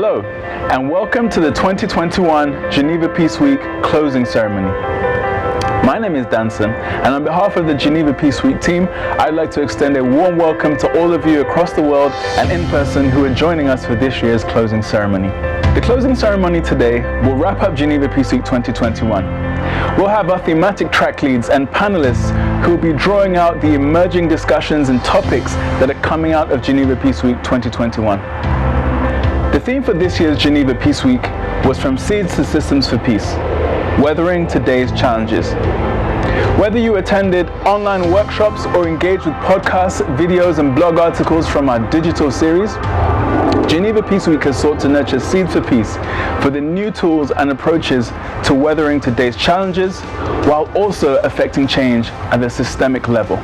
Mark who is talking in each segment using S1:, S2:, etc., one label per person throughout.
S1: Hello, and welcome to the 2021 Geneva Peace Week closing ceremony. My name is Danson, and on behalf of the Geneva Peace Week team, I'd like to extend a warm welcome to all of you across the world and in person who are joining us for this year's closing ceremony. The closing ceremony today will wrap up Geneva Peace Week 2021. We'll have our thematic track leads and panelists who will be drawing out the emerging discussions and topics that are coming out of Geneva Peace Week 2021. The theme for this year's Geneva Peace Week was From Seeds to Systems for Peace, Weathering Today's Challenges. Whether you attended online workshops or engaged with podcasts, videos, and blog articles from our digital series, Geneva Peace Week has sought to nurture seeds for peace for the new tools and approaches to weathering today's challenges while also affecting change at the systemic level.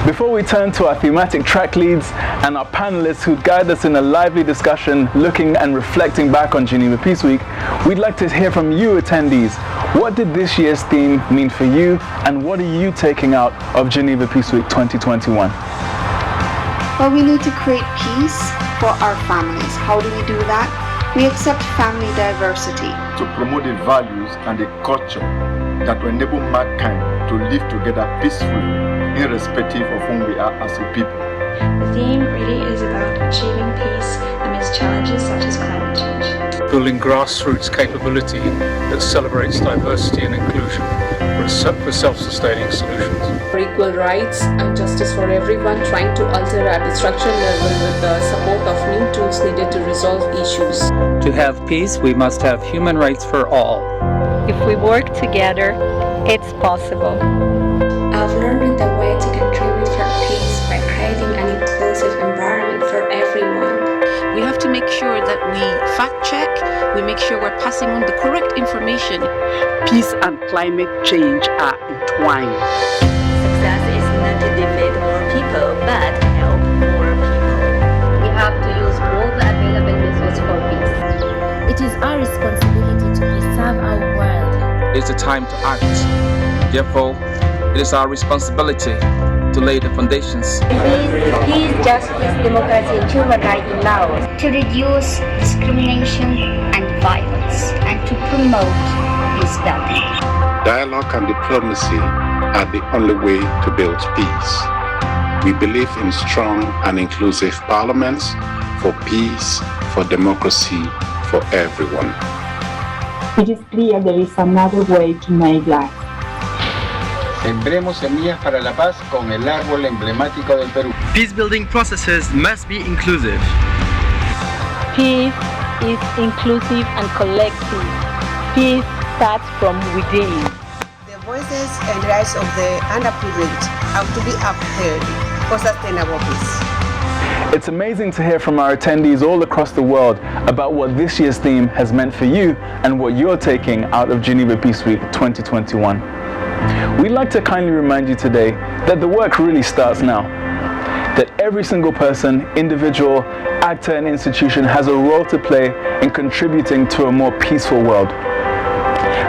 S1: Before we turn to our thematic track leads and our panelists who guide us in a lively discussion looking and reflecting back on Geneva Peace Week, we'd like to hear from you attendees. What did this year's theme mean for you, and what are you taking out of Geneva Peace Week 2021?
S2: Well, we need to create peace for our families. How do we do that? We accept family diversity.
S3: To promote the values and the culture that will enable mankind to live together peacefully, irrespective of whom we are as a people.
S4: The theme really is about achieving peace amidst challenges such as climate change.
S5: Building grassroots capability that celebrates diversity and inclusion for self-sustaining solutions.
S6: For equal rights and justice for everyone, trying to alter at the structural level with the support of new tools needed to resolve issues.
S7: To have peace, we must have human rights for all.
S8: If we work together, it's possible.
S4: I've learned the way to contribute for peace by creating an inclusive environment for everyone.
S9: We have to make sure that we fact check, we make sure we're passing on the correct information.
S10: Peace and climate change are entwined.
S11: Success is not to defeat more people, but help more people.
S12: We have to use all the available methods for peace.
S13: It is our responsibility to preserve our world.
S14: It's the time to act. Therefore, it is our responsibility to lay the foundations.
S15: Peace, justice, democracy, and human rights in Laos.
S16: To reduce discrimination and violence, and to promote peace building.
S17: Dialogue and diplomacy are the only way to build peace. We believe in strong and inclusive parliaments for peace, for democracy, for everyone.
S18: It is clear there is another way to make life.
S19: Sembremos semillas para la paz con el árbol emblemático del Perú.
S20: Peace-building processes must be inclusive.
S8: Peace is inclusive and collective. Peace starts from within.
S2: The voices and rights of the underprivileged have to be upheld for sustainable peace.
S1: It's amazing to hear from our attendees all across the world about what this year's theme has meant for you and what you're taking out of Geneva Peace Week 2021. We'd like to kindly remind you today that the work really starts now. That every single person, individual, actor and institution has a role to play in contributing to a more peaceful world.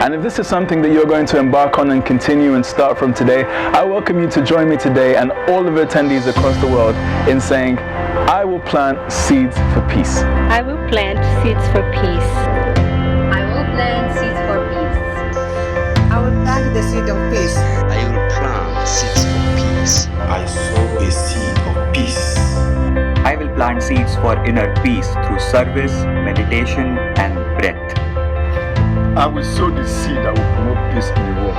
S1: And if this is something that you're going to embark on and continue and start from today, I welcome you to join me today and all of the attendees across the world in saying, I will plant seeds for peace.
S8: I will plant seeds for peace.
S12: I will plant seeds for peace.
S2: I will plant the seed of peace.
S3: I will plant seeds for peace.
S13: I sow a seed of peace.
S6: I will plant seeds for inner peace through service, meditation, and breath.
S3: I will sow the seed that will promote peace in the world.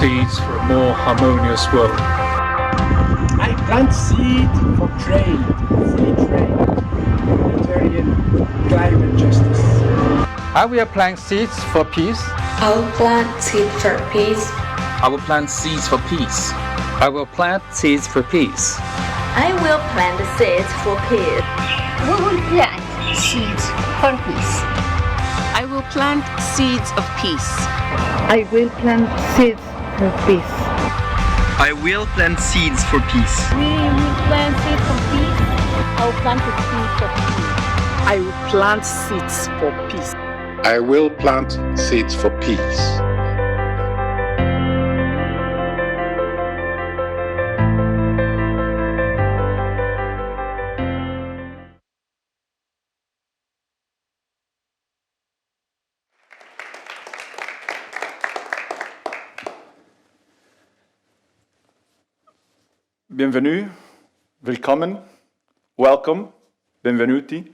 S5: Seeds for a more harmonious world.
S4: I plant seed for trade, free trade, humanitarian, climate justice.
S20: I will plant seeds for peace.
S4: I will plant seeds for peace.
S14: I will plant seeds for peace.
S7: I will plant seeds for peace.
S11: I will plant seeds for peace.
S16: We will plant seeds for peace.
S9: I will plant seeds of peace.
S8: I will plant seeds for peace.
S20: I will plant seeds for peace.
S8: We will plant seeds for peace. I will plant seeds for peace.
S10: I will plant seeds for peace.
S17: I will plant seeds for peace.
S3: bienvenue, willkommen, welcome, benvenuti.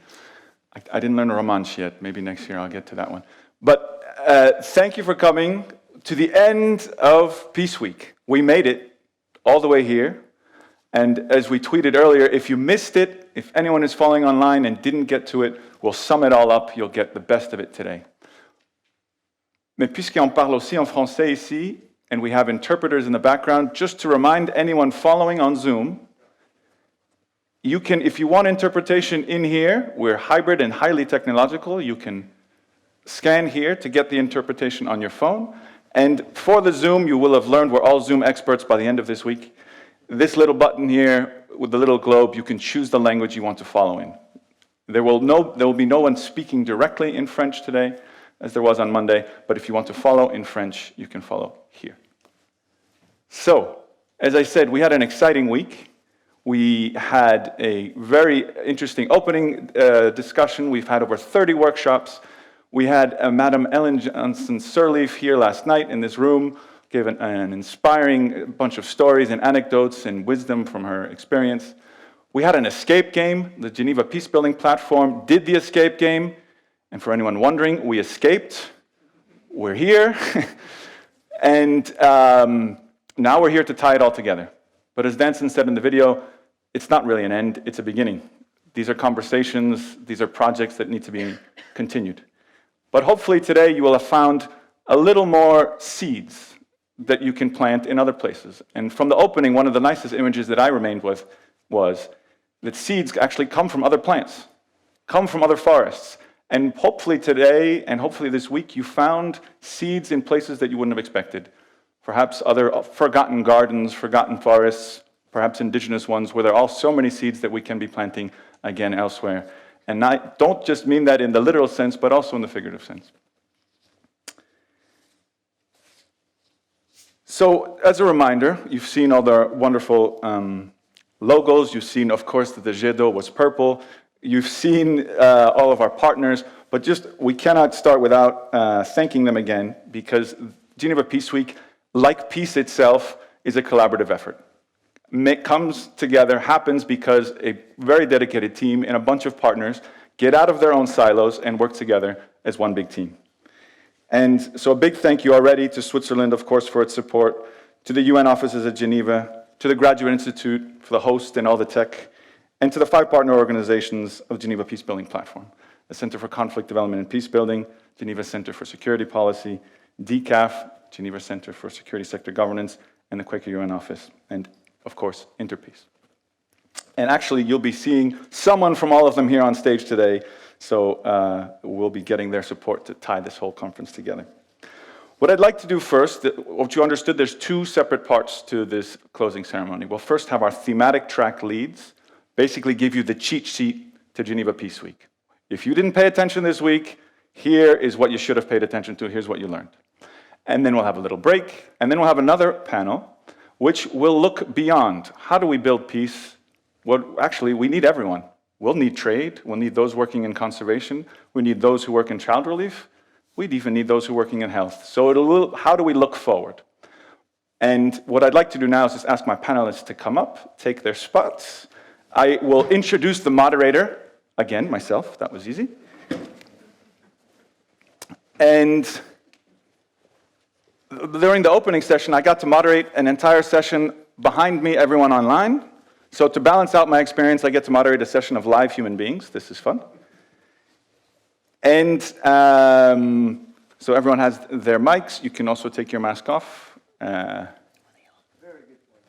S3: I didn't learn Romansh yet. Maybe next year I'll get to that one. But thank you for coming to the end of Peace Week. We made it all the way here. And as we tweeted earlier, if you missed it, if anyone is following online and didn't get to it, we'll sum it all up. You'll get the best of it today. Mais puisqu'on parle aussi en français ici, and we have interpreters in the background, just to remind anyone following on Zoom, you can, if you want interpretation in here, we're hybrid and highly technological. You can scan here to get the interpretation on your phone. And for the Zoom, you will have learned we're all Zoom experts by the end of this week. This little button here with the little globe, you can choose the language you want to follow in. There will be no one speaking directly in French today, as there was on Monday, but if you want to follow in French, you can follow here. So, as I said, we had an exciting week. We had a very interesting opening discussion. We've had over 30 workshops. We had Madam Ellen Johnson Sirleaf here last night in this room, gave an inspiring bunch of stories and anecdotes and wisdom from her experience. We had an escape game. The Geneva Peace Building platform did the escape game. And for anyone wondering, we escaped. We're here. And now we're here to tie it all together. But as Danson said in the video, it's not really an end, it's a beginning. These are conversations, these are projects that need to be continued. But hopefully today you will have found a little more seeds that you can plant in other places. And from the opening, one of the nicest images that I remained with was that seeds actually come from other plants, come from other forests. And hopefully today, and hopefully this week, you found seeds in places that you wouldn't have expected. Perhaps other forgotten gardens, forgotten forests, perhaps indigenous ones, where there are so many seeds that we can be planting again elsewhere. And I don't just mean that in the literal sense, but also in the figurative sense. So, as a reminder, you've seen all the wonderful logos. You've seen, of course, that the jet d'eau was purple. You've seen all of our partners, but we cannot start without thanking them again, because Geneva Peace Week, like peace itself, is a collaborative effort. It comes together, happens because a very dedicated team and a bunch of partners get out of their own silos and work together as one big team. And so a big thank you already to Switzerland, of course, for its support, to the UN offices at Geneva, to the Graduate Institute for the host and all the tech, and to the 5 partner organizations of Geneva Peace Building Platform, the Center for Conflict Development and Peace Building, Geneva Center for Security Policy, DCAF, Geneva Center for Security Sector Governance, and the Quaker UN office, and of course, Interpeace. And actually, you'll be seeing someone from all of them here on stage today, so we'll be getting their support to tie this whole conference together. What I'd like to do first, what you understood, there's 2 separate parts to this closing ceremony. We'll first have our thematic track leads, basically give you the cheat sheet to Geneva Peace Week. If you didn't pay attention this week, here is what you should have paid attention to, here's what you learned. And then we'll have a little break, and then we'll have another panel, which will look beyond. How do we build peace? Well, actually, we need everyone. We'll need trade. We'll need those working in conservation. We need those who work in child relief. We'd even need those who are working in health. So how do we look forward? And what I'd like to do now is just ask my panelists to come up, take their spots. I will introduce the moderator, again, myself, that was easy. And during the opening session, I got to moderate an entire session behind me, everyone online. So to balance out my experience, I get to moderate a session of live human beings. This is fun. And so everyone has their mics. You can also take your mask off.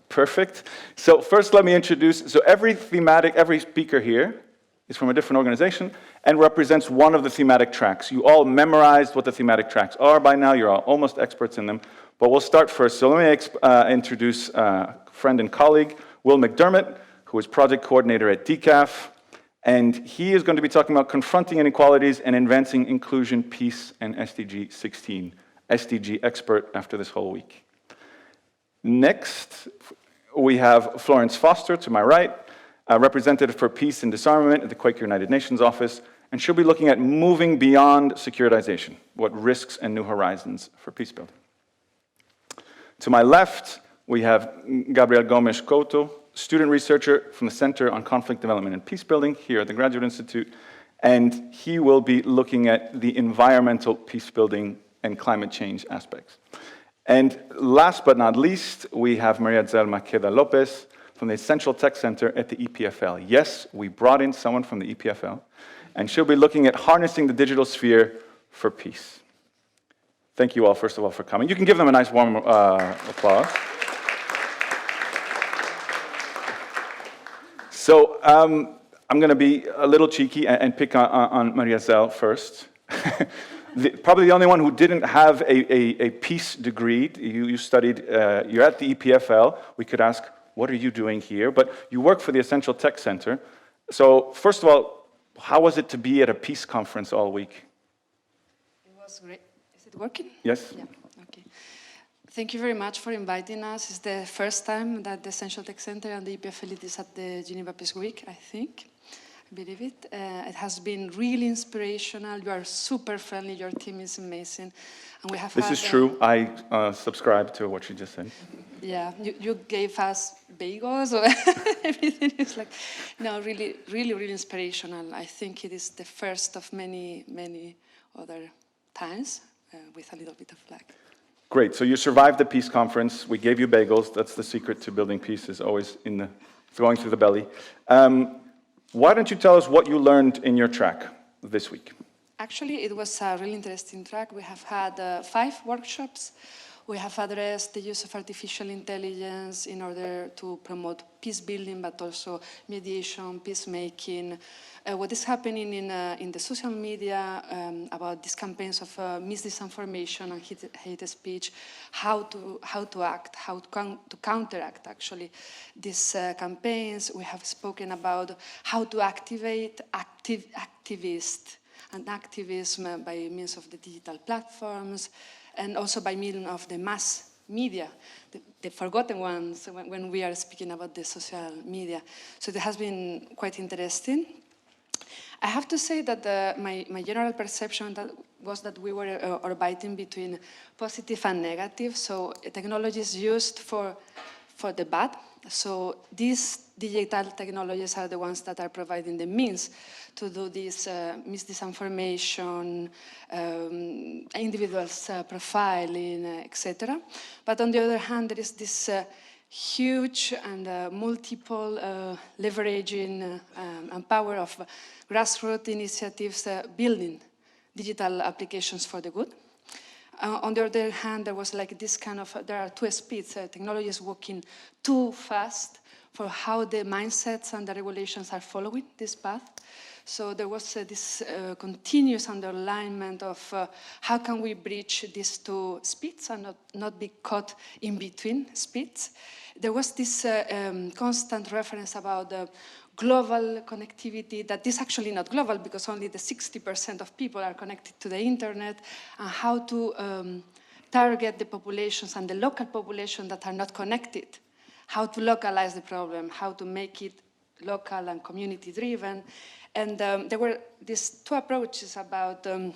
S3: Perfect. So first let me introduce, so every speaker here is from a different organization and represents one of the thematic tracks. You all memorized what the thematic tracks are by now. You're all almost experts in them. But we'll start first. So let me introduce a friend and colleague, Will McDermott, who is project coordinator at DCAF. And he is going to be talking about confronting inequalities and advancing inclusion, peace, and SDG 16. SDG expert after this whole week. Next, we have Florence Foster to my right, a representative for peace and disarmament at the Quaker United Nations office, and she'll be looking at moving beyond securitization, what risks and new horizons for peace building. To my left, we have Gabriel Gomes Couto, student researcher from the Center on Conflict Development and Peacebuilding here at the Graduate Institute, and he will be looking at the environmental peacebuilding and climate change aspects. And last but not least, we have Maria Zelma Queda Lopez from the Essential Tech Center at the EPFL. Yes, we brought in someone from the EPFL, and she'll be looking at harnessing the digital sphere for peace. Thank you all, first of all, for coming. You can give them a nice warm applause. So I'm going to be a little cheeky and pick on Maria Zel first. Probably the only one who didn't have a peace degree. You studied, you're at the EPFL. We could ask, what are you doing here? But you work for the Essential Tech Center. So first of all, how was it to be at a peace conference all week?
S21: It was great. Is it working?
S3: Yes.
S21: Yeah. Okay. Thank you very much for inviting us. It's the first time that the Essential Tech Center and the EPFL is at the Geneva Peace Week, I think. I believe it. It has been really inspirational. You are super friendly. Your team is amazing. And we have
S3: This is true. I subscribe to what you just said.
S21: Yeah, you gave us bagels, or everything is like, no, really, really, really inspirational. I think it is the first of many, many other times with a little bit of luck.
S3: Great, so you survived the peace conference. We gave you bagels. That's the secret to building peace, is always going through the belly. Why don't you tell us what you learned in your track this week?
S21: Actually, it was a really interesting track. We have had 5 workshops. We have addressed the use of artificial intelligence in order to promote peace building, but also mediation, peacemaking. What is happening in the social media about these campaigns of misinformation and hate speech, how to act, how to counteract actually these campaigns. We have spoken about how to activate activists and activism by means of the digital platforms, and also by means of the mass media, the forgotten ones when we are speaking about the social media. So it has been quite interesting. I have to say that my general perception was that we were orbiting between positive and negative. So technology is used for the bad. So these digital technologies are the ones that are providing the means to do this misinformation, individuals profiling, etc. But on the other hand, there is this huge and multiple leveraging and power of grassroots initiatives building digital applications for the good. On the other hand, there was like this kind of, there are 2 speeds. Technology is working too fast for how the mindsets and the regulations are following this path. So there was this continuous underlinement of how can we bridge these 2 speeds and not be caught in between speeds. There was this constant reference about global connectivity, that is actually not global because only the 60% of people are connected to the internet, and how to target the populations and the local population that are not connected, how to localize the problem, how to make it local and community-driven. And there were these 2 approaches about, on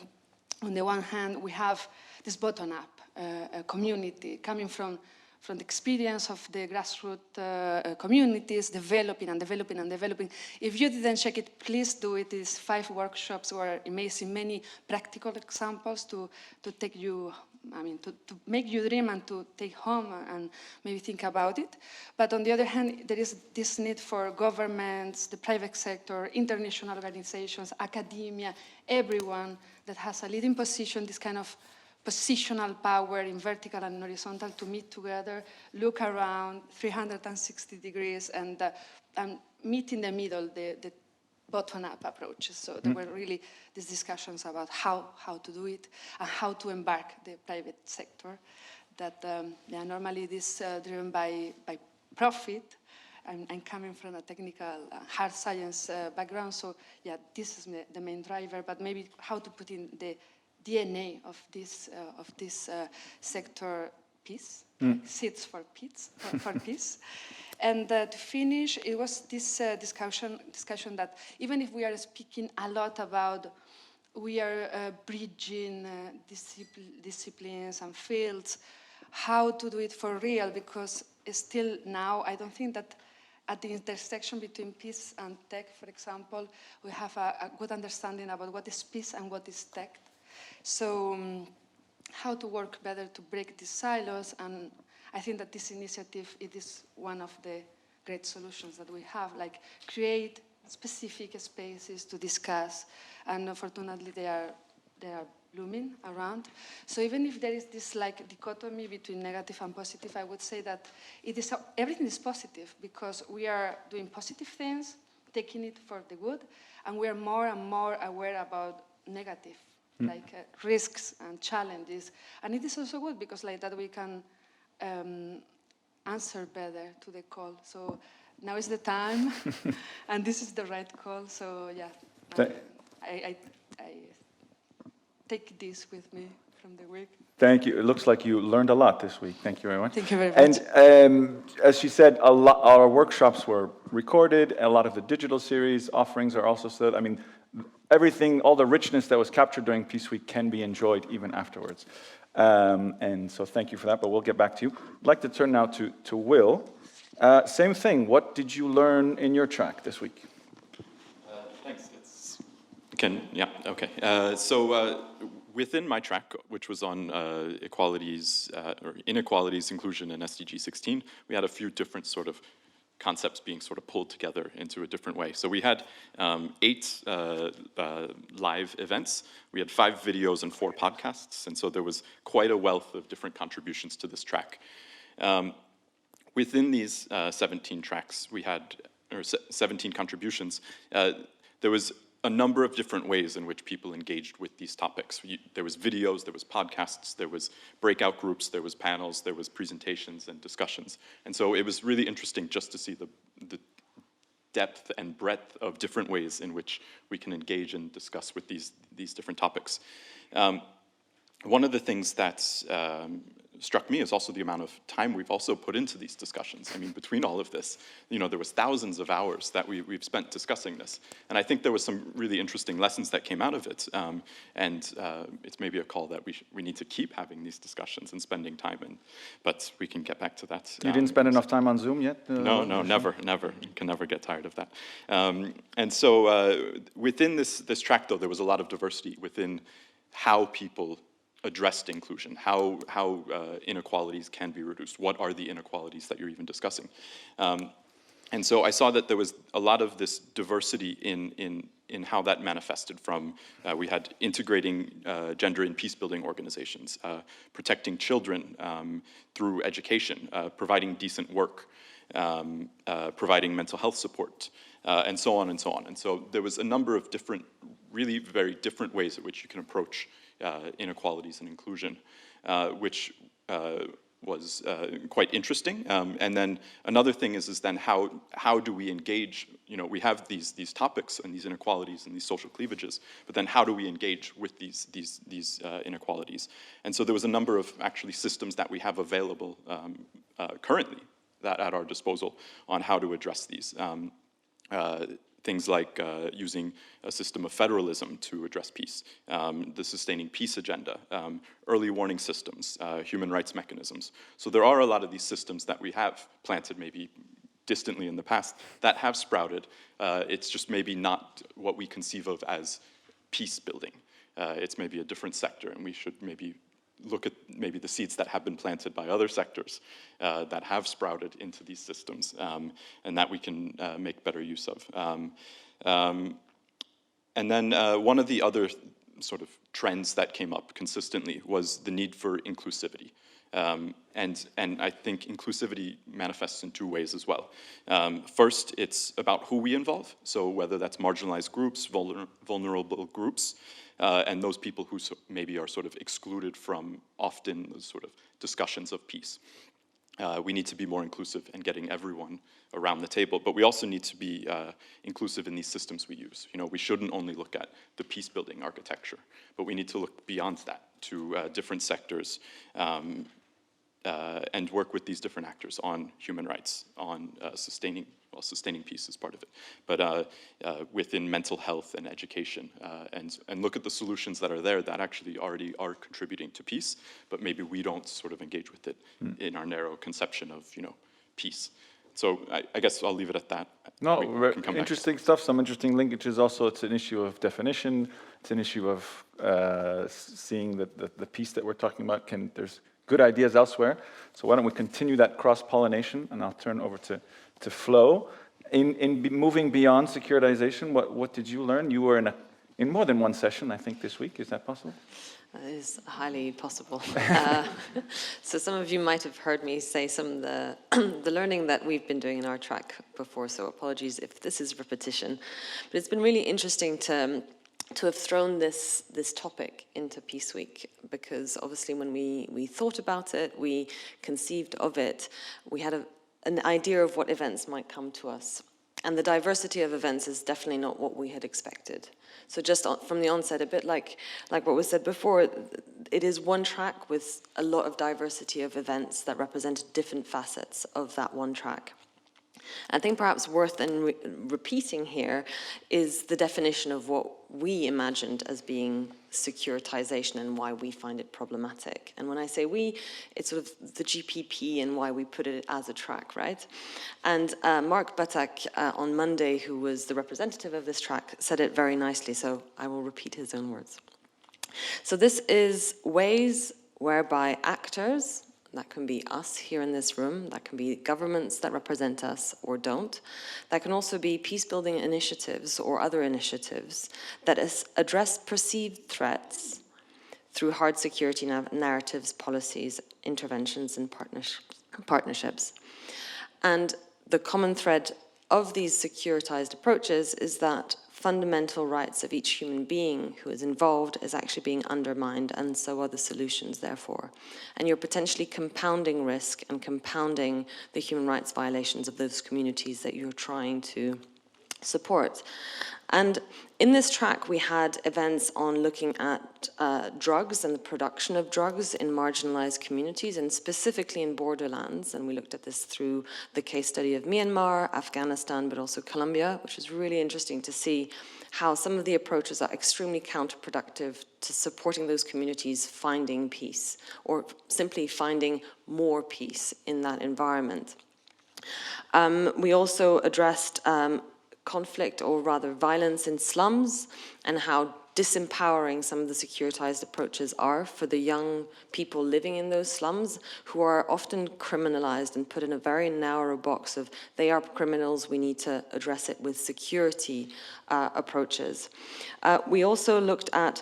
S21: the one hand, we have this bottom-up community coming from the experience of the grassroots communities, developing and developing and developing. If you didn't check it, please do it. These 5 workshops were amazing, many practical examples to take you, to make you dream and to take home and maybe think about it. But on the other hand, there is this need for governments, the private sector, international organizations, academia, everyone that has a leading position, this kind of positional power in vertical and horizontal to meet together, look around 360 degrees and meet in the middle, the bottom-up approaches. So there were really these discussions about how to do it and how to embark the private sector. That normally this driven by profit. I'm coming from a technical hard science background, so yeah, this is the main driver. But maybe how to put in the DNA of this sector, peace, seeds for peace, for peace. And to finish, it was this discussion that even if we are speaking a lot about, we are bridging disciplines and fields, how to do it for real, because still now I don't think that at the intersection between peace and tech, for example, we have a good understanding about what is peace and what is tech. So how to work better to break these silos, and I think that this initiative, it is one of the great solutions that we have, like create specific spaces to discuss, and fortunately they are blooming around. So even if there is this like dichotomy between negative and positive, I would say that everything is positive because we are doing positive things, taking it for the good, and we are more and more aware about negative, like risks and challenges. And it is also good because like that we can answer better to the call. So now is the time, and this is the right call. So yeah, I take this with me from the week.
S3: Thank you. It looks like you learned a lot this week. Thank you very much.
S21: Thank you very much.
S3: And as she said, our workshops were recorded. A lot of the digital series offerings are also still. I mean, everything, all the richness that was captured during Peace Week can be enjoyed even afterwards. And so thank you for that, but we'll get back to you. I'd like to turn now to Will. Same thing. What did you learn in your track this week?
S15: Thanks. So within my track, which was on equalities or inequalities, inclusion, and SDG 16, we had a few different sort of concepts being sort of pulled together into a different way. So we had 8 live events. We had 5 videos and 4 podcasts, and so there was quite a wealth of different contributions to this track. Within these 17 tracks, we had, or 17 contributions, there was a number of different ways in which people engaged with these topics. There was videos, there was podcasts, there was breakout groups, there was panels, there was presentations and discussions. And so it was really interesting just to see the depth and breadth of different ways in which we can engage and discuss with these different topics. One of the things that struck me is also the amount of time we've also put into these discussions. I mean, between all of this, there was thousands of hours that we've spent discussing this. And I think there was some really interesting lessons that came out of it. And it's maybe a call that we need to keep having these discussions and spending time in. But we can get back to that.
S3: You didn't spend enough time on Zoom yet?
S15: No, never. You can never get tired of that. And so within this track, though, there was a lot of diversity within how people addressed inclusion, how inequalities can be reduced. What are the inequalities that you're even discussing? And so I saw that there was a lot of this diversity in how that manifested from, we had integrating gender in peace-building organizations, protecting children through education, providing decent work, providing mental health support, and so on and so on. And so there was a number of different, really very different ways in which you can approach inequalities and inclusion, which was quite interesting. And then another thing is then how do we engage? We have these topics and these inequalities and these social cleavages, but then how do we engage with these inequalities? And so there was a number of actually systems that we have available currently that at our disposal on how to address these. Things like using a system of federalism to address peace, the sustaining peace agenda, early warning systems, human rights mechanisms. So there are a lot of these systems that we have planted maybe distantly in the past that have sprouted. It's just maybe not what we conceive of as peace building. It's maybe a different sector, and we should maybe look at maybe the seeds that have been planted by other sectors that have sprouted into these systems, and that we can make better use of. And then one of the other sort of trends that came up consistently was the need for inclusivity. And I think inclusivity manifests in 2 ways as well. First, it's about who we involve, so whether that's marginalized groups, vulnerable groups, and those people who maybe are sort of excluded from often those sort of discussions of peace. We need to be more inclusive in getting everyone around the table, but we also need to be inclusive in these systems we use. We shouldn't only look at the peace-building architecture, but we need to look beyond that to different sectors and work with these different actors on human rights, on sustaining peace is part of it, but within mental health and education, and look at the solutions that are there that actually already are contributing to peace, but maybe we don't sort of engage with it in our narrow conception of peace. So I guess I'll leave it at that.
S3: No,
S15: can come
S3: interesting stuff, some interesting linkages. Also, it's an issue of definition. It's an issue of seeing that the piece that we're talking about there's good ideas elsewhere. So why don't we continue that cross-pollination, and I'll turn over to Flo. Moving beyond securitization, what did you learn? You were in more than one session, I think, this week. Is that possible?
S18: That is highly possible. So some of you might have heard me say some of the learning that we've been doing in our track before, so apologies if this is repetition. But it's been really interesting to have thrown this topic into Peace Week, because obviously when we thought about it, we conceived of it, we had an idea of what events might come to us. And the diversity of events is definitely not what we had expected. So just from the onset, a bit like what was said before, it is one track with a lot of diversity of events that represent different facets of that one track. I think perhaps worth repeating here is the definition of what we imagined as being securitization and why we find it problematic. And when I say we, it's sort of the GPP and why we put it as a track, right? And Mark Batak on Monday, who was the representative of this track, said it very nicely, so I will repeat his own words. So this is ways whereby actors, that can be us here in this room, that can be governments that represent us or don't, that can also be peace-building initiatives or other initiatives that address perceived threats through hard security narratives, policies, interventions, and partnerships. And the common thread of these securitized approaches is that fundamental rights of each human being who is involved is actually being undermined, and so are the solutions, therefore. And you're potentially compounding risk and compounding the human rights violations of those communities that you're trying to support. And in this track, we had events on looking at drugs and the production of drugs in marginalized communities, and specifically in borderlands. And we looked at this through the case study of Myanmar, Afghanistan, but also Colombia, which is really interesting to see how some of the approaches are extremely counterproductive to supporting those communities finding peace, or simply finding more peace in that environment. We also addressed conflict, or rather violence, in slums, and how disempowering some of the securitized approaches are for the young people living in those slums, who are often criminalized and put in a very narrow box of they are criminals, we need to address it with security approaches. We also looked at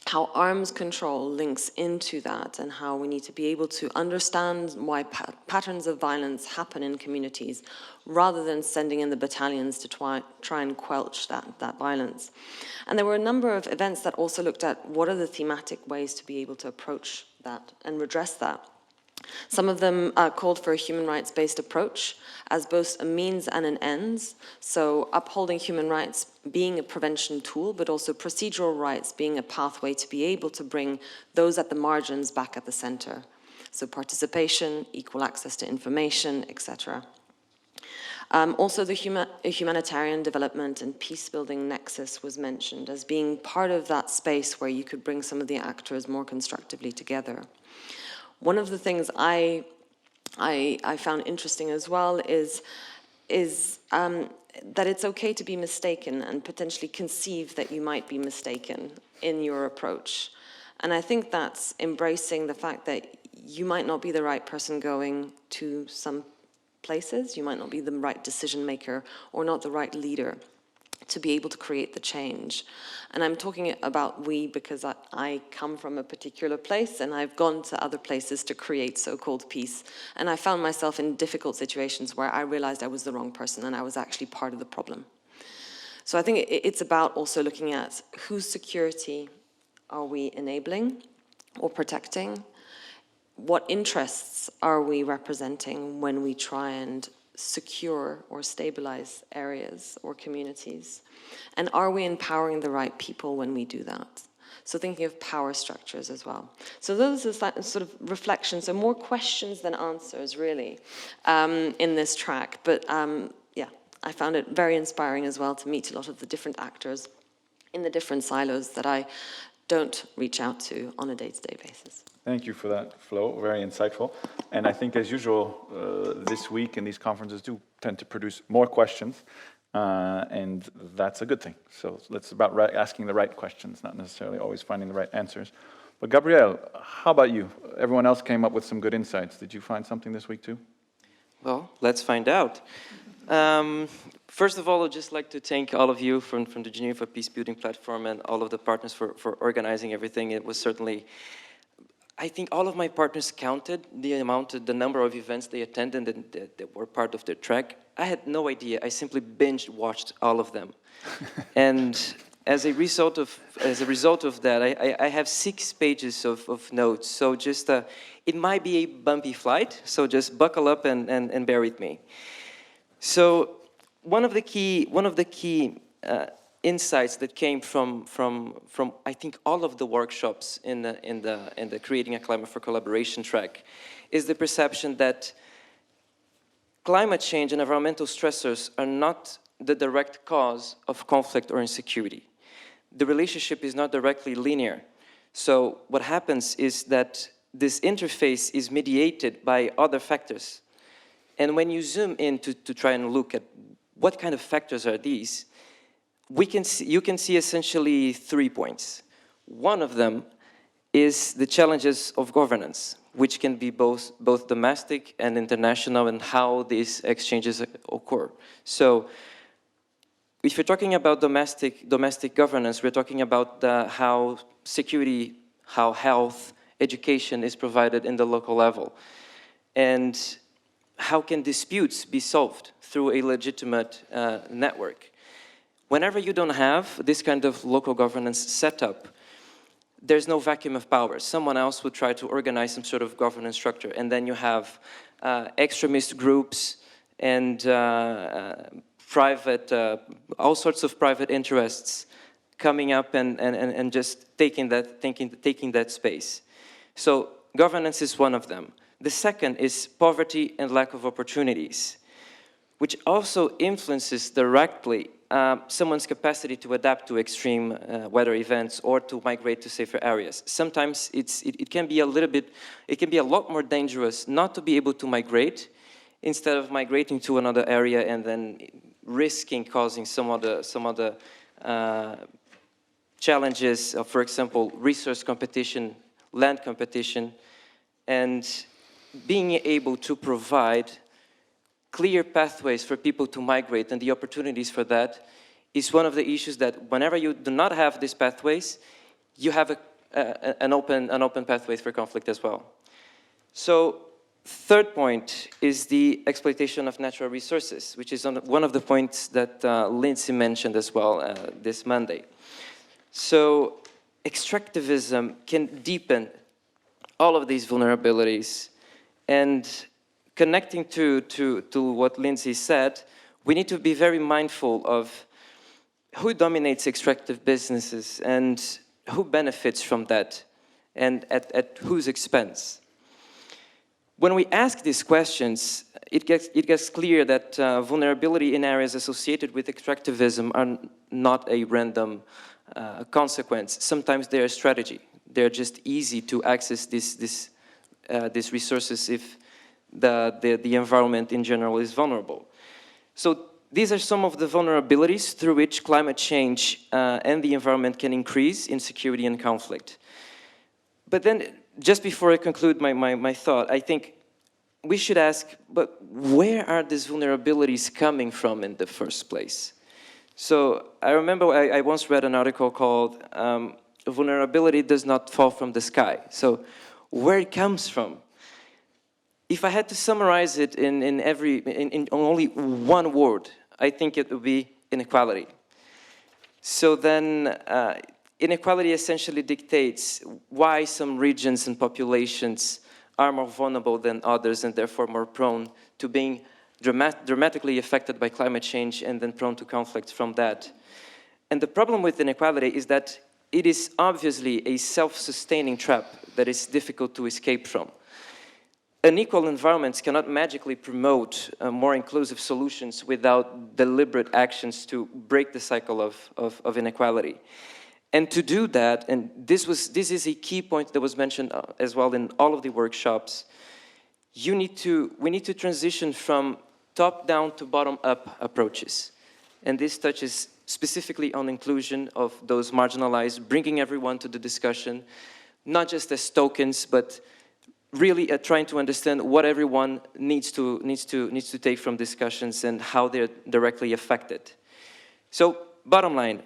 S18: how arms control links into that, and how we need to be able to understand why patterns of violence happen in communities, rather than sending in the battalions to try and quelch that violence. And there were a number of events that also looked at what are the thematic ways to be able to approach that and redress that. Some of them called for a human rights-based approach as both a means and an ends. So upholding human rights being a prevention tool, but also procedural rights being a pathway to be able to bring those at the margins back at the center. So participation, equal access to information, etc. Also, the humanitarian development and peace-building nexus was mentioned as being part of that space where you could bring some of the actors more constructively together. One of the things I found interesting as well is that it's okay to be mistaken and potentially conceive that you might be mistaken in your approach. And I think that's embracing the fact that you might not be the right person going to some places, you might not be the right decision maker or not the right leader to be able to create the change. And I'm talking about we because I come from a particular place, and I've gone to other places to create so-called peace. And I found myself in difficult situations where I realized I was the wrong person and I was actually part of the problem. So I think it's about also looking at whose security are we enabling or protecting? What interests are we representing when we try and secure or stabilize areas or communities? And are we empowering the right people when we do that? So thinking of power structures as well. So those are sort of reflections, so more questions than answers, really, in this track. But yeah, I found it very inspiring as well to meet a lot of the different actors in the different silos that I don't reach out to on a day-to-day basis.
S3: Thank you for that, Flo. Very insightful. And I think, as usual, this week and these conferences do tend to produce more questions, and that's a good thing. So it's about asking the right questions, not necessarily always finding the right answers. But Gabriel, how about you? Everyone else came up with some good insights. Did you find something this week too?
S19: Well, let's find out. First of all, I'd just like to thank all of you from the Geneva Peace Building Platform and all of the partners for organizing everything. It was certainly, I think all of my partners counted the number of events they attended and that were part of their track. I had no idea. I simply binge watched all of them. And as a result of that, I have 6 pages of notes. So just, it might be a bumpy flight, so just buckle up and bear with me. So one of the key insights that came from I think all of the workshops in the Creating a Climate for Collaboration track is the perception that climate change and environmental stressors are not the direct cause of conflict or insecurity. The relationship is not directly linear. So what happens is that this interface is mediated by other factors. And when you zoom in to try and look at what kind of factors are these, you can see essentially 3 points. One of them is the challenges of governance, which can be both domestic and international, and how these exchanges occur. So if you're talking about domestic governance, we're talking about how security, how health, education is provided in the local level. And how can disputes be solved through a legitimate network? Whenever you don't have this kind of local governance setup, there's no vacuum of power. Someone else would try to organize some sort of governance structure, and then you have extremist groups and all sorts of private interests coming up and just taking that space. So governance is one of them. The second is poverty and lack of opportunities, which also influences directly someone's capacity to adapt to extreme weather events or to migrate to safer areas. Sometimes it can be a lot more dangerous not to be able to migrate instead of migrating to another area and then risking causing some other challenges, for example, resource competition, land competition, and being able to provide clear pathways for people to migrate and the opportunities for that is one of the issues that whenever you do not have these pathways, you have an open pathway for conflict as well. So third point is the exploitation of natural resources, which is one of the points that Lindsay mentioned as well this Monday. So extractivism can deepen all of these vulnerabilities. And connecting to what Lindsay said, we need to be very mindful of who dominates extractive businesses and who benefits from that and at whose expense. When we ask these questions, it gets clear that vulnerability in areas associated with extractivism are not a random consequence. Sometimes they're a strategy. They're just easy to access these resources if the environment in general is vulnerable. So these are some of the vulnerabilities through which climate change and the environment can increase insecurity and conflict. But then, just before I conclude my thought, I think we should ask, but where are these vulnerabilities coming from in the first place? So I remember I once read an article called Vulnerability Does Not Fall from the Sky. So where it comes from? If I had to summarize it in only one word, I think it would be inequality. So then inequality essentially dictates why some regions and populations are more vulnerable than others and therefore more prone to being dramatically affected by climate change and then prone to conflict from that. And the problem with inequality is that it is obviously a self-sustaining trap that is difficult to escape from. Unequal environments cannot magically promote more inclusive solutions without deliberate actions to break the cycle of inequality. And to do that, and this is a key point that was mentioned as well in all of the workshops, we need to transition from top-down to bottom-up approaches. And this touches specifically on inclusion of those marginalized, bringing everyone to the discussion, not just as tokens, but really trying to understand what everyone needs to take from discussions and how they're directly affected. So, bottom line,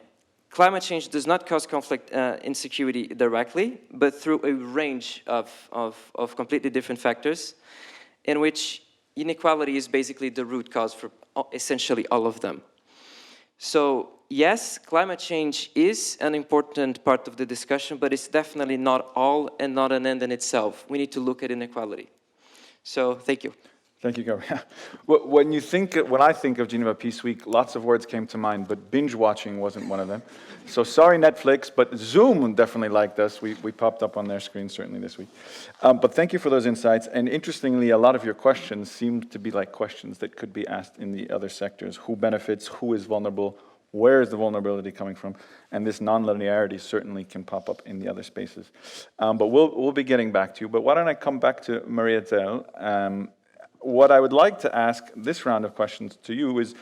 S19: climate change does not cause conflict insecurity directly, but through a range of completely different factors, in which inequality is basically the root cause for essentially all of them. So yes, climate change is an important part of the discussion, but it's definitely not all and not an end in itself. We need to look at inequality. So thank you.
S3: Thank you, Gabriel. When I think of Geneva Peace Week, lots of words came to mind, but binge watching wasn't one of them. So sorry, Netflix, but Zoom definitely liked us. We popped up on their screen certainly this week. But thank you for those insights. And interestingly, a lot of your questions seemed to be like questions that could be asked in the other sectors. Who benefits? Who is vulnerable? Where is the vulnerability coming from? And this non-linearity certainly can pop up in the other spaces. But we'll be getting back to you. But why don't I come back to Maria Zell? What I would like to ask this round of questions to you is,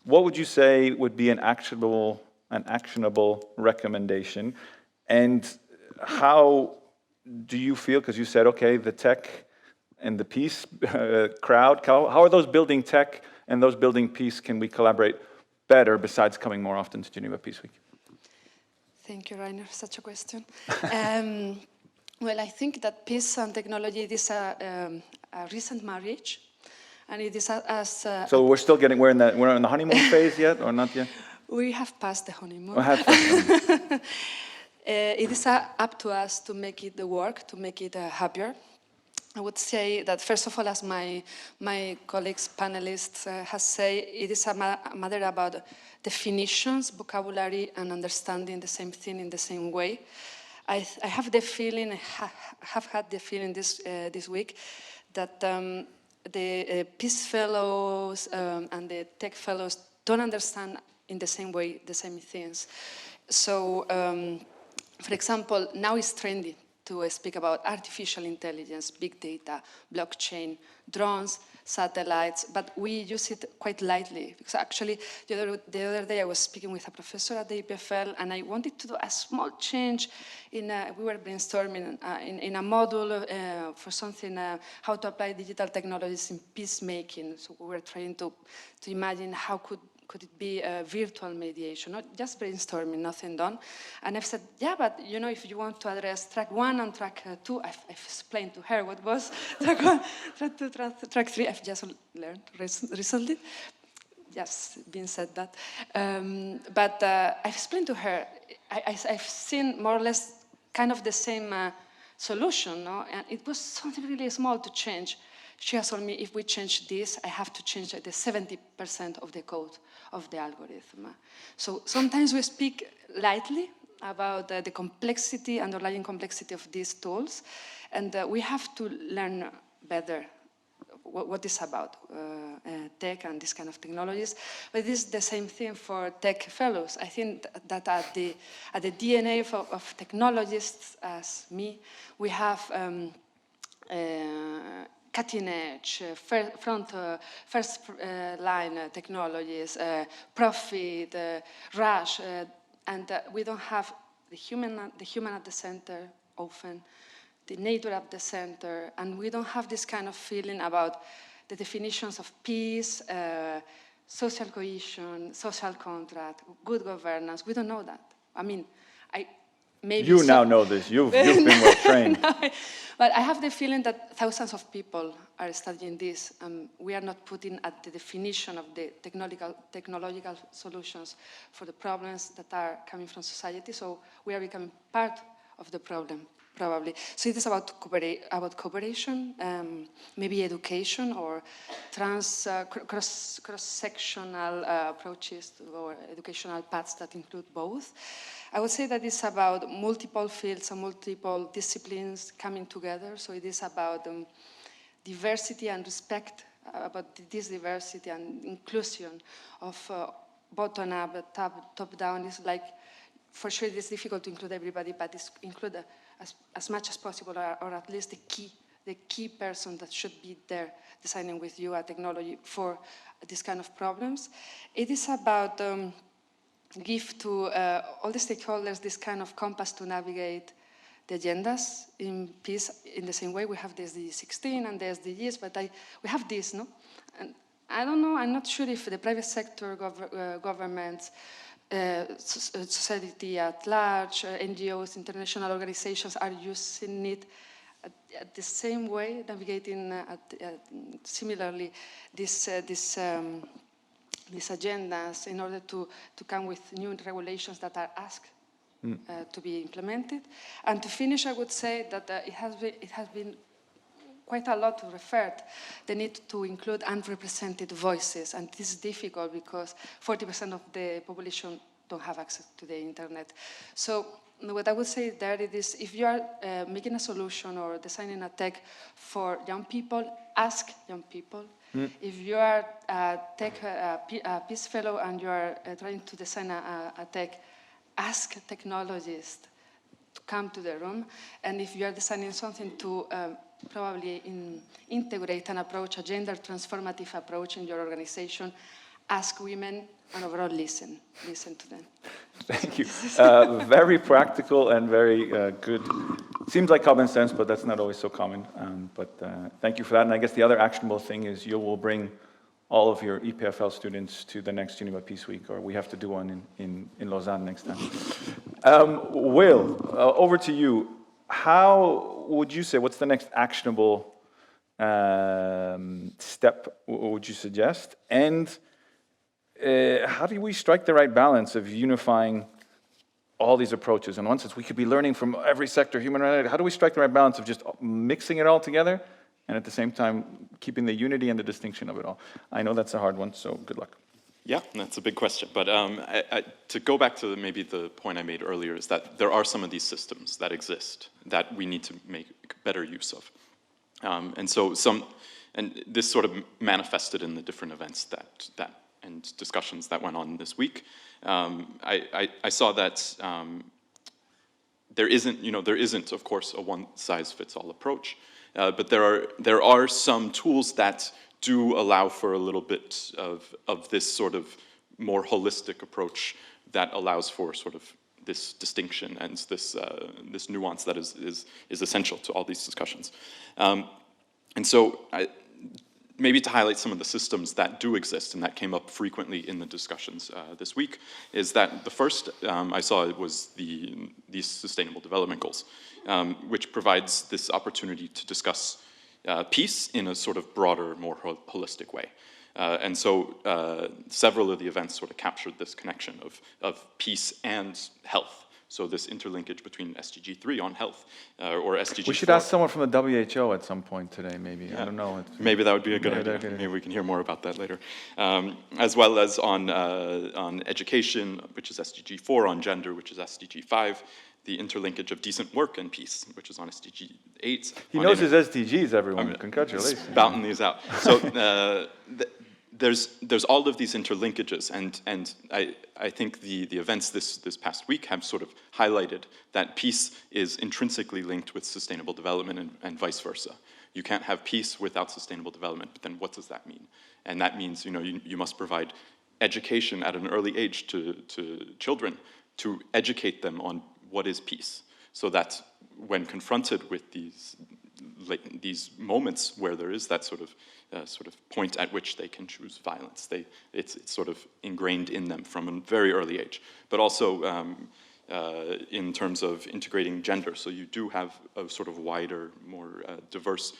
S3: what would you say would be an actionable recommendation? And how do you feel, because you said, okay, the tech and the peace crowd, how are those building tech and those building peace? Can we collaborate better besides coming more often to Geneva Peace Week?
S21: Thank you, Rainer, such a question. Well, I think that peace and technology is a recent marriage. And it is
S3: so we're in the honeymoon phase yet, or not yet?
S21: We have passed the honeymoon. It is up to us to make it work, to make it happier. I would say that, first of all, as my colleagues, panelists have said, it is a matter about definitions, vocabulary, and understanding the same thing in the same way. I have the feeling, have had the feeling this week that the Peace Fellows and the Tech Fellows don't understand in the same way the same things. So, for example, now it's trendy to speak about artificial intelligence, big data, blockchain, drones, satellites, but we use it quite lightly. Because actually, the other day I was speaking with a professor at the EPFL, and I wanted to do a small change we were brainstorming in a module for something, how to apply digital technologies in peacemaking. So we were trying to imagine how could it be a virtual mediation, not just brainstorming, nothing done. And I've said, yeah, but if you want to address track 1 and track 2, I've explained to her what was track 1, track 2, track 3. I've just learned recently. Yes, being said that. But I've explained to her, I've seen more or less kind of the same solution, no? And it was something really small to change. She has told me, if we change this, I have to change the 70% of the code of the algorithm. So sometimes we speak lightly about the complexity, underlying complexity of these tools, and we have to learn better what is about tech and this kind of technologies. But it is the same thing for tech fellows. I think that at the DNA of technologists as me, we have cutting edge, first line technologies, profit, rush, and we don't have the human at the center often, the nature at the center, and we don't have this kind of feeling about the definitions of peace, social cohesion, social contract, good governance. We don't know that. I mean, maybe
S3: now know this. You've been well trained.
S21: But I have the feeling that thousands of people are studying this. We are not putting at the definition of the technological solutions for the problems that are coming from society. So we are becoming part of the problem, probably. So it is about cooperation, maybe education or cross-sectional approaches or educational paths that include both. I would say that it's about multiple fields and multiple disciplines coming together. So it is about diversity and respect, about this diversity and inclusion of bottom-up, top-down. It's like for sure it is difficult to include everybody, but include as much as possible, or at least the key person that should be there designing with you a technology for this kind of problems. It is about give to all the stakeholders this kind of compass to navigate the agendas in peace in the same way. We have the SDG 16 and the SDGs, but we have this, no? And I don't know, I'm not sure if the private sector, governments, society at large, NGOs, international organizations are using it at the same way, navigating similarly these agendas in order to come with new regulations that are asked to be implemented. And to finish, I would say that it has been quite a lot referred the need to include unrepresented voices, and this is difficult because 40% of the population don't have access to the internet. So what I would say there it is, if you are making a solution or designing a tech for young people, ask young people. If you are a peace fellow and you are trying to design a tech, ask technologists to come to the room. And if you are designing something to probably integrate an approach, a gender transformative approach in your organization, ask women and overall listen to them.
S3: Thank you. Very practical and very good. Seems like common sense, but that's not always so common. But thank you for that. And I guess the other actionable thing is you will bring all of your EPFL students to the next Geneva Peace Week, or we have to do one in Lausanne next time. Will, over to you. How would you say, what's the next actionable step would you suggest? And how do we strike the right balance of unifying all these approaches? In one sense, we could be learning from every sector, human rights. How do we strike the right balance of just mixing it all together and at the same time keeping the unity and the distinction of it all? I know that's a hard one, so good luck.
S15: Yeah, that's a big question. But to go back to maybe the point I made earlier is that there are some of these systems that exist that we need to make better use of. And this sort of manifested in the different events and discussions that went on this week. I saw that there isn't, of course, a one-size-fits-all approach, but there are some tools that do allow for a little bit of this sort of more holistic approach that allows for sort of this distinction and this nuance that is essential to all these discussions. And so maybe to highlight some of the systems that do exist and that came up frequently in the discussions this week, is that the first I saw was these Sustainable Development Goals, which provides this opportunity to discuss peace in a sort of broader, more holistic way. And so several of the events sort of captured this connection of peace and health. So this interlinkage between SDG 3 on health, or SDG 4.
S3: We should ask someone from the WHO at some point today, maybe. Yeah. I don't know.
S15: Maybe that would be a good idea. Maybe we can hear more about that later. As well as on education, which is SDG 4, on gender, which is SDG 5, the interlinkage of decent work and peace, which is on SDG 8.
S3: He knows his SDGs, everyone. Congratulations.
S15: Spouting these out. So there's all of these interlinkages, and I think the events this past week have sort of highlighted that peace is intrinsically linked with sustainable development and vice versa. You can't have peace without sustainable development, but then what does that mean? And that means you must provide education at an early age to children to educate them on what is peace, so that when confronted with these moments where there is that sort of point at which they can choose violence, it's sort of ingrained in them from a very early age. But also in terms of integrating gender, so you do have a sort of wider, more diverse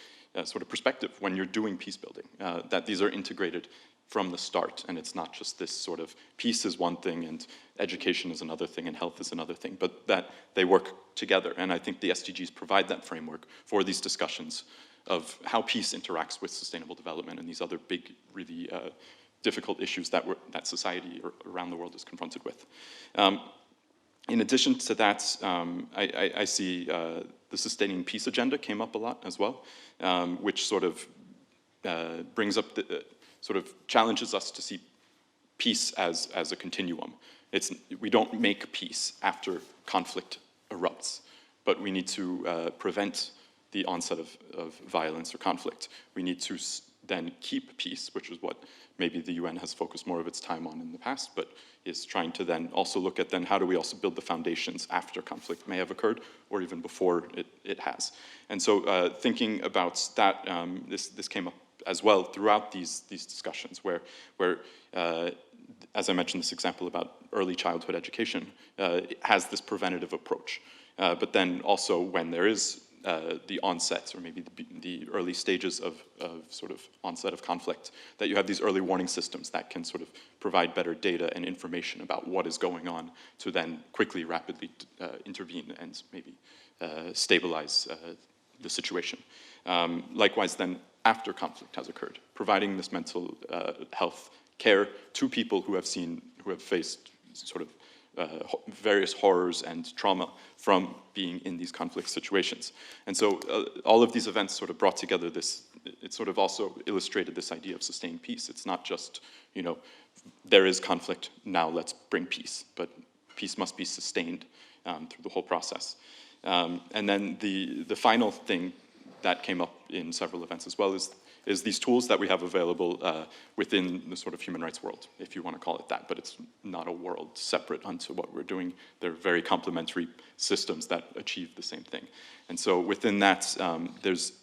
S15: sort of perspective when you're doing peace building, that these are integrated from the start, and it's not just this sort of peace is one thing and education is another thing and health is another thing, but that they work together. And I think the SDGs provide that framework for these discussions of how peace interacts with sustainable development and these other big, really difficult issues that society around the world is confronted with. In addition to that, I see the Sustaining Peace Agenda came up a lot as well, which sort of brings up sort of challenges us to see peace as a continuum. we don't make peace after conflict erupts, but we need to prevent the onset of violence or conflict. We need to then keep peace, which is what maybe the UN has focused more of its time on in the past, but is trying to then also look at then how do we also build the foundations after conflict may have occurred or even before it has. And so thinking about that, this came up as well throughout these discussions where as I mentioned, this example about early childhood education has this preventative approach. But then also when there is the onset or maybe the early stages of sort of onset of conflict, that you have these early warning systems that can sort of provide better data and information about what is going on to then quickly, rapidly intervene and maybe stabilize the situation. Likewise then, after conflict has occurred, providing this mental health care to people who have faced sort of various horrors and trauma from being in these conflict situations. And so all of these events sort of brought together this, it sort of also illustrated this idea of sustained peace. It's not just, there is conflict, now let's bring peace, but peace must be sustained through the whole process. And then the final thing that came up in several events as well is these tools that we have available within the sort of human rights world, if you want to call it that, but it's not a world separate unto what we're doing. They're very complementary systems that achieve the same thing. And so within that, there's,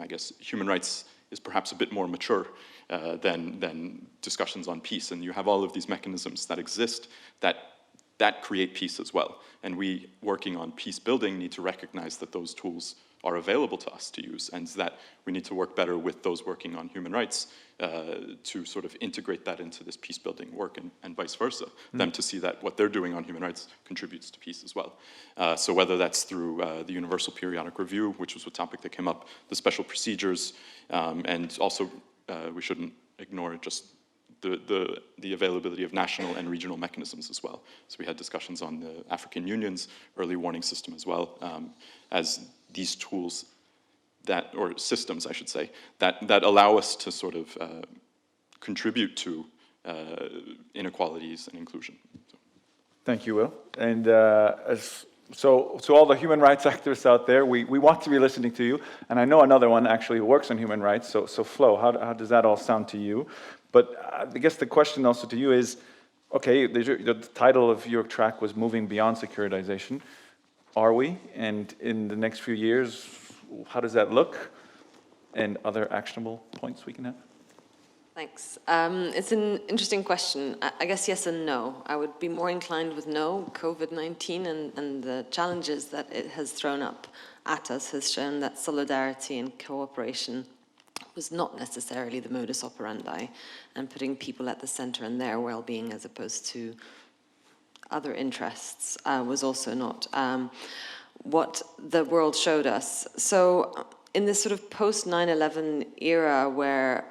S15: I guess, human rights is perhaps a bit more mature than discussions on peace, and you have all of these mechanisms that exist that create peace as well. And we, working on peace building, need to recognize that those tools are available to us to use, and that we need to work better with those working on human rights to sort of integrate that into this peace building work and vice versa, them to see that what they're doing on human rights contributes to peace as well. So whether that's through the Universal Periodic Review, which was a topic that came up, the special procedures, and also we shouldn't ignore just the availability of national and regional mechanisms as well. So we had discussions on the African Union's early warning system as well, as these tools or systems, I should say, that allow us to sort of contribute to inequalities and inclusion. So.
S3: Thank you, Will. And so to all the human rights activists out there, we want to be listening to you. And I know another one actually who works on human rights. So Flo, how does that all sound to you? But I guess the question also to you is, okay, the title of your track was Moving Beyond Securitization. Are we? And in the next few years, how does that look? And other actionable points we can have?
S18: Thanks. It's an interesting question. I guess yes and no. I would be more inclined with no. COVID-19 and the challenges that it has thrown up at us has shown that solidarity and cooperation was not necessarily the modus operandi, and putting people at the center and their well-being as opposed to other interests was also not what the world showed us. So in this sort of post-9/11 era where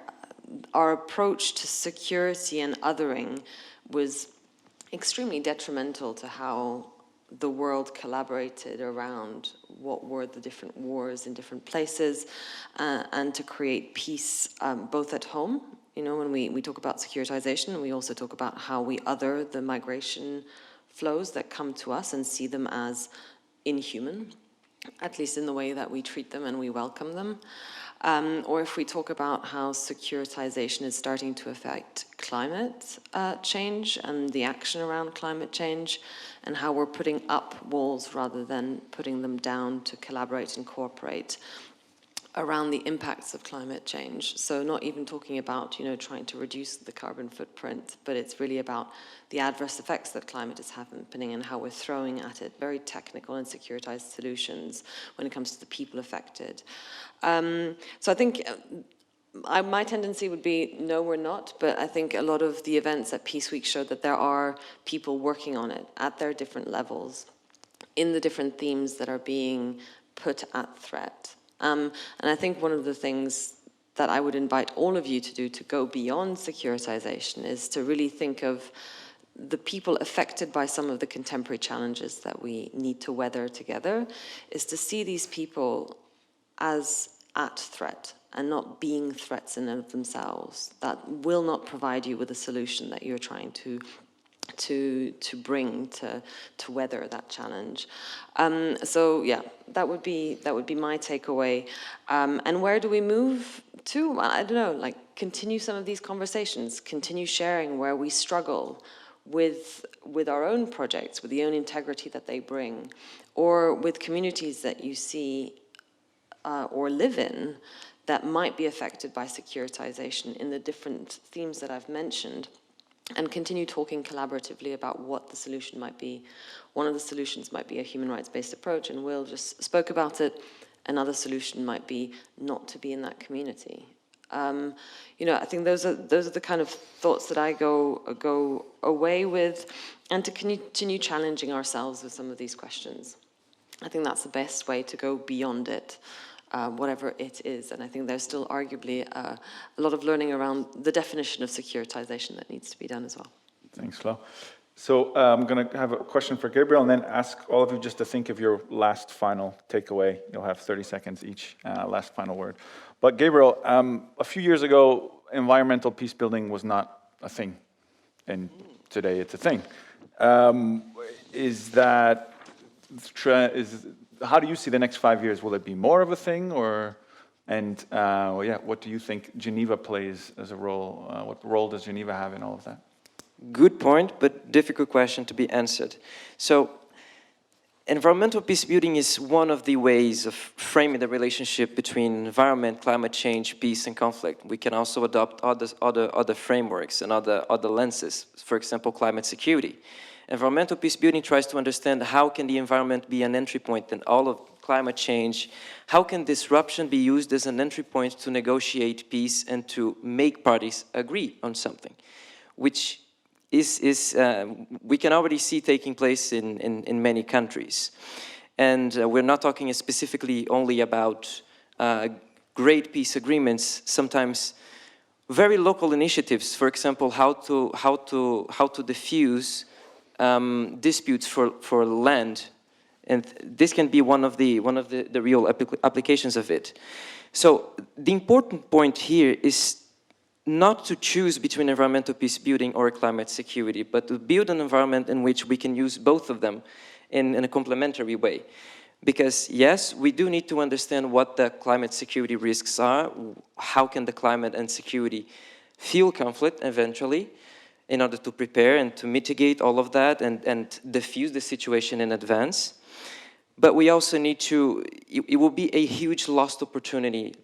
S18: our approach to security and othering was extremely detrimental to how the world collaborated around what were the different wars in different places and to create peace both at home. When we talk about securitization, we also talk about how we other the migration flows that come to us and see them as inhuman, at least in the way that we treat them and we welcome them. Or if we talk about how securitization is starting to affect climate change and the action around climate change, and how we're putting up walls rather than putting them down to collaborate and cooperate around the impacts of climate change. So not even talking about, trying to reduce the carbon footprint, but it's really about the adverse effects that climate is happening and how we're throwing at it very technical and securitized solutions when it comes to the people affected. So I think my tendency would be, no, we're not, but I think a lot of the events at Peace Week showed that there are people working on it at their different levels, in the different themes that are being put at threat. And I think one of the things that I would invite all of you to do to go beyond securitization is to really think of the people affected by some of the contemporary challenges that we need to weather together, is to see these people as at threat and not being threats in and of themselves. That will not provide you with a solution that you're trying to to bring to weather that challenge. So yeah, that would be my takeaway. And where do we move to? Well, I don't know. Like, continue some of these conversations, continue sharing where we struggle with our own projects, with the own integrity that they bring, or with communities that you see or live in that might be affected by securitization in the different themes that I've mentioned, and continue talking collaboratively about what the solution might be. One of the solutions might be a human rights-based approach, and Will just spoke about it. Another solution might be not to be in that community. You know, I think those are the kind of thoughts that I go away with, and to continue challenging ourselves with some of these questions. I think that's the best way to go beyond it, whatever it is. And I think there's still arguably a lot of learning around the definition of securitization that needs to be done as well.
S3: Thanks, Flo. So I'm going to have a question for Gabriel, and then ask all of you just to think of your last final takeaway. You'll have 30 seconds each, last final word. But Gabriel, a few years ago, environmental peace building was not a thing, and today it's a thing. How do you see the next 5 years? Will it be more of a thing, or? And well, yeah, what do you think Geneva plays as a role? What role does Geneva have in all of that?
S19: Good point, but difficult question to be answered. So, environmental peace building is one of the ways of framing the relationship between environment, climate change, peace, and conflict. We can also adopt other frameworks and other lenses. For example, climate security. Environmental peace building tries to understand how can the environment be an entry point in all of climate change. How can disruption be used as an entry point to negotiate peace and to make parties agree on something, which we can already see taking place in many countries. And we're not talking specifically only about great peace agreements, sometimes very local initiatives, for example, how to diffuse disputes for land. And this can be one of the real applications of it. So the important point here is not to choose between environmental peace building or climate security, but to build an environment in which we can use both of them in a complementary way. Because yes, we do need to understand what the climate security risks are, how can the climate and security fuel conflict eventually, in order to prepare and to mitigate all of that and diffuse the situation in advance. But we also need to, it will be a huge lost opportunity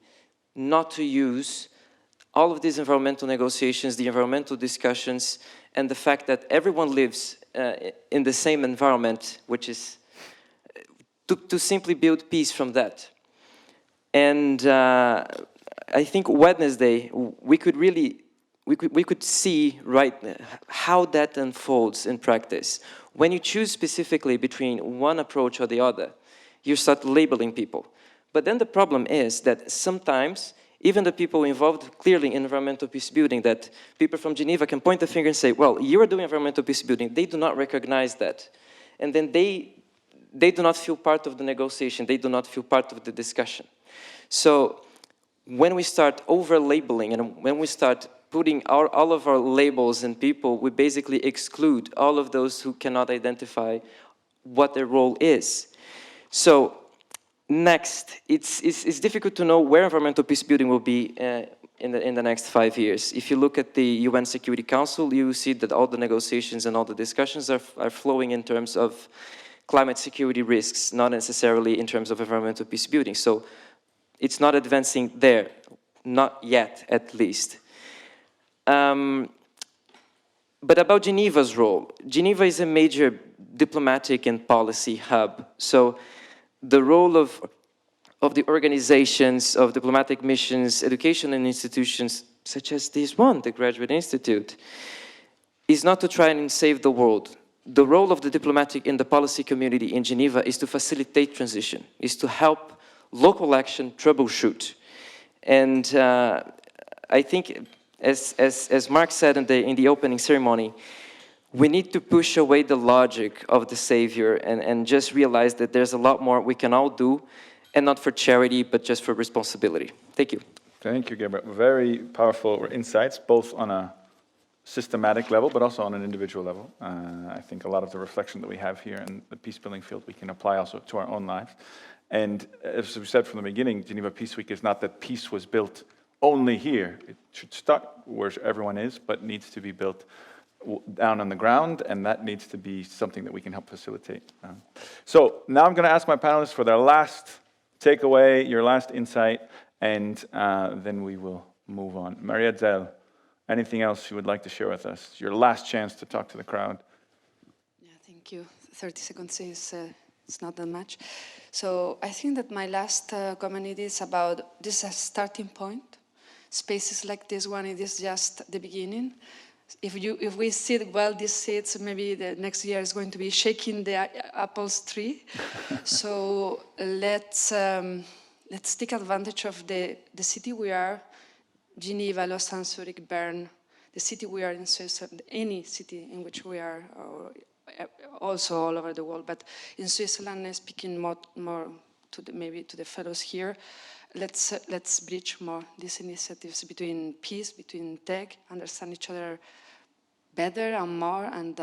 S19: not to use all of these environmental negotiations, the environmental discussions, and the fact that everyone lives in the same environment, which is to simply build peace from that. And I think Wednesday, we could see how that unfolds in practice. When you choose specifically between one approach or the other, you start labeling people. But then the problem is that sometimes even the people involved clearly in environmental peace building, that people from Geneva can point the finger and say, well, you are doing environmental peace building. They do not recognize that. And then they do not feel part of the negotiation. They do not feel part of the discussion. So when we start over-labeling and when we start putting all of our labels in people, we basically exclude all of those who cannot identify what their role is. So next, it's difficult to know where environmental peace building will be in the next 5 years. If you look at the UN Security Council, you see that all the negotiations and all the discussions are flowing in terms of climate security risks, not necessarily in terms of environmental peace building. So it's not advancing there, not yet at least. But about Geneva's role, Geneva is a major diplomatic and policy hub. So the role of the organizations, of diplomatic missions, education and institutions, such as this one, the Graduate Institute, is not to try and save the world. The role of the diplomatic and the policy community in Geneva is to facilitate transition, is to help local action troubleshoot. And I think, as Mark said in the opening ceremony, we need to push away the logic of the savior and just realize that there's a lot more we can all do, and not for charity, but just for responsibility. Thank you.
S3: Thank you, Gabriel. Very powerful insights, both on a systematic level, but also on an individual level. I think a lot of the reflection that we have here in the peace-building field, we can apply also to our own lives. And as we said from the beginning, Geneva Peace Week is not that peace was built only here. It should start where everyone is, but needs to be built down on the ground, and that needs to be something that we can help facilitate. So now I'm going to ask my panelists for their last takeaway, your last insight, and then we will move on. Maria-Zel, anything else you would like to share with us? Your last chance to talk to the crowd.
S21: Yeah, thank you. 30 seconds is it's not that much. So I think that my last comment is about this is a starting point. Spaces like this one, it is just the beginning. If we sit well these seats, maybe the next year is going to be shaking the apples tree. So let's take advantage of the city we are, Geneva, Lausanne, Zurich, Bern, the city we are in Switzerland, any city in which we are, or also all over the world. But in Switzerland, speaking more to maybe to the fellows here, let's bridge more these initiatives between peace, between tech, understand each other better and more, and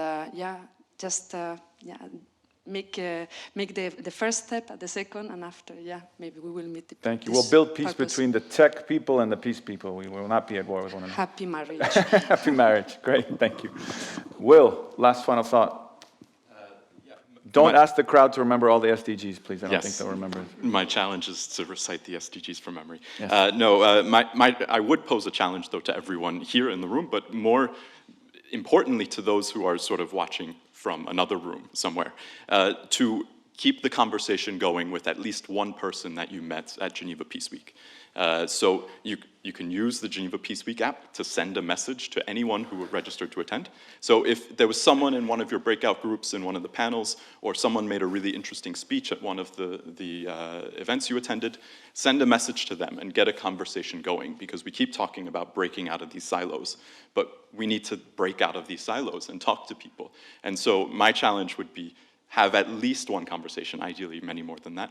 S21: make the first step, the second, and after, maybe we will meet.
S3: Thank you. We'll build peace between the tech people and the peace people. We will not be at war with one another.
S21: Happy marriage.
S3: Happy marriage. Great. Thank you. Will, last final thought. Don't ask the crowd to remember all the SDGs, please. I don't think they'll remember it.
S15: My challenge is to recite the SDGs from memory.
S3: Yes.
S15: I would pose a challenge, though, to everyone here in the room, but more importantly to those who are sort of watching from another room somewhere, to keep the conversation going with at least one person that you met at Geneva Peace Week. So you can use the Geneva Peace Week app to send a message to anyone who registered to attend. So if there was someone in one of your breakout groups in one of the panels, or someone made a really interesting speech at one of the events you attended, send a message to them and get a conversation going, because we keep talking about breaking out of these silos, but we need to break out of these silos and talk to people. And so my challenge would be have at least one conversation, ideally many more than that,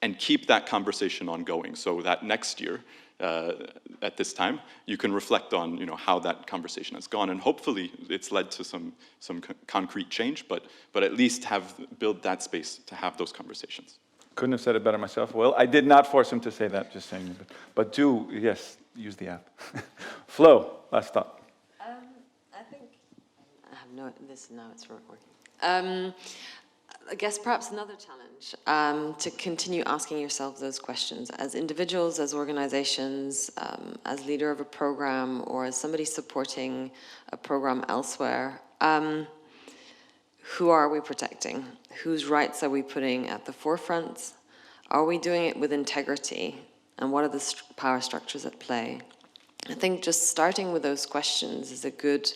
S15: and keep that conversation ongoing, so that next year, at this time, you can reflect on how that conversation has gone, and hopefully it's led to some concrete change, but at least build that space to have those conversations.
S3: Couldn't have said it better myself. Well, I did not force him to say that, just saying. But do, yes, use the app. Flo, last thought.
S18: I think I have now it's working. I guess perhaps another challenge, to continue asking yourself those questions as individuals, as organizations, as leader of a program, or as somebody supporting a program elsewhere. Who are we protecting? Whose rights are we putting at the forefront? Are we doing it with integrity? And what are the power structures at play? I think just starting with those questions is a good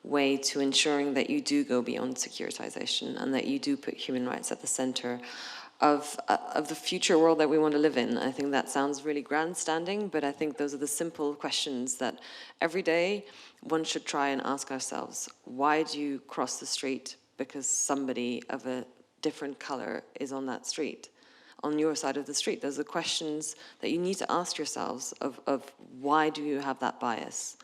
S18: way to ensuring that you do go beyond securitization and that you do put human rights at the center of the future world that we want to live in. I think that sounds really grandstanding, but I think those are the simple questions that every day one should try and ask ourselves. Why do you cross the street? Because somebody of a different color is on that street, on your side of the street. Those are questions that you need to ask yourselves of why do you have that bias?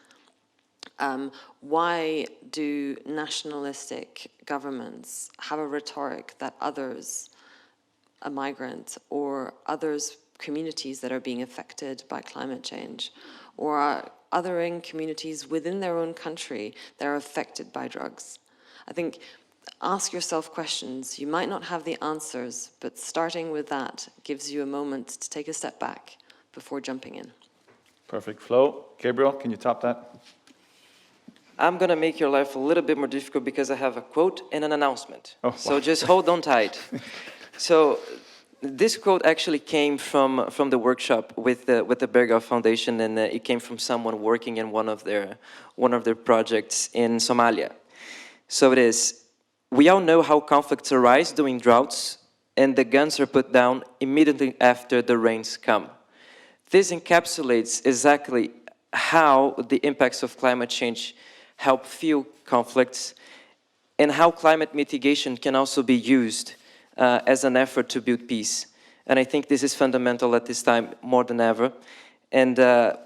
S18: Why do nationalistic governments have a rhetoric that others, a migrant, or others, communities that are being affected by climate change, or are othering communities within their own country that are affected by drugs? I think ask yourself questions. You might not have the answers, but starting with that gives you a moment to take a step back before jumping in.
S3: Perfect. Flo, Gabriel, can you top that?
S19: I'm going to make your life a little bit more difficult because I have a quote and an announcement.
S3: Oh, wow.
S19: So just hold on tight. So this quote actually came from the workshop with the Berghoff Foundation, and it came from someone working in one of their projects in Somalia. So it is, we all know how conflicts arise during droughts, and the guns are put down immediately after the rains come. This encapsulates exactly how the impacts of climate change help fuel conflicts, and how climate mitigation can also be used as an effort to build peace. And I think this is fundamental at this time more than ever. And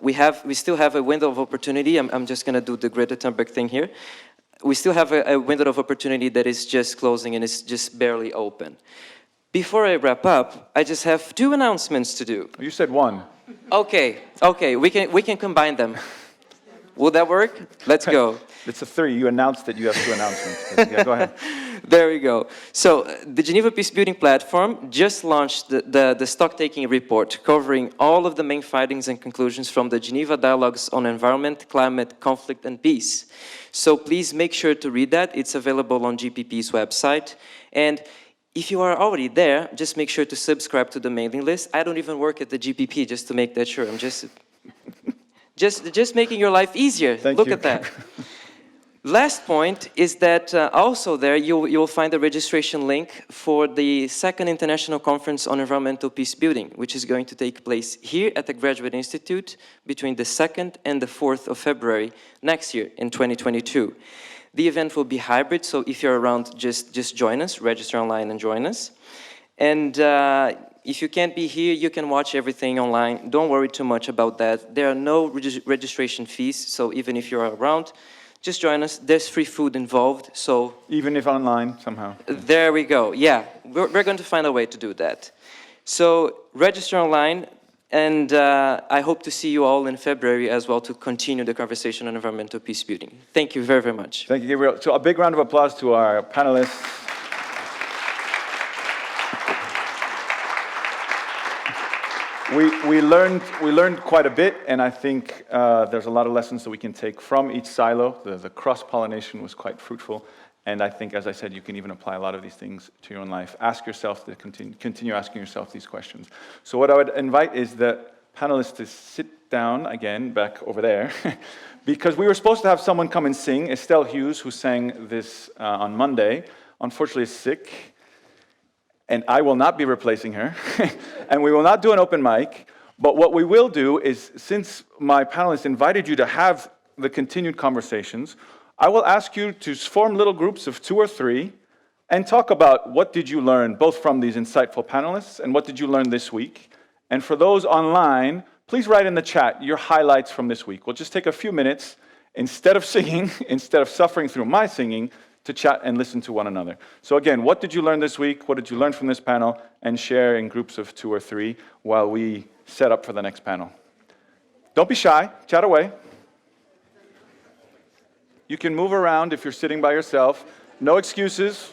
S19: we still have a window of opportunity. I'm just going to do the Greta Thunberg thing here. We still have a window of opportunity that is just closing and is just barely open. Before I wrap up, I just have 2 announcements to do.
S3: You said 1.
S19: Okay, we can combine them. Will that work? Let's go.
S3: It's a 3. You announced that you have 2 announcements. Yeah, go ahead.
S19: There we go. So the Geneva Peace Building Platform just launched the stock-taking report covering all of the main findings and conclusions from the Geneva Dialogues on Environment, Climate, Conflict and Peace. So please make sure to read that. It's available on GPP's website. And if you are already there, just make sure to subscribe to the mailing list. I don't even work at the GPP, just to make that sure. I'm just making your life easier. Look at that. Last point is that also there you'll find the registration link for the 2nd International Conference on Environmental Peace Building, which is going to take place here at the Graduate Institute between the 2nd and the 4th of February next year in 2022. The event will be hybrid, so if you're around, just join us, register online and join us. And if you can't be here, you can watch everything online. Don't worry too much about that. There are no registration fees, so even if you're around, just join us. There's free food involved, so...
S3: Even if online, somehow.
S19: There we go. Yeah, we're going to find a way to do that. So register online, and I hope to see you all in February as well to continue the conversation on environmental peace building. Thank you very, very much.
S3: Thank you, Gabriel. So a big round of applause to our panelists. We learned quite a bit, and I think there's a lot of lessons that we can take from each silo. The cross-pollination was quite fruitful, and I think, as I said, you can even apply a lot of these things to your own life. Ask yourself to continue asking yourself these questions. So what I would invite is the panelists to sit down again, back over there, because we were supposed to have someone come and sing. Estelle Hughes, who sang this on Monday, unfortunately is sick. And I will not be replacing her, and we will not do an open mic, but what we will do is, since my panelists invited you to have the continued conversations, I will ask you to form little groups of 2 or 3 and talk about what did you learn, both from these insightful panelists and what did you learn this week. And for those online, please write in the chat your highlights from this week. We'll just take a few minutes, instead of singing, instead of suffering through my singing, to chat and listen to one another. So again, what did you learn this week? What did you learn from this panel? And share in groups of 2 or 3 while we set up for the next panel. Don't be shy, chat away. You can move around if you're sitting by yourself. No excuses.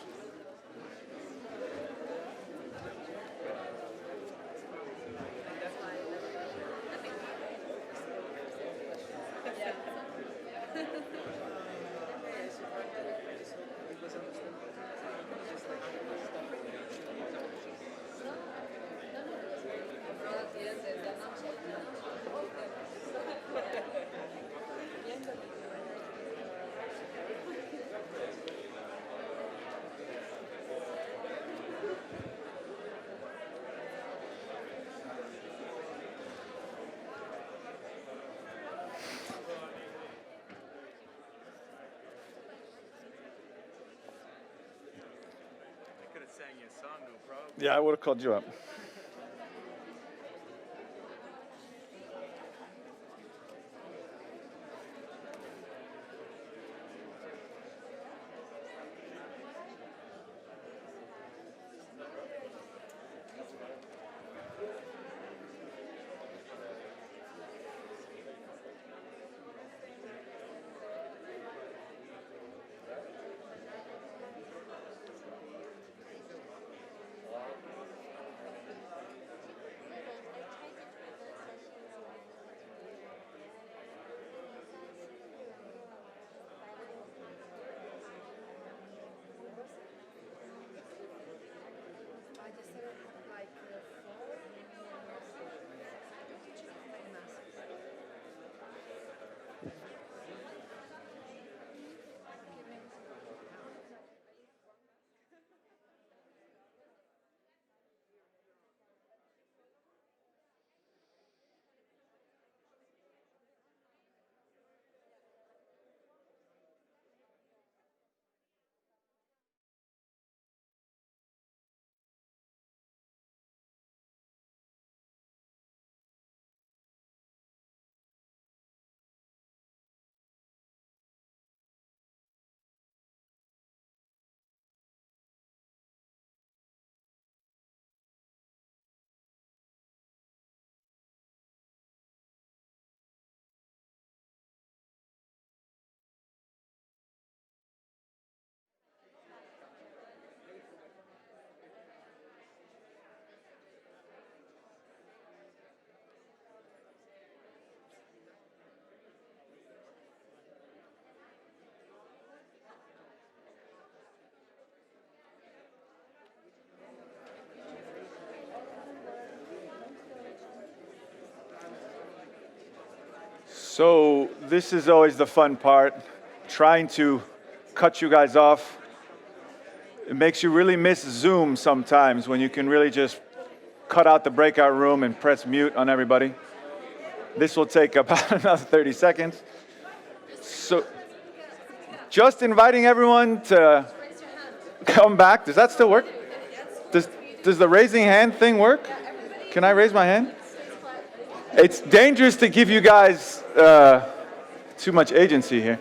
S3: Yeah, I would have called you up. So this is always the fun part, trying to cut you guys off. It makes you really miss Zoom sometimes when you can really just cut out the breakout room and press mute on everybody. This will take about another 30 seconds. So just inviting everyone to come back. Does that still work? Does the raising hand thing work? Can I raise my hand? It's dangerous to give you guys too much agency here.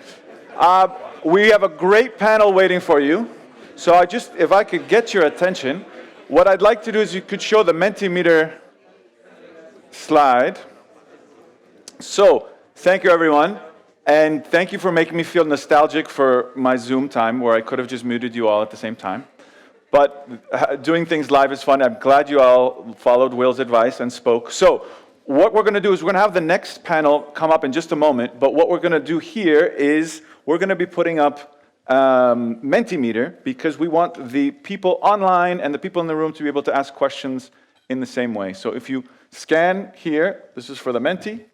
S3: We have a great panel waiting for you. So if I could get your attention, what I'd like to do is you could show the Mentimeter slide. So, thank you everyone, and thank you for making me feel nostalgic for my Zoom time where I could have just muted you all at the same time. But doing things live is fun. I'm glad you all followed Will's advice and spoke. So, what we're going to do is we're going to have the next panel come up in just a moment, but what we're going to do here is we're going to be putting up Mentimeter because we want the people online and the people in the room to be able to ask questions in the same way. So if you scan here, this is for the Menti,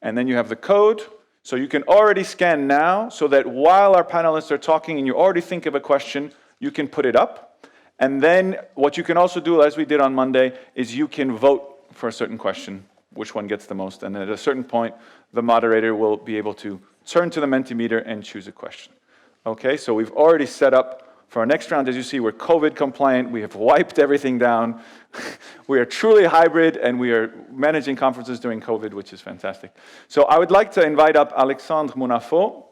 S3: and then you have the code. So you can already scan now so that while our panelists are talking and you already think of a question, you can put it up. And then what you can also do, as we did on Monday, is you can vote for a certain question, which one gets the most. And at a certain point, the moderator will be able to turn to the Mentimeter and choose a question. Okay, so we've already set up for our next round. As you see, we're COVID compliant. We have wiped everything down. We are truly hybrid, and we are managing conferences during COVID, which is fantastic. So I would like to invite up Alexandre Monafo,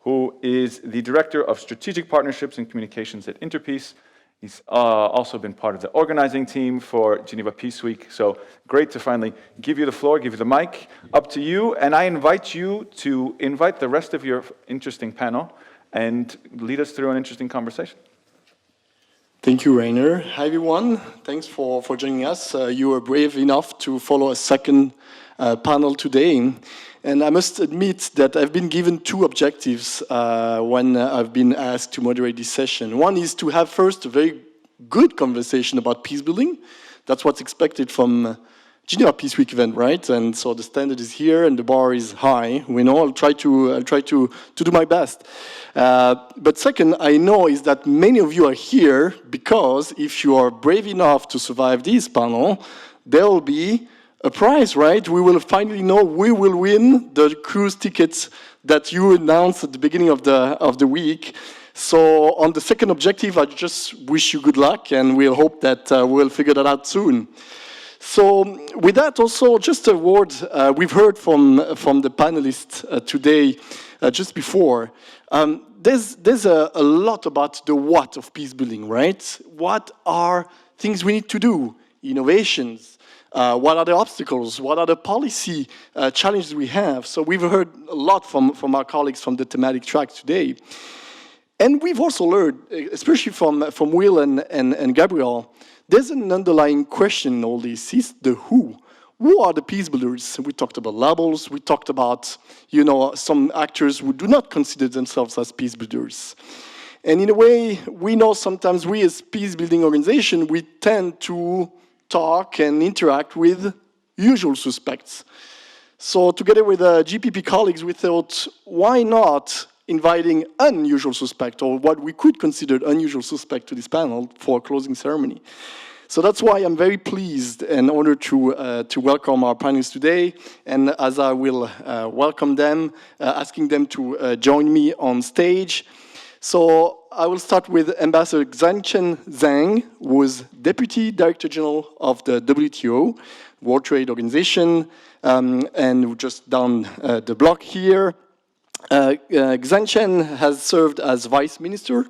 S3: who is the Director of Strategic Partnerships and Communications at Interpeace. He's also been part of the organizing team for Geneva Peace Week. So great to finally give you the floor, give you the mic. Up to you, and I invite you to invite the rest of your interesting panel and lead us through an interesting conversation.
S1: Thank you, Rainer. Hi, everyone. Thanks for joining us. You were brave enough to follow a second panel today. And I must admit that I've been given two objectives when I've been asked to moderate this session. One is to have first a very good conversation about peace building. That's what's expected from Geneva Peace Week event, right? And so the standard is here and the bar is high. We know I'll try to do my best. But second, I know is that many of you are here because if you are brave enough to survive this panel, there will be a prize, right? We will finally know we will win the cruise tickets that you announced at the beginning of the week. So on the second objective, I just wish you good luck, and we'll hope that we'll figure that out soon. So with that, also just a word we've heard from the panelists today, just before. There's a lot about the what of peace building, right? What are things we need to do? Innovations. What are the obstacles? What are the policy challenges we have? So we've heard a lot from our colleagues from the thematic track today. And we've also learned, especially from Will and Gabriel, there's an underlying question in all this, is the who. Who are the peace builders? We talked about labels, we talked about, some actors who do not consider themselves as peace builders. And in a way, we know sometimes we as peace building organization, we tend to talk and interact with usual suspects. So together with GPP colleagues, we thought, why not inviting unusual suspect, or what we could consider unusual suspect, to this panel for a closing ceremony. So that's why I'm very pleased and honored to welcome our panelists today, and as I will welcome them, asking them to join me on stage. So I will start with Ambassador Xianchen Zhang, who is Deputy Director General of the WTO, World Trade Organization, and just down the block here. Xianchen has served as Vice Minister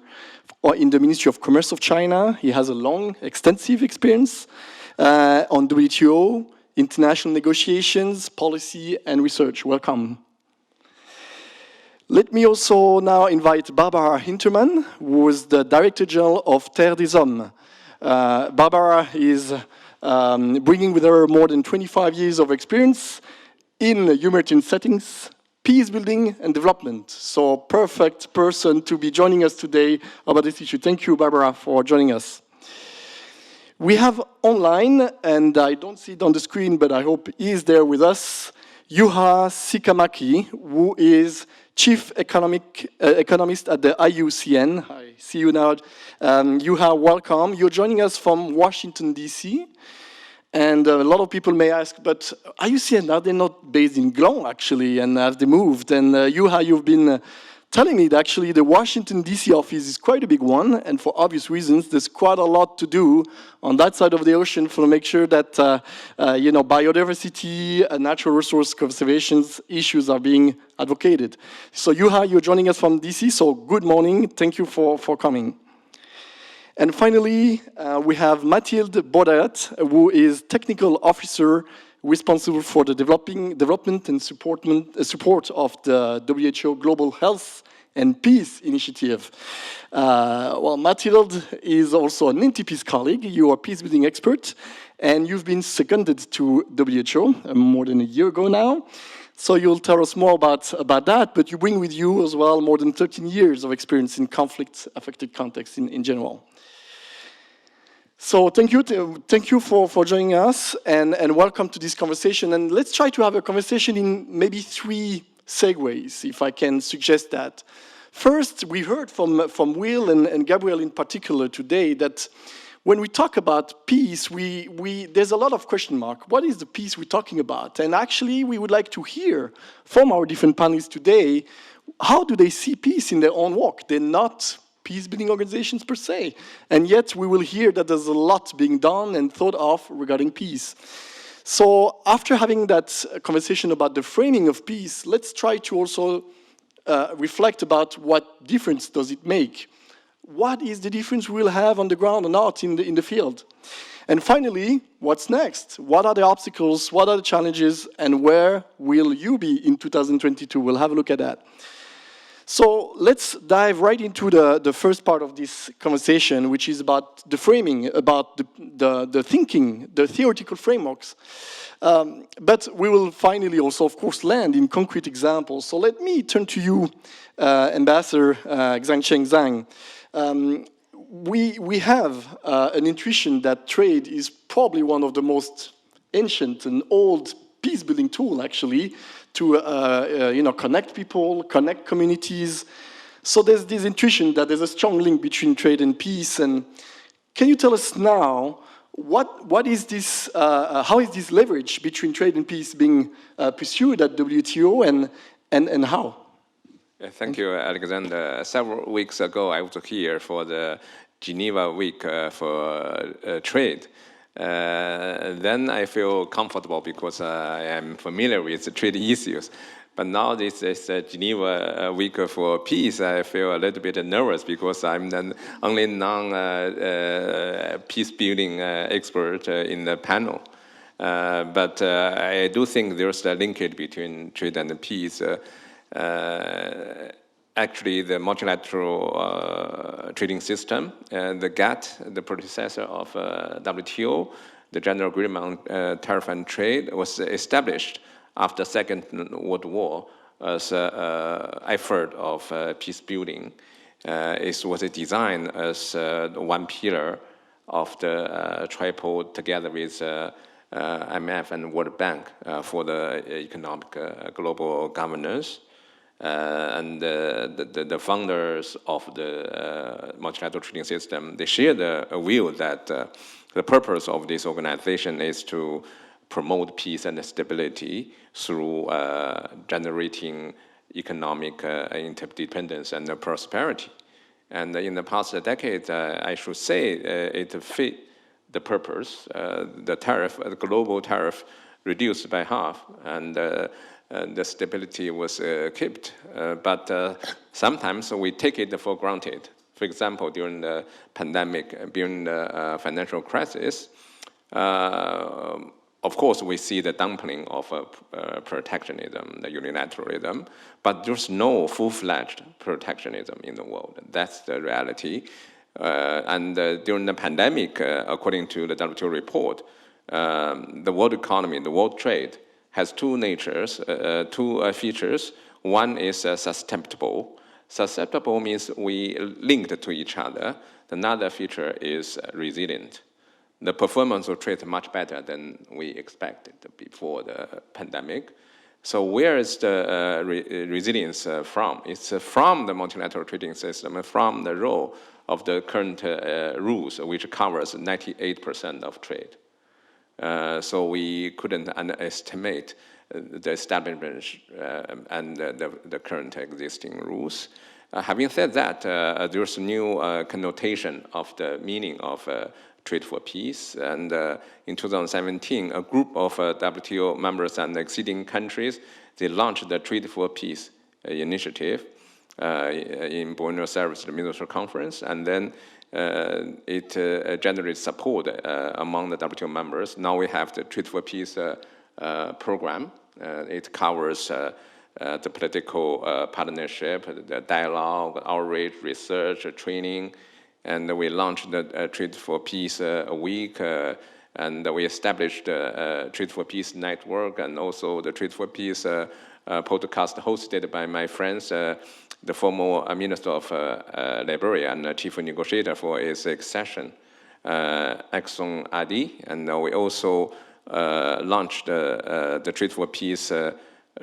S1: in the Ministry of Commerce of China. He has a long, extensive experience on WTO, international negotiations, policy, and research. Welcome. Let me also now invite Barbara Hinterman, who is the Director General of Terre des Hommes. Barbara is bringing with her more than 25 years of experience in humanitarian settings, peace building and development. So perfect person to be joining us today about this issue. Thank you, Barbara, for joining us. We have online, and I don't see it on the screen, but I hope he is there with us, Juha Sikamaki, who is Chief Economist at the IUCN. I see you now. Juha, welcome. You're joining us from Washington, D.C., and a lot of people may ask, but IUCN, are they not based in Gland, actually, and have they moved? And Juha, you've been telling me that actually the Washington, D.C. office is quite a big one, and for obvious reasons, there's quite a lot to do on that side of the ocean to make sure that biodiversity and natural resource conservation issues are being advocated. So Juha, you're joining us from D.C., so good morning. Thank you for coming. And finally, we have Mathilde Bodert, who is Technical Officer responsible for the development and support of the WHO Global Health and Peace Initiative. Well, Mathilde is also an anti-peace colleague. You are a peace-building expert, and you've been seconded to WHO more than a year ago now. So you'll tell us more about that, but you bring with you as well more than 13 years of experience in conflict-affected contexts in general. So thank you for joining us, and welcome to this conversation. And let's try to have a conversation in maybe 3 segues, if I can suggest that. First, we heard from Will and Gabriel in particular today that when we talk about peace, there's a lot of question mark. What is the peace we're talking about? And actually, we would like to hear from our different panelists today, how do they see peace in their own work? They're not peace-building organizations per se, and yet we will hear that there's a lot being done and thought of regarding peace. So after having that conversation about the framing of peace, let's try to also reflect about what difference does it make. What is the difference we'll have on the ground or not in the field? And finally, what's next? What are the obstacles? What are the challenges? And where will you be in 2022? We'll have a look at that. So let's dive right into the first part of this conversation, which is about the framing, about the thinking, the theoretical frameworks. But we will finally also, of course, land in concrete examples. So let me turn to you, Ambassador Xiangcheng Zhang. We have an intuition that trade is probably one of the most ancient and old peace-building tool, actually, to connect people, connect communities. So there's this intuition that there's a strong link between trade and peace. And can you tell us now what is this? How is this leverage between trade and peace being pursued at WTO, and how?
S12: Thank you, Alexander. Several weeks ago, I was here for the Geneva Week for Trade. Then I feel comfortable because I am familiar with the trade issues. But now this is Geneva Week for Peace. I feel a little bit nervous because I'm the only non-peace building expert in the panel. But I do think there's a linkage between trade and peace. Actually, the multilateral trading system, the GATT, the predecessor of WTO, the General Agreement on Tariff and Trade, was established after Second World War as an effort of peace building. It was designed as one pillar of the triple together with IMF and World Bank for the economic global governance. And the founders of the multilateral trading system, they share the view that the purpose of this organization is to promote peace and stability through generating economic interdependence and prosperity. And in the past decade, I should say it fit the purpose. The global tariff reduced by half, and the stability was kept, but sometimes we take it for granted. For example, during the pandemic, during the financial crisis, of course, we see the dumping of protectionism, the unilateralism, but there's no full-fledged protectionism in the world. That's the reality. And during the pandemic, according to the WTO report, the world economy, the world trade, has two natures, two features. One is susceptible. Susceptible means we linked to each other. Another feature is resilient. The performance of trade is much better than we expected before the pandemic. So where is the resilience from? It's from the multilateral trading system and from the role of the current rules, which covers 98% of trade. So we couldn't underestimate the establishment and the current existing rules. Having said that, there's a new connotation of the meaning of trade for peace. And in 2017, a group of WTO members and exceeding countries, they launched the Trade for Peace initiative in Buenos Aires, the Ministerial Conference. And then it generated support among the WTO members. Now we have the Trade for Peace program. It covers the political partnership, the dialogue, outreach, research, training. And we launched the Trade for Peace week, and we established the Trade for Peace network, and also the Trade for Peace podcast hosted by my friends, the former Minister of Liberia and Chief Negotiator for its accession, Exxon Adi. And we also launched the Trade for Peace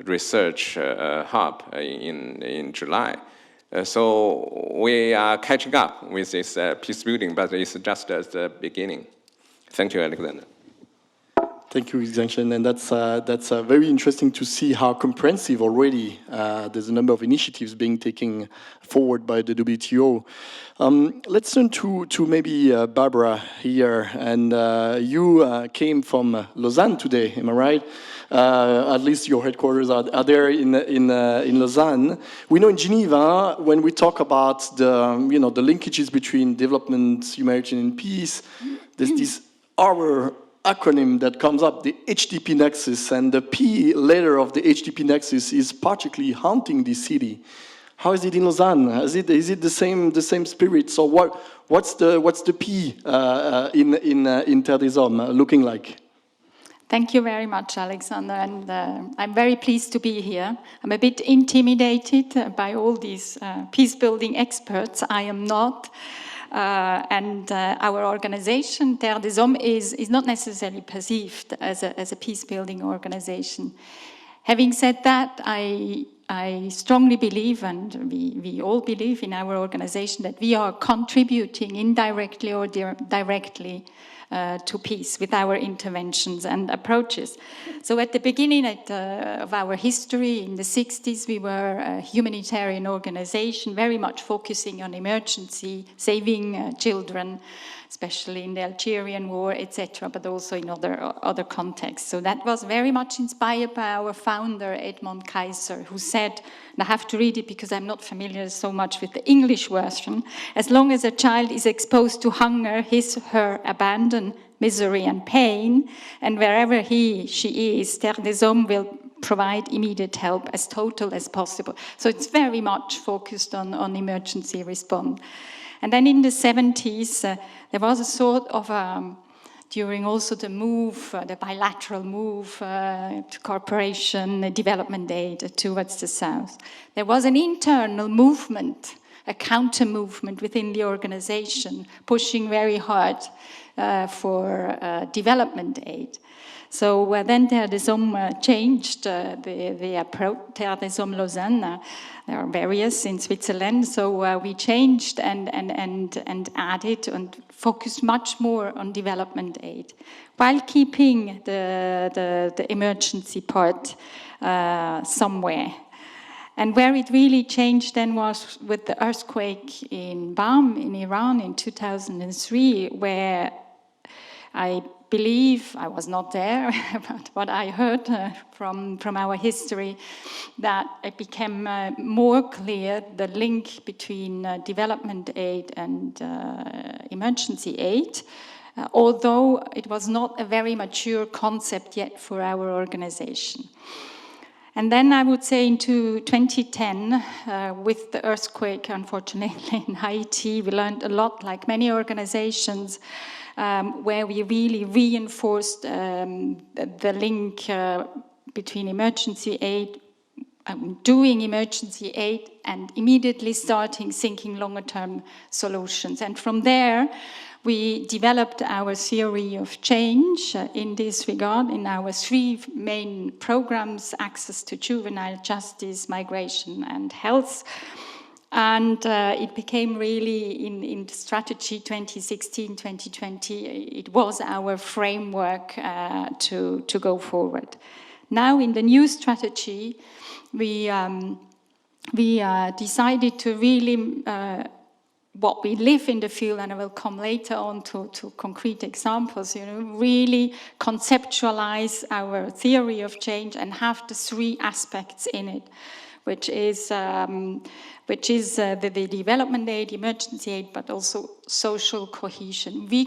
S12: research hub in July. So we are catching up with this peace building, but it's just the beginning. Thank you, Alexander.
S1: Thank you, Zhengchen, and that's very interesting to see how comprehensive already there's a number of initiatives being taken forward by the WTO. Let's turn to maybe Barbara here, and you came from Lausanne today, am I right? At least your headquarters are there in Lausanne. We know in Geneva, when we talk about the linkages between development, humanitarian, and peace, there's this our acronym that comes up, the HDP Nexus, and the P letter of the HDP Nexus is particularly haunting this city. How is it in Lausanne? Is it the same spirit? So what's the P in Terre des Hommes looking like?
S2: Thank you very much, Alexander, and I'm very pleased to be here. I'm a bit intimidated by all these peace-building experts. I am not. And our organization, Terre des Hommes, is not necessarily perceived as a peace-building organization. Having said that, I strongly believe, and we all believe in our organization, that we are contributing indirectly or directly to peace with our interventions and approaches. So at the beginning of our history, in the 60s, we were a humanitarian organization, very much focusing on emergency, saving children, especially in the Algerian war, etc., but also in other contexts. So that was very much inspired by our founder, Edmond Kaiser, who said, and I have to read it because I'm not familiar so much with the English version, as long as a child is exposed to hunger, her abandon, misery and pain, and wherever she is, Terre des Hommes will provide immediate help as total as possible. So it's very much focused on emergency response. And then in the 70s, there was a sort of, during also the move, the bilateral move to cooperation, development aid towards the South. There was an internal movement, a counter-movement within the organization, pushing very hard for development aid. So then Terre des Hommes changed the approach. Terre des Hommes Lausanne, there are various in Switzerland, so we changed and added and focused much more on development aid, while keeping the emergency part somewhere. And where it really changed then was with the earthquake in Bam in Iran in 2003, where I believe, I was not there, but what I heard from our history, that it became more clear the link between development aid and emergency aid, although it was not a very mature concept yet for our organization. And then I would say into 2010, with the earthquake, unfortunately, in Haiti, we learned a lot, like many organizations, where we really reinforced the link between emergency aid doing emergency aid and immediately starting thinking longer-term solutions. And from there, we developed our theory of change in this regard in our 3 main programs: access to juvenile justice, migration, and health. And it became really, in the strategy 2016-2020, it was our framework to go forward. Now, in the new strategy, we decided to really, what we live in the field, and I will come later on to concrete examples, really conceptualize our theory of change and have the 3 aspects in it, which is the development aid, emergency aid, but also social cohesion. We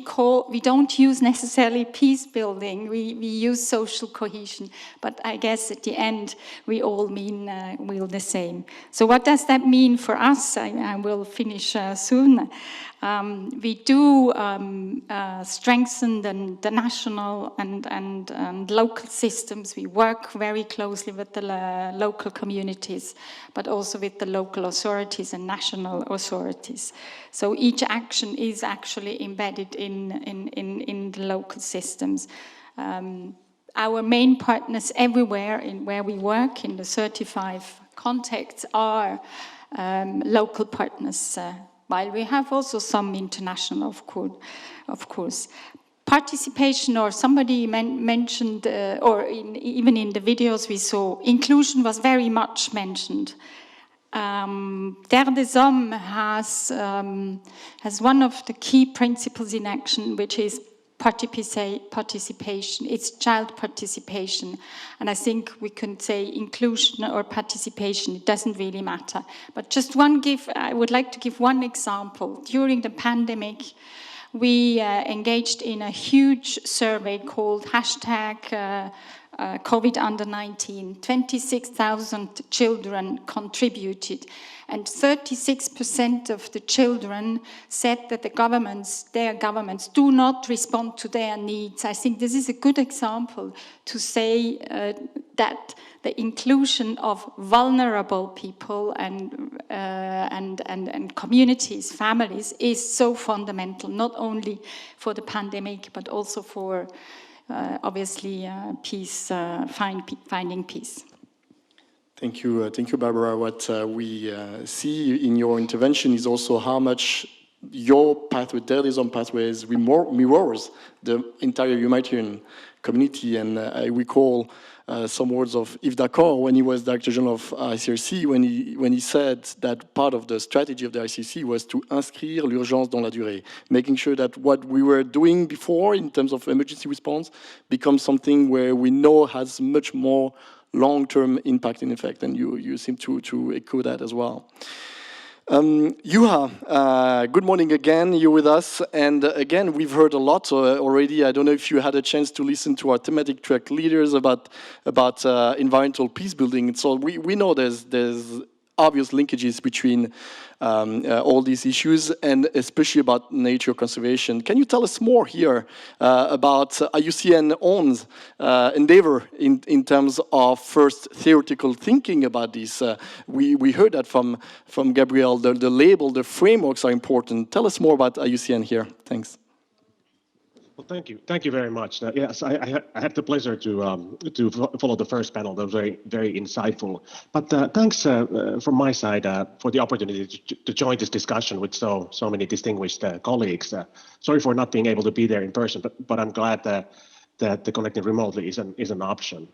S2: don't use necessarily peace building, we use social cohesion, but I guess at the end we all mean the same. So what does that mean for us? I will finish soon. We do strengthen the national and local systems. We work very closely with the local communities, but also with the local authorities and national authorities. So each action is actually embedded in the local systems. Our main partners everywhere where we work in the 35 contexts are local partners, while we have also some international, of course. Participation, or somebody mentioned, or even in the videos we saw, inclusion was very much mentioned. Terre des Hommes has one of the key principles in action, which is participation. It's child participation. And I think we can say inclusion or participation, it doesn't really matter. But I would like to give one example. During the pandemic, we engaged in a huge survey called #COVID under 19. 26,000 children contributed, and 36% of the children said that their governments do not respond to their needs. I think this is a good example to say that the inclusion of vulnerable people and communities, families, is so fundamental, not only for the pandemic, but also for obviously peace, finding peace.
S1: Thank you, Barbara. What we see in your intervention is also how much your pathway, terrorism pathways, mirrors the entire humanitarian community. And I recall some words of Yves D'accord when he was Director General of ICRC, when he said that part of the strategy of the ICRC was to inscrire l'urgence dans la durée, making sure that what we were doing before in terms of emergency response becomes something where we know has much more long-term impact and effect, and you seem to echo that as well. Juha, good morning again. You're with us, and again, we've heard a lot already. I don't know if you had a chance to listen to our thematic track leaders about environmental peace building. So we know there's obvious linkages between all these issues, and especially about nature conservation. Can you tell us more here about IUCN ON's endeavor in terms of first theoretical thinking about this? We heard that from Gabriel. The label, the frameworks are important. Tell us more about IUCN here. Thanks.
S13: Well, thank you very much. Yes, I had the pleasure to follow the first panel. That was very insightful. But thanks from my side for the opportunity to join this discussion with so many distinguished colleagues. Sorry for not being able to be there in person, but I'm glad that the connecting remotely is an option.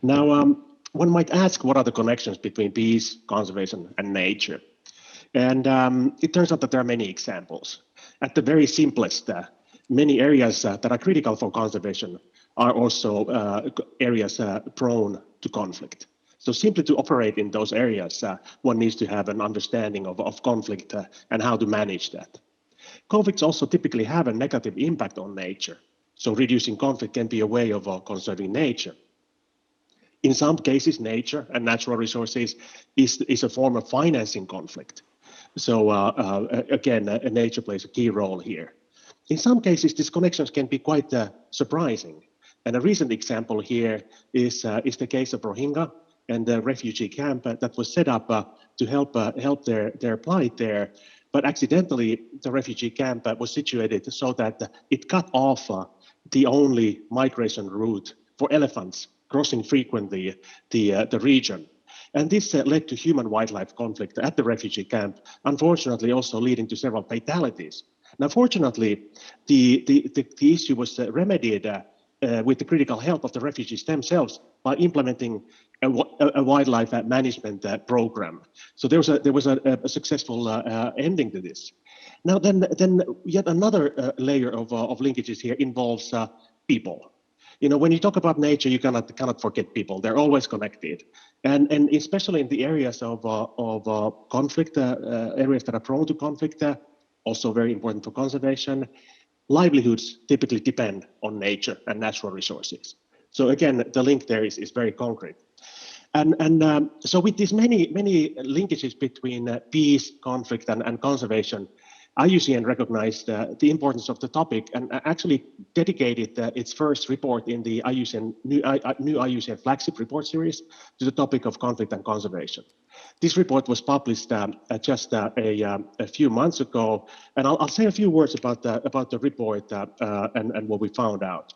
S13: Now, one might ask, what are the connections between peace, conservation, and nature? And it turns out that there are many examples. At the very simplest, many areas that are critical for conservation are also areas prone to conflict. So simply to operate in those areas, one needs to have an understanding of conflict and how to manage that. Conflicts also typically have a negative impact on nature. So reducing conflict can be a way of conserving nature. In some cases, nature and natural resources is a form of financing conflict. So again, nature plays a key role here. In some cases, these connections can be quite surprising. And a recent example here is the case of Rohingya and the refugee camp that was set up to help their plight there. But accidentally, the refugee camp was situated so that it cut off the only migration route for elephants crossing frequently the region. And this led to human-wildlife conflict at the refugee camp, unfortunately also leading to several fatalities. Now, fortunately, the issue was remedied with the critical help of the refugees themselves by implementing a wildlife management program. So there was a successful ending to this. Now, then yet another layer of linkages here involves people. You know, when you talk about nature, you cannot forget people. They're always connected, and especially in the areas of conflict, areas that are prone to conflict, also very important for conservation. Livelihoods typically depend on nature and natural resources. So again, the link there is very concrete. And so with these many linkages between peace, conflict, and conservation, IUCN recognized the importance of the topic and actually dedicated its first report in the new IUCN flagship report series to the topic of conflict and conservation. This report was published just a few months ago, and I'll say a few words about the report and what we found out.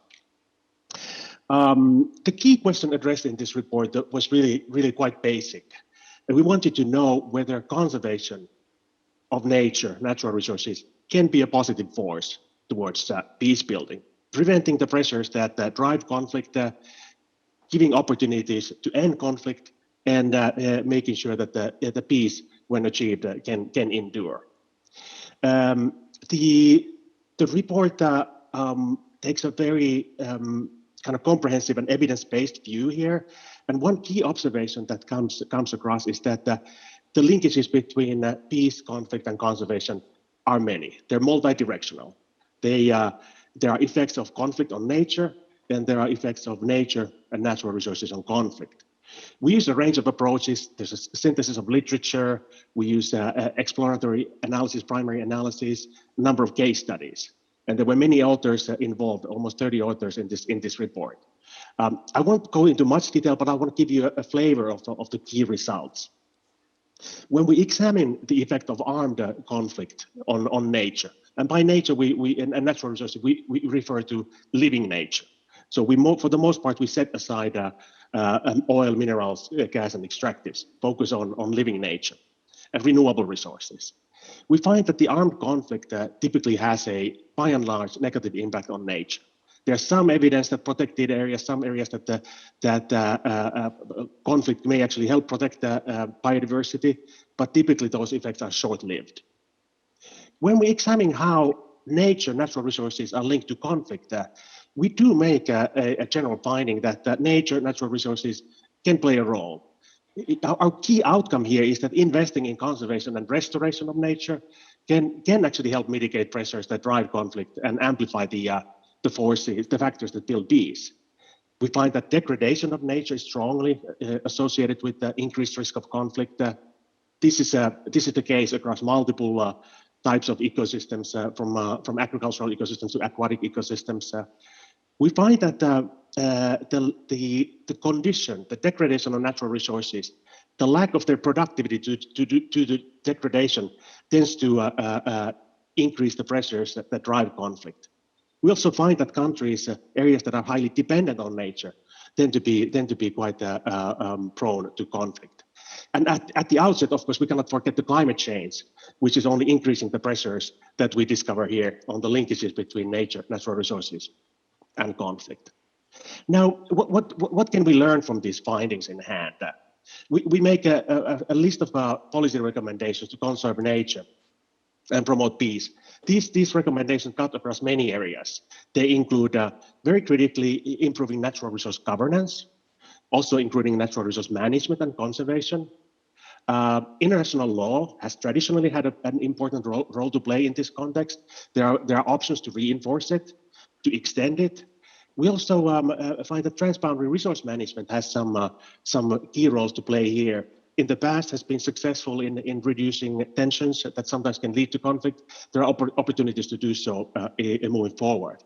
S13: The key question addressed in this report was really quite basic. And we wanted to know whether conservation of nature, natural resources, can be a positive force towards peace building, preventing the pressures that drive conflict, giving opportunities to end conflict, and making sure that the peace, when achieved, can endure. The report takes a very kind of comprehensive and evidence-based view here, and one key observation that comes across is that the linkages between peace, conflict, and conservation are many. They're multidirectional. There are effects of conflict on nature, and there are effects of nature and natural resources on conflict. We use a range of approaches. There's a synthesis of literature. We use exploratory analysis, primary analysis, a number of case studies. And there were many authors involved, almost 30 authors in this report. I won't go into much detail, but I want to give you a flavor of the key results. When we examine the effect of armed conflict on nature, and by nature and natural resources, we refer to living nature. So for the most part, we set aside oil, minerals, gas, and extractives, focus on living nature and renewable resources. We find that the armed conflict typically has by and large, negative impact on nature. There's some evidence that protected areas, some areas that conflict may actually help protect biodiversity, but typically those effects are short-lived. When we examine how nature, natural resources are linked to conflict, we do make a general finding that nature, natural resources can play a role. Our key outcome here is that investing in conservation and restoration of nature can actually help mitigate pressures that drive conflict and amplify the forces, the factors that build peace. We find that degradation of nature is strongly associated with the increased risk of conflict. This is the case across multiple types of ecosystems, from agricultural ecosystems to aquatic ecosystems. We find that the condition, the degradation of natural resources, the lack of their productivity to the degradation tends to increase the pressures that drive conflict. We also find that countries, areas that are highly dependent on nature, tend to be quite prone to conflict. And at the outset, of course, we cannot forget the climate change, which is only increasing the pressures that we discover here on the linkages between nature, natural resources, and conflict. Now, what can we learn from these findings in hand? We make a list of policy recommendations to conserve nature and promote peace. These recommendations cut across many areas. They include very critically improving natural resource governance, also including natural resource management and conservation. International law has traditionally had an important role to play in this context. There are options to reinforce it, to extend it. We also find that transboundary resource management has some key roles to play here. In the past, has been successful in reducing tensions that sometimes can lead to conflict. There are opportunities to do so moving forward.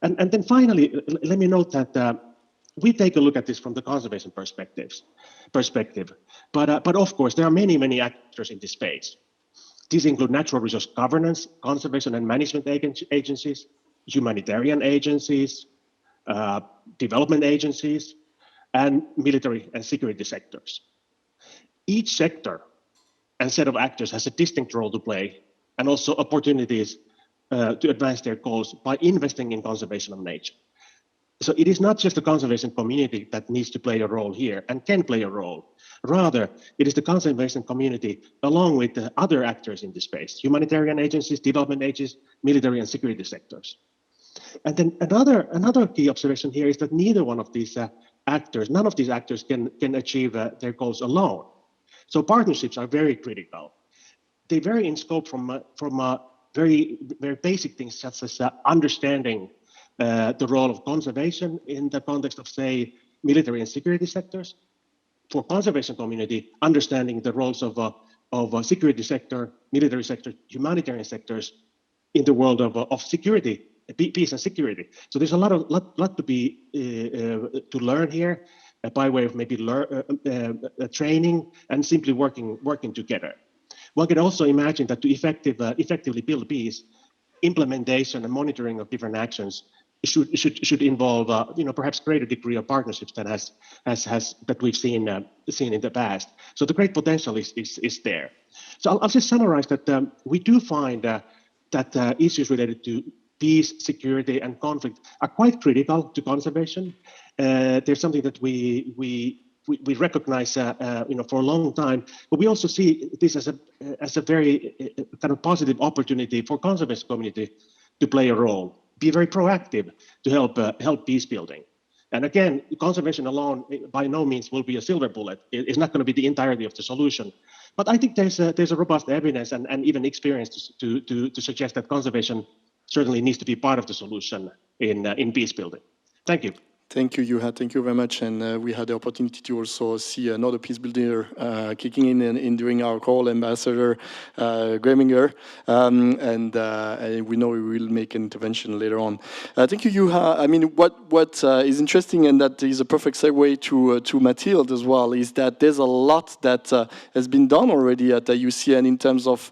S13: And then finally, let me note that we take a look at this from the conservation perspective. But of course, there are many actors in this space. These include natural resource governance, conservation and management agencies, humanitarian agencies, development agencies, and military and security sectors. Each sector and set of actors has a distinct role to play and also opportunities to advance their goals by investing in conservation of nature. So it is not just the conservation community that needs to play a role here and can play a role. Rather, it is the conservation community along with the other actors in this space, humanitarian agencies, development agencies, military and security sectors. And then another key observation here is that neither one of these actors, none of these actors can achieve their goals alone. So partnerships are very critical. They vary in scope from very basic things such as understanding the role of conservation in the context of, say, military and security sectors. For conservation community, understanding the roles of security sector, military sector, humanitarian sectors in the world of security, peace and security. So there's a lot to be to learn here by way of maybe training and simply working together. One can also imagine that to effectively build peace, implementation and monitoring of different actions should involve perhaps greater degree of partnerships than that we've seen in the past. So the great potential is there. So I'll just summarize that we do find that issues related to peace, security, and conflict are quite critical to conservation. There's something that we recognize for a long time, but we also see this as a very kind of positive opportunity for conservation community to play a role, be very proactive to help peace building. And again, conservation alone by no means will be a silver bullet. It's not going to be the entirety of the solution. But I think there's a robust evidence and even experience to suggest that conservation certainly needs to be part of the solution in peace building. Thank you.
S1: Thank you, Juha. Thank you very much. And we had the opportunity to also see another peace builder kicking in during our call, Ambassador Greminger. And we know we will make an intervention later on. Thank you, Juha. I mean, what is interesting, and that is a perfect segue to Mathilde as well, is that there's a lot that has been done already at UCN in terms of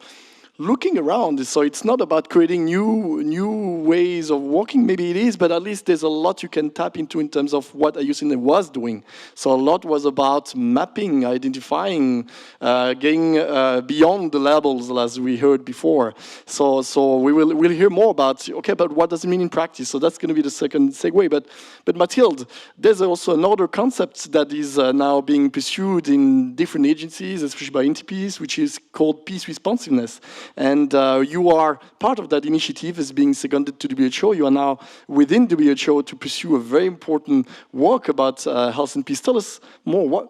S1: looking around. So it's not about creating new ways of working, maybe it is, but at least there's a lot you can tap into in terms of what UCN was doing. So a lot was about mapping, identifying, getting beyond the labels as we heard before. So we'll hear more about, okay, but what does it mean in practice? So that's going to be the second segue. But Mathilde, there's also another concept that is now being pursued in different agencies, especially by Interpeace, which is called peace responsiveness. And you are part of that initiative as being seconded to WHO. You are now within WHO to pursue a very important work about health and peace. Tell us more.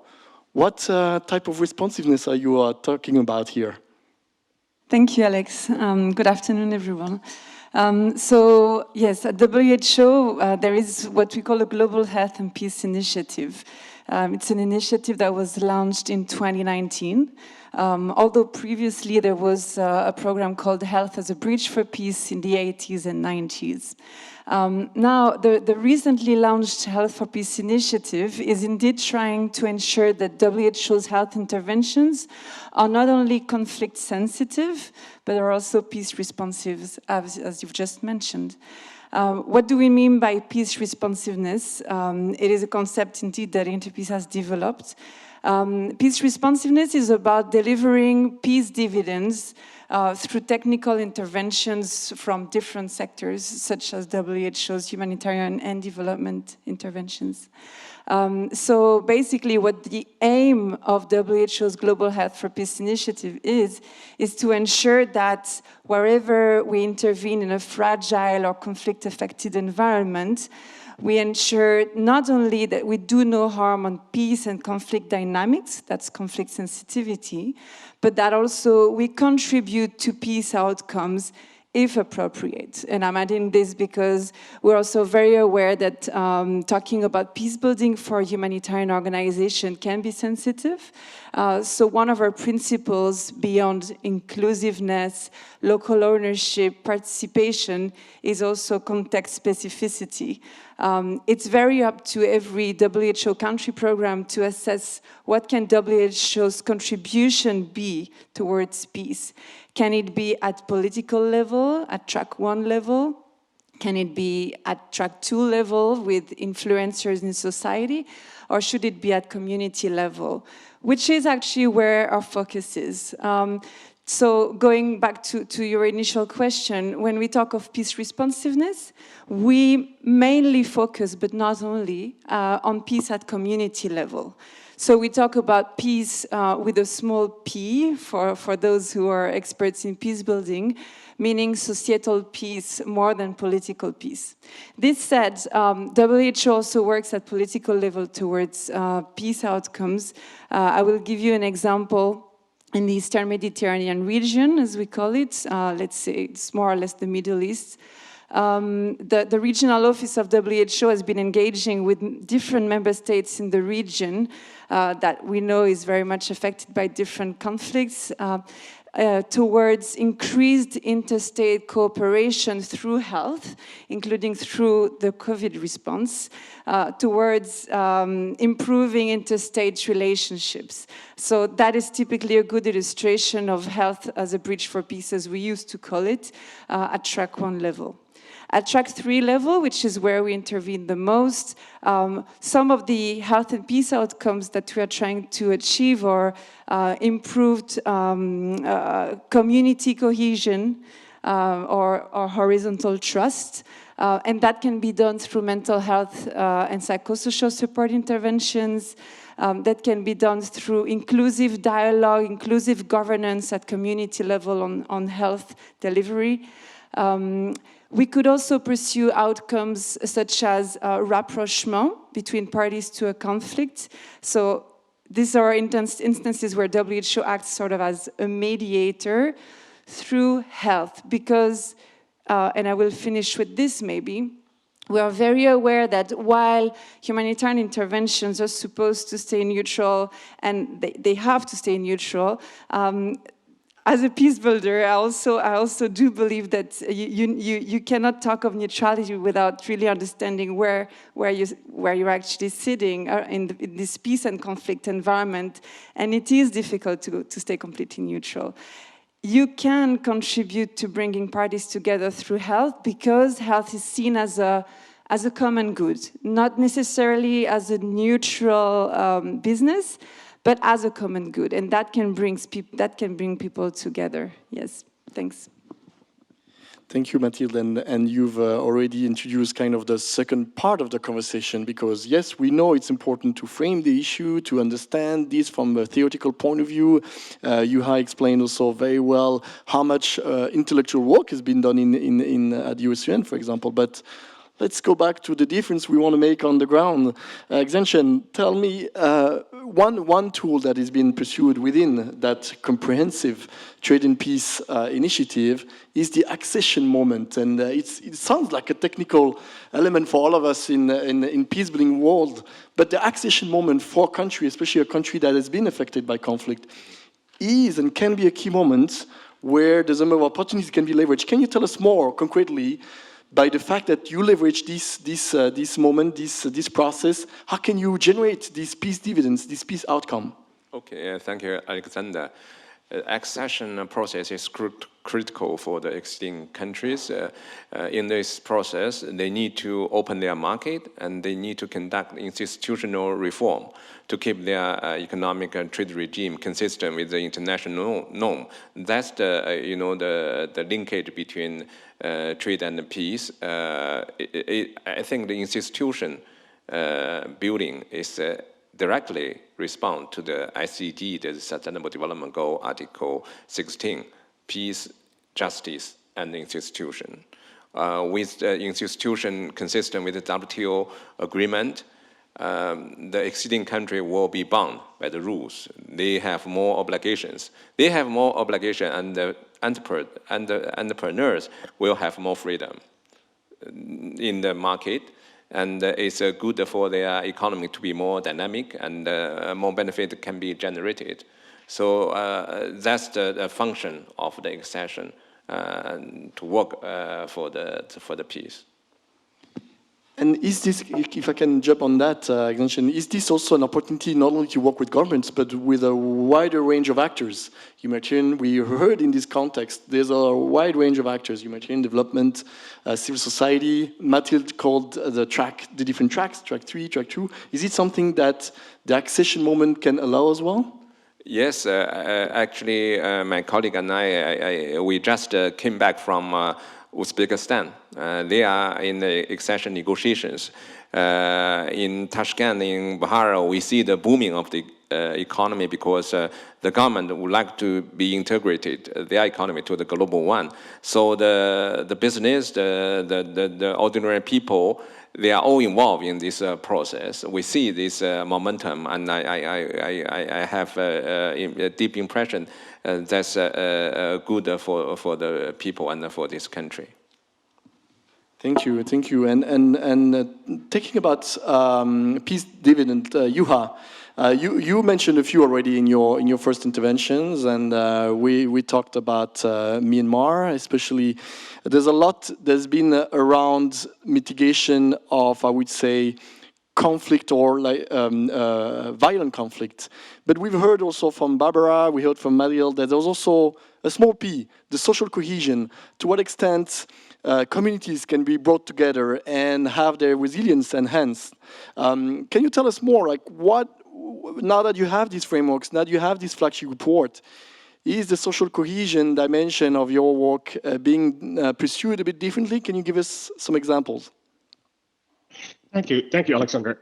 S1: What type of responsiveness are you talking about here?
S6: Thank you, Alex. Good afternoon, everyone. So, yes, at WHO, there is what we call a Global Health and Peace Initiative. It's an initiative that was launched in 2019. Although previously there was a program called Health as a Bridge for Peace in the 80s and 90s. Now, the recently launched Health for Peace initiative is indeed trying to ensure that WHO's health interventions are not only conflict sensitive, but are also peace responsive, as you've just mentioned. What do we mean by peace responsiveness? It is a concept indeed that Interpeace has developed. Peace responsiveness is about delivering peace dividends through technical interventions from different sectors, such as WHO's humanitarian and development interventions. So basically what the aim of WHO's Global Health for Peace initiative is to ensure that wherever we intervene in a fragile or conflict-affected environment, we ensure not only that we do no harm on peace and conflict dynamics, that's conflict sensitivity, but that also we contribute to peace outcomes if appropriate. And I'm adding this because we're also very aware that talking about peace building for a humanitarian organization can be sensitive. So one of our principles beyond inclusiveness, local ownership, participation is also context specificity. It's very up to every WHO country program to assess what can WHO's contribution be towards peace. Can it be at political level, at track 1 level? Can it be at track 2 level with influencers in society? Or should it be at community level? Which is actually where our focus is. So going back to your initial question, when we talk of peace responsiveness, we mainly focus, but not only, on peace at community level. So we talk about peace with a small p, for those who are experts in peace building, meaning societal peace more than political peace. This said, WHO also works at political level towards peace outcomes. I will give you an example. In the Eastern Mediterranean region, as we call it, let's say it's more or less the Middle East, the regional office of WHO has been engaging with different member states in the region that we know is very much affected by different conflicts, towards increased interstate cooperation through health, including through the COVID response, towards improving interstate relationships. So that is typically a good illustration of health as a bridge for peace, as we used to call it, at track 1 level. At track 3 level, which is where we intervene the most, some of the health and peace outcomes that we are trying to achieve are improved community cohesion or horizontal trust. And that can be done through mental health and psychosocial support interventions. That can be done through inclusive dialogue, inclusive governance at community level on health delivery. We could also pursue outcomes such as rapprochement between parties to a conflict. So these are instances where WHO acts sort of as a mediator through health, because, and I will finish with this maybe, we are very aware that while humanitarian interventions are supposed to stay neutral, and they have to stay neutral, as a peace builder, I also do believe that you cannot talk of neutrality without really understanding where you're actually sitting in this peace and conflict environment, and it is difficult to stay completely neutral. You can contribute to bringing parties together through health, because health is seen as a common good, not necessarily as a neutral business, but as a common good, and that can bring people together. Yes, thanks.
S1: Thank you, Mathilde, and you've already introduced kind of the second part of the conversation, because yes, we know it's important to frame the issue, to understand this from a theoretical point of view. Juha explained also very well how much intellectual work has been done at the USUN, for example, but let's go back to the difference we want to make on the ground. Xenchen, tell me one tool that has been pursued within that comprehensive trade and peace initiative is the accession moment. And it sounds like a technical element for all of us in peace-building world, but the accession moment for a country, especially a country that has been affected by conflict, is and can be a key moment where the number of opportunities can be leveraged. Can you tell us more concretely by the fact that you leverage this moment, this process? How can you generate these peace dividends, this peace outcome?
S12: Okay, thank you, Alexander. Accession process is critical for the existing countries. In this process, they need to open their market, and they need to conduct institutional reform to keep their economic and trade regime consistent with the international norm. That's the linkage between trade and peace. I think the institution building is directly respond to the SDG, the Sustainable Development Goal, Article 16, peace, justice, and institution. With the institution consistent with the WTO agreement, the existing country will be bound by the rules. They have more obligations. They have more obligation, and the entrepreneurs will have more freedom in the market. And it's good for their economy to be more dynamic, and more benefit can be generated. So that's the function of the accession to work for the peace.
S1: And is this, if I can jump on that extension, is this also an opportunity not only to work with governments, but with a wider range of actors? Humanitarian, we heard in this context, there's a wide range of actors, humanitarian development, civil society. Mathilde called the different tracks, track 3, track 2. Is it something that the accession moment can allow as well?
S12: Yes, actually, my colleague and we just came back from Uzbekistan. They are in the accession negotiations. In Tashkent, in Bahar, we see the booming of the economy because the government would like to be integrated their economy to the global one. So the business, the ordinary people, they are all involved in this process. We see this momentum, and I have a deep impression that's good for the people and for this country.
S1: Thank you, thank you. And talking about peace dividend, Juha, you mentioned a few already in your first interventions, and we talked about Myanmar, especially. There's a lot that's been around mitigation of, I would say, conflict or like violent conflict. But we've heard also from Barbara, we heard from Mariel that there's also a small p, the social cohesion. To what extent communities can be brought together and have their resilience enhanced. Can you tell us more, like what, now that you have these frameworks, now that you have this flagship report, is the social cohesion dimension of your work being pursued a bit differently? Can you give us some examples?
S13: Thank you, Alexander.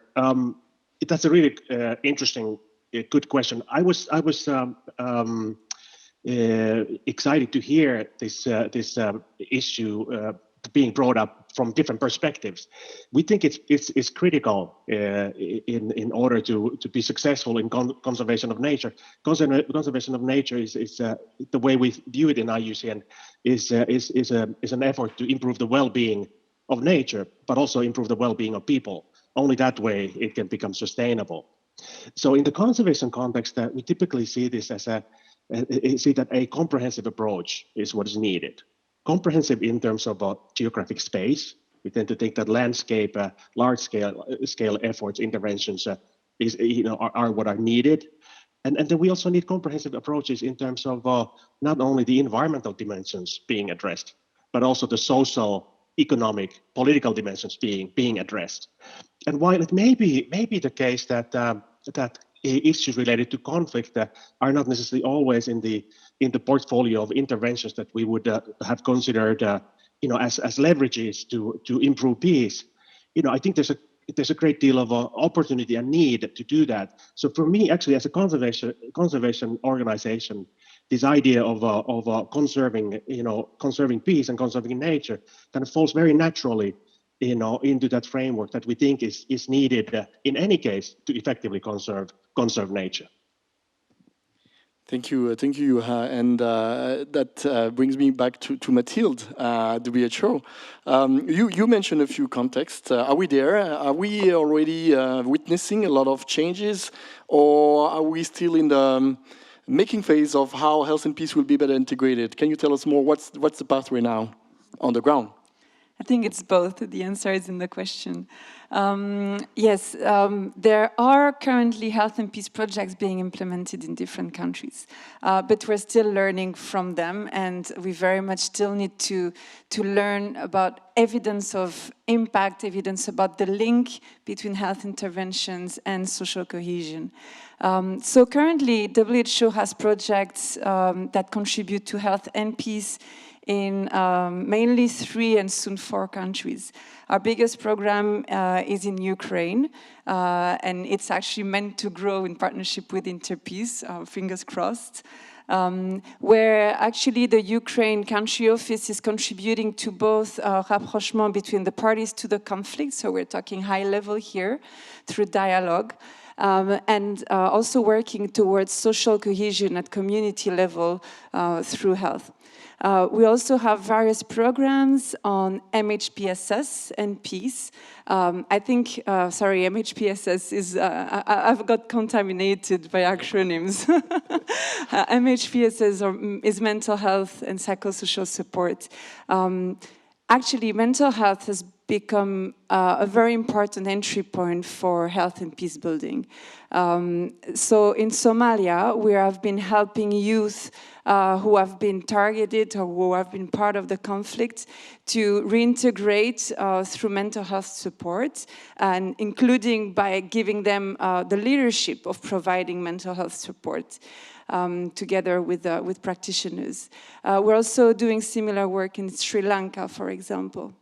S13: That's a really interesting, good question. I was excited to hear this issue being brought up from different perspectives. We think it's critical in order to be successful in conservation of nature. Conservation of nature is the way we view it in IUCN is an effort to improve the well-being of nature, but also improve the well-being of people. Only that way it can become sustainable. So in the conservation context, we typically see this as that a comprehensive approach is what is needed. Comprehensive in terms of geographic space. We tend to think that landscape, large-scale efforts, interventions are what are needed. And then we also need comprehensive approaches in terms of not only the environmental dimensions being addressed, but also the social, economic, political dimensions being addressed. And while it may be the case that issues related to conflict are not necessarily always in the portfolio of interventions that we would have considered as leverages to improve peace, I think there's a great deal of opportunity and need to do that. So for me, actually, as a conservation organization, this idea of conserving peace and conserving nature kind of falls very naturally into that framework that we think is needed in any case to effectively conserve nature.
S1: Thank you, Juha. And that brings me back to Mathilde, WHO. You mentioned a few contexts. Are we there? Are we already witnessing a lot of changes, or are we still in the making phase of how health and peace will be better integrated? Can you tell us more? What's the pathway now on the ground?
S6: I think it's both. The answer is in the question. Yes, there are currently health and peace projects being implemented in different countries, but we're still learning from them, and we very much still need to learn about evidence of impact, evidence about the link between health interventions and social cohesion. So currently, WHO has projects that contribute to health and peace in mainly 3 and soon 4 countries. Our biggest program is in Ukraine, and it's actually meant to grow in partnership with Interpeace, fingers crossed, where actually the Ukraine country office is contributing to both rapprochement between the parties to the conflict, so we're talking high level here, through dialogue, and also working towards social cohesion at community level through health. We also have various programs on MHPSS and peace. I think, MHPSS is, I've got contaminated by acronyms. MHPSS is mental health and psychosocial support. Actually, mental health has become a very important entry point for health and peace building. So in Somalia, we have been helping youth who have been targeted or who have been part of the conflict to reintegrate through mental health support, and including by giving them the leadership of providing mental health support. Together with practitioners. We're also doing similar work in Sri Lanka, for example.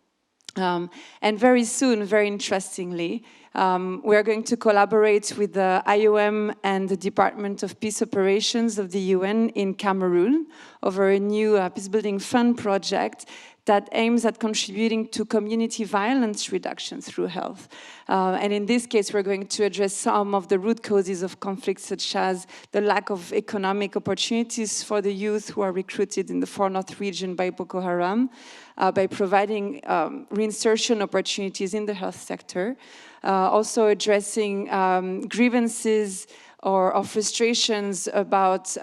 S6: And very soon, very interestingly, we are going to collaborate with the IOM and the Department of Peace Operations of the UN in Cameroon over a new peacebuilding fund project that aims at contributing to community violence reduction through health. And in this case, we're going to address some of the root causes of conflict, such as the lack of economic opportunities for the youth who are recruited in the Far North region by Boko Haram, by providing reinsertion opportunities in the health sector, also addressing grievances or frustrations about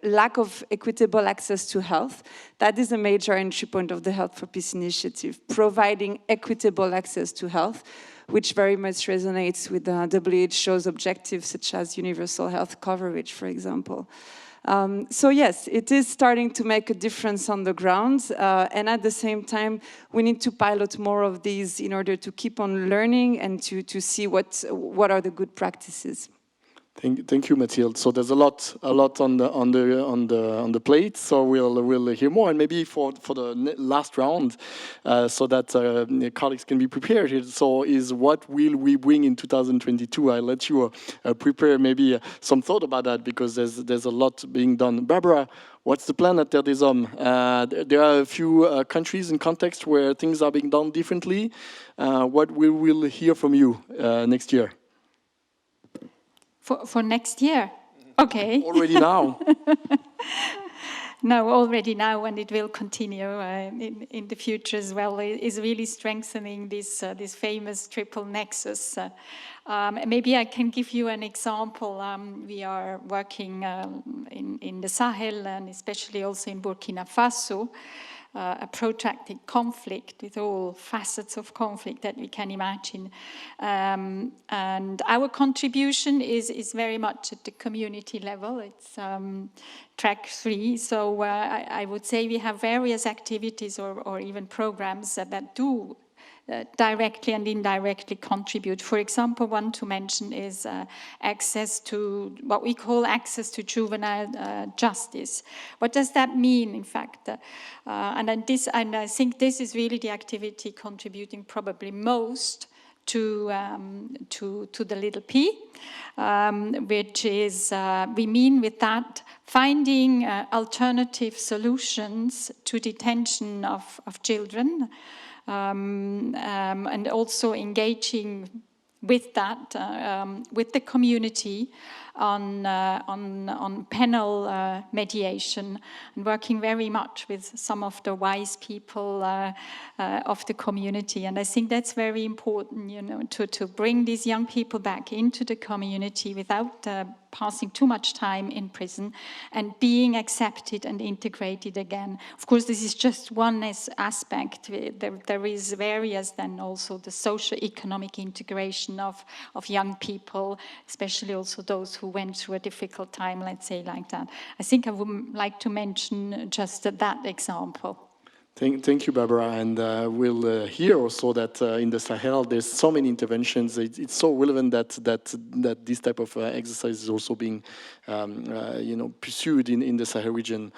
S6: lack of equitable access to health. That is a major entry point of the Health for Peace initiative, providing equitable access to health, which very much resonates with the WHO's objectives, such as universal health coverage, for example. So yes, it is starting to make a difference on the ground, and at the same time, we need to pilot more of these in order to keep on learning and to see what are the good practices.
S1: Thank you, Mathilde. So there's a lot on the plate. So we'll hear more, and maybe for the last round, so that colleagues can be prepared here. So is what will we bring in 2022? I'll let you prepare maybe some thought about that, because there's a lot being done. Barbara, what's the plan at Terre des Hommes? There are a few countries and contexts where things are being done differently. What we will hear from you next year?
S2: For next year? Okay.
S1: Already now?
S2: No, already now, and it will continue in the future as well, is really strengthening this famous triple nexus. Maybe I can give you an example. We are working in the Sahel, and especially also in Burkina Faso, a protracted conflict with all facets of conflict that we can imagine. And our contribution is very much at the community level. It's track 3. So I would say we have various activities or even programs that do directly and indirectly contribute. For example, one to mention is access to what we call access to juvenile justice. What does that mean, in fact? And I think this is really the activity contributing probably most to the little p, which is, we mean with that, finding alternative solutions to detention of children, and also engaging with that, with the community on panel mediation, and working very much with some of the wise people of the community. And I think that's very important, you know, to bring these young people back into the community without passing too much time in prison and being accepted and integrated again. Of course, this is just one aspect. There is various, then also the socio-economic integration of young people, especially also those who went through a difficult time, let's say like that. I think I would like to mention just that example.
S1: Thank you, Barbara. And we'll hear also that in the Sahel, there's so many interventions. It's so relevant that this type of exercise is also being, pursued in the Sahel region.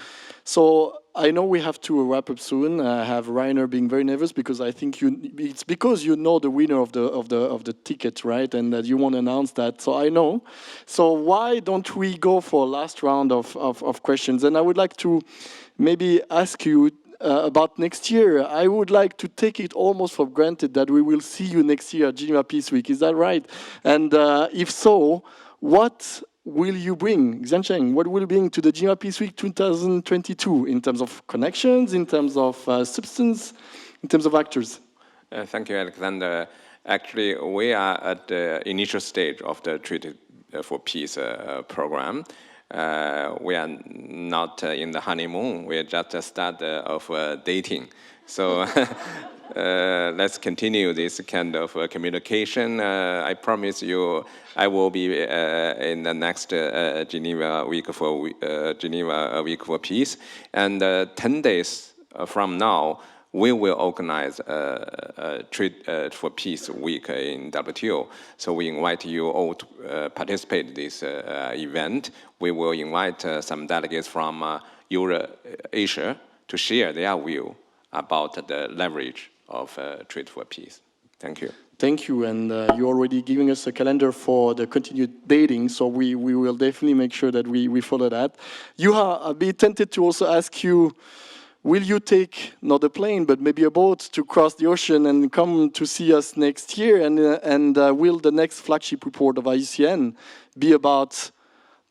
S1: So I know we have to wrap up soon. I have Rainer being very nervous because I think it's because you know the winner of the ticket, right? And that you want to announce that. So I know. So why don't we go for a last round of questions? And I would like to maybe ask you about next year. I would like to take it almost for granted that we will see you next year at Geneva Peace Week. Is that right? And if so, what will you bring, Xiancheng? What will you bring to the Geneva Peace Week 2022 in terms of connections, in terms of substance, in terms of actors?
S12: Thank you, Alexander. Actually, we are at the initial stage of the Treaty for Peace program. We are not in the honeymoon. We are just a start of dating. So let's continue this kind of communication. I promise you, I will be in the next Geneva Week for Peace, and 10 days from now, we will organize a Trade for Peace Week in WTO. So we invite you all to participate in this event. We will invite some delegates from Eurasia to share their view about the leverage of Trade for Peace. Thank you.
S1: Thank you, and you're already giving us a calendar for the continued dating, so we will definitely make sure that we follow that. Juha, I'd be tempted to also ask you, will you take not a plane, but maybe a boat to cross the ocean and come to see us next year? And will the next flagship report of IUCN be about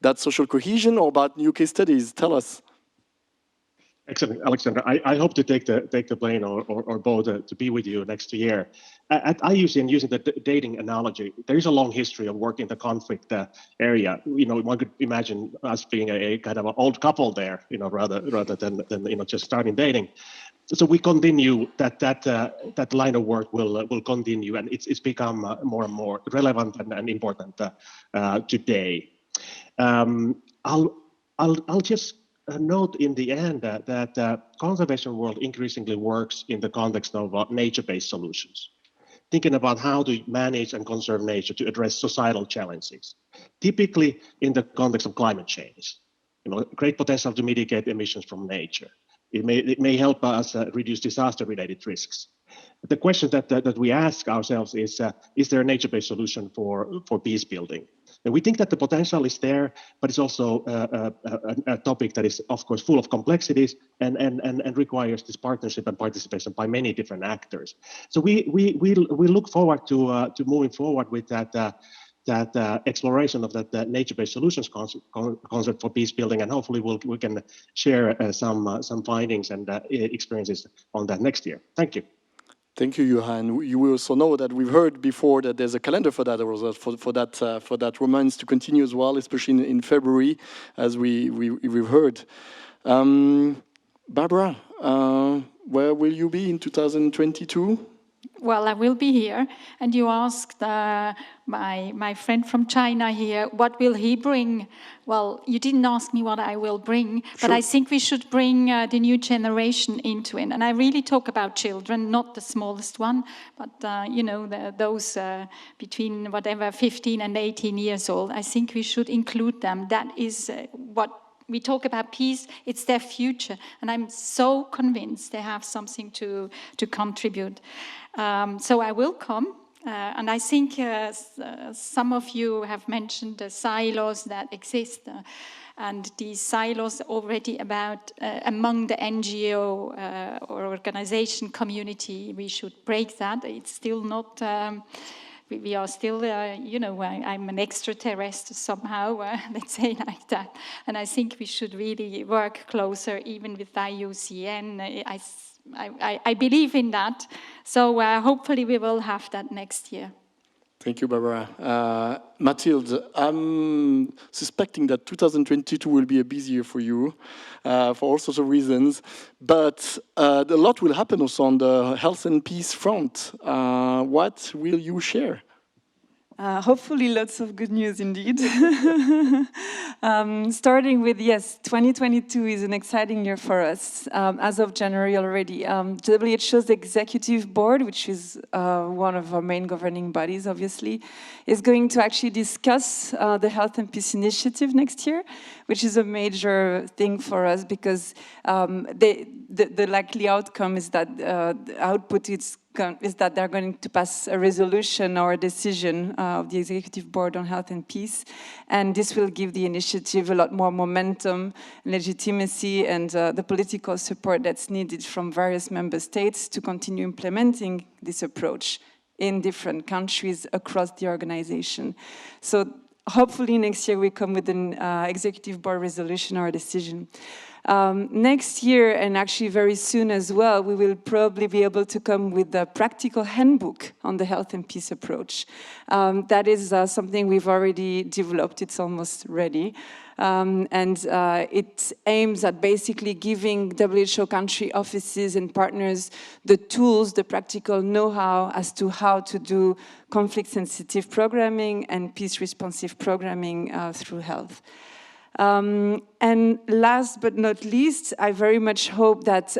S1: that social cohesion or about new case studies? Tell us.
S13: Excellent, Alexander. I hope to take the plane or boat to be with you next year. At IUCN, using the dating analogy, there is a long history of work in the conflict area. One could imagine us being a kind of an old couple there, rather than just starting dating. So we continue that line of work will continue, and it's become more and more relevant and important today. I'll just note in the end that conservation world increasingly works in the context of nature-based solutions, thinking about how to manage and conserve nature to address societal challenges, typically in the context of climate change. Great potential to mitigate emissions from nature. It may help us reduce disaster-related risks. The question that we ask ourselves is there a nature-based solution for peace building? And we think that the potential is there, but it's also a topic that is, of course, full of complexities and requires this partnership and participation by many different actors. So we look forward to moving forward with that exploration of that nature-based solutions concept for peace building, and hopefully we can share some findings and experiences on that next year. Thank you.
S1: Thank you, Johan. You will also know that we've heard before that there's a calendar for that, for that romance to continue as well, especially in February, as we've heard. Barbara, where will you be in 2022?
S2: Well, I will be here, and you asked my friend from China here, what will he bring? Well, you didn't ask me what I will bring, but I think we should bring the new generation into it. And I really talk about children, not the smallest one, but those between whatever 15 and 18 years old. I think we should include them. That is what we talk about peace, it's their future. And I'm so convinced they have something to contribute. So I will come. And I think some of you have mentioned the silos that exist. And these silos already about among the NGO or organization community, we should break that. It's still not... we are still, I'm an extraterrestrial somehow, let's say like that. And I think we should really work closer, even with IUCN. I believe in that. So hopefully we will have that next year.
S1: Thank you, Barbara. Mathilde, I'm suspecting that 2022 will be a busy year for you for all sorts of reasons, but a lot will happen also on the health and peace front. What will you share?
S6: Hopefully lots of good news indeed. Starting with, yes, 2022 is an exciting year for us. As of January already, WHO's executive board, which is one of our main governing bodies, obviously, is going to actually discuss the Health and Peace Initiative next year, which is a major thing for us because the likely outcome is that the output is that they're going to pass a resolution or a decision of the Executive Board on Health and Peace. And this will give the initiative a lot more momentum, legitimacy, and the political support that's needed from various member states to continue implementing this approach in different countries across the organization. So hopefully next year we come with an Executive Board resolution or a decision. Next year, and actually very soon as well, we will probably be able to come with a practical handbook on the health and peace approach. That is something we've already developed. It's almost ready. It aims at basically giving WHO country offices and partners the tools, the practical know-how as to how to do conflict-sensitive programming and peace-responsive programming through health. And last but not least, I very much hope that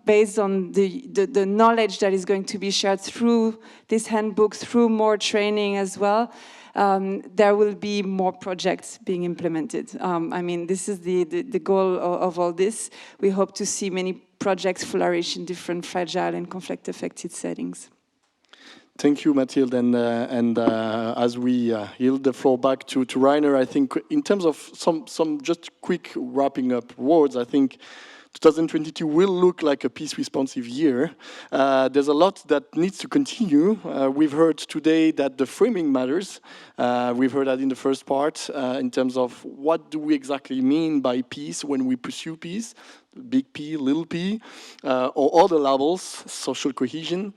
S6: based on the knowledge that is going to be shared through this handbook, through more training as well, there will be more projects being implemented. I mean, this is the goal of all this. We hope to see many projects flourish in different fragile and conflict-affected settings.
S1: Thank you, Mathilde. And as we yield the floor back to Rainer, I think in terms of some just quick wrapping up words, I think 2022 will look like a peace-responsive year. There's a lot that needs to continue. We've heard today that the framing matters. We've heard that in the first part in terms of what do we exactly mean by peace when we pursue peace, big P, little p, or other levels, social cohesion.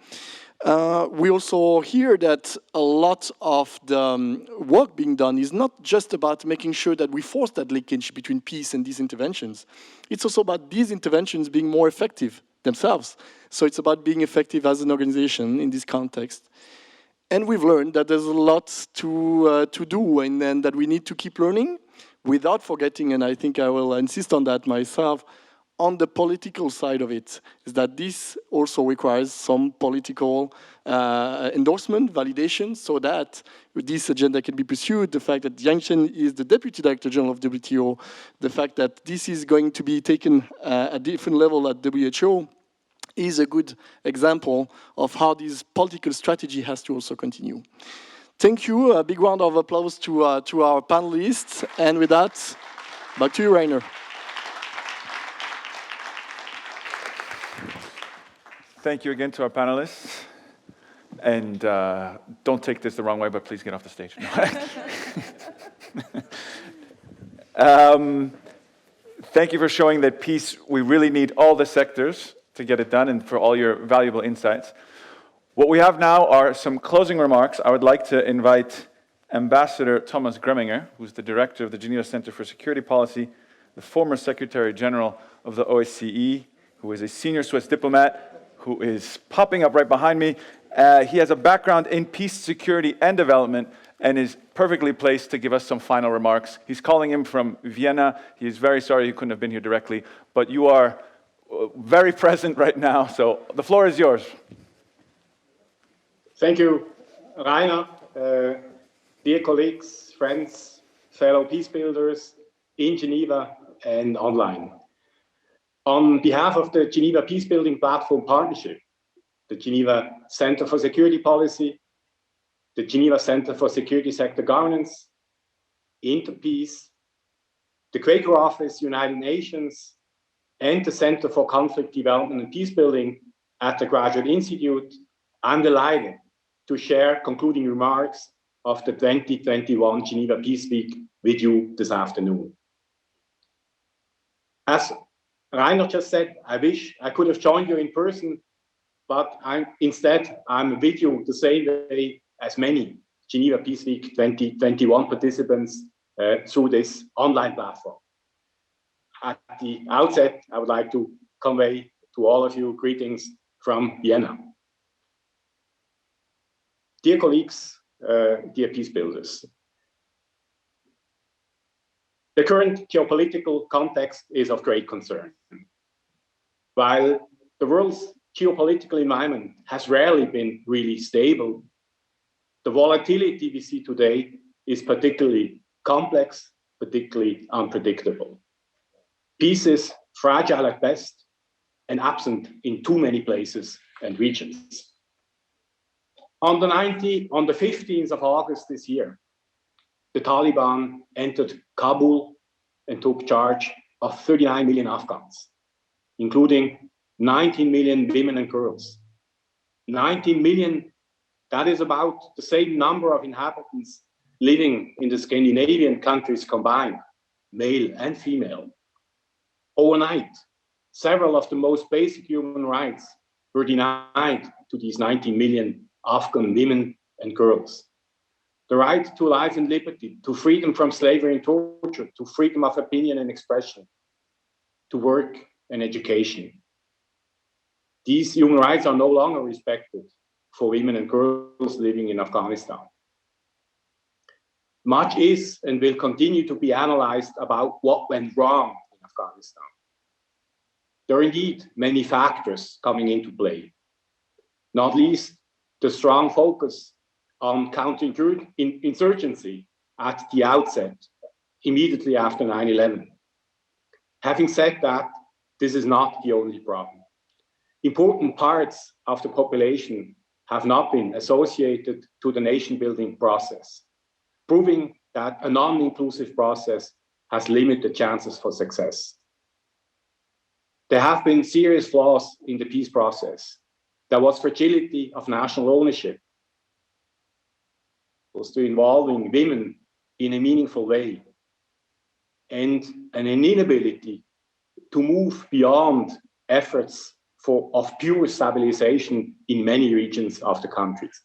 S1: We also hear that a lot of the work being done is not just about making sure that we force that linkage between peace and these interventions. It's also about these interventions being more effective themselves. So it's about being effective as an organization in this context. And we've learned that there's a lot to do and that we need to keep learning without forgetting, and I think I will insist on that myself, on the political side of it, is that this also requires some political endorsement, validation, so that this agenda can be pursued. The fact that Yang Chen is the Deputy Director General of WTO, the fact that this is going to be taken at a different level at WHO is a good example of how this political strategy has to also continue. Thank you. A big round of applause to our panelists. And with that, back to you, Rainer.
S3: Thank you again to our panelists. And don't take this the wrong way, but please get off the stage. Thank you for showing that peace, we really need all the sectors to get it done, and for all your valuable insights. What we have now are some closing remarks. I would like to invite Ambassador Thomas Greminger, who's the director of the Geneva Center for Security Policy, the former Secretary General of the OSCE, who is a senior Swiss diplomat, who is popping up right behind me. He has a background in peace, security, and development, and is perfectly placed to give us some final remarks. He's calling in from Vienna. He is very sorry he couldn't have been here directly, but you are very present right now, so the floor is yours.
S5: Thank you, Rainer. Dear colleagues, friends, fellow peace builders in Geneva and online. On behalf of the Geneva Peace Building Platform Partnership, the Geneva Center for Security Policy, the Geneva Center for Security Sector Governance, Interpeace, the Quaker Office, United Nations, and the Center for Conflict Development and Peace Building at the Graduate Institute, I'm delighted to share concluding remarks of the 2021 Geneva Peace Week with you this afternoon. As Rainer just said, I wish I could have joined you in person, but instead I'm with you the same way as many Geneva Peace Week 2021 participants through this online platform. At the outset, I would like to convey to all of you greetings from Vienna. Dear colleagues, dear peace builders, the current geopolitical context is of great concern. While the world's geopolitical environment has rarely been really stable, the volatility we see today is particularly complex, particularly unpredictable. Peace is fragile at best and absent in too many places and regions. On the 15th of August this year, the Taliban entered Kabul and took charge of 39 million Afghans, including 19 million women and girls. 19 million, that is about the same number of inhabitants living in the Scandinavian countries combined, male and female. Overnight, several of the most basic human rights were denied to these 19 million Afghan women and girls. The right to life and liberty, to freedom from slavery and torture, to freedom of opinion and expression, to work and education. These human rights are no longer respected for women and girls living in Afghanistan. Much is and will continue to be analyzed about what went wrong in Afghanistan. There are indeed many factors coming into play, not least the strong focus on counterinsurgency at the outset, immediately after 9/11. Having said that, this is not the only problem. Important parts of the population have not been associated to the nation-building process, proving that a non-inclusive process has limited chances for success. There have been serious flaws in the peace process. There was fragility of national ownership, was to involving women in a meaningful way, and an inability to move beyond efforts of pure stabilization in many regions of the countries.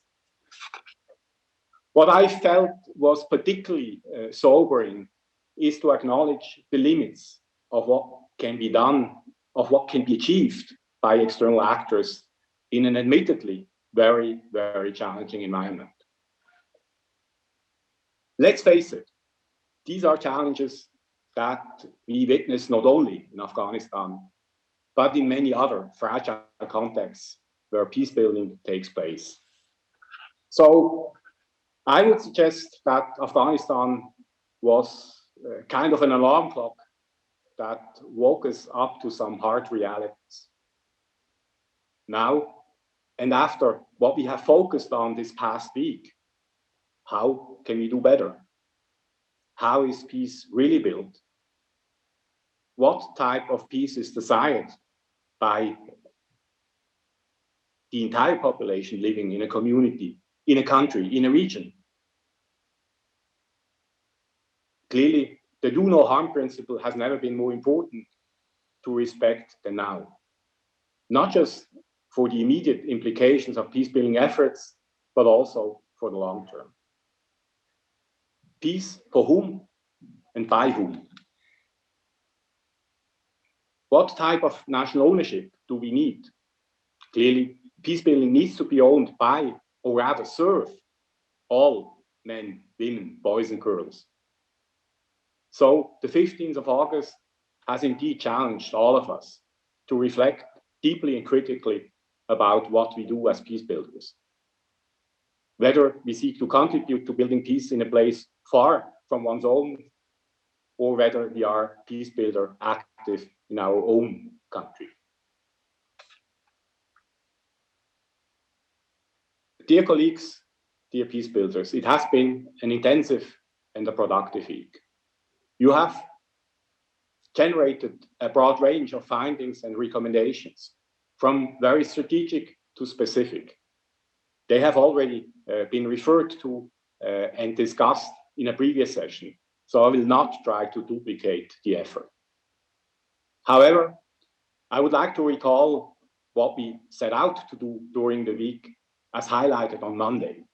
S5: What I felt was particularly sobering is to acknowledge the limits of what can be done, of what can be achieved by external actors in an admittedly very, very challenging environment. Let's face it, these are challenges that we witness not only in Afghanistan, but in many other fragile contexts where peace building takes place. So I would suggest that Afghanistan was kind of an alarm clock that woke us up to some hard realities. Now, and after what we have focused on this past week, how can we do better? How is peace really built? What type of peace is desired by the entire population living in a community, in a country, in a region? Clearly, the do no harm principle has never been more important to respect than now. Not just for the immediate implications of peace-building efforts, but also for the long term. Peace for whom and by whom? What type of national ownership do we need? Clearly, peace-building needs to be owned by, or rather serve, all men, women, boys and girls. So the 15th of August has indeed challenged all of us to reflect deeply and critically about what we do as peace builders. Whether we seek to contribute to building peace in a place far from one's own, or whether we are peace builder active in our own country. Dear colleagues, dear peace builders, it has been an intensive and a productive week. You have generated a broad range of findings and recommendations, from very strategic to specific. They have already been referred to and discussed in a previous session, so I will not try to duplicate the effort. However, I would like to recall what we set out to do during the week as highlighted on Monday.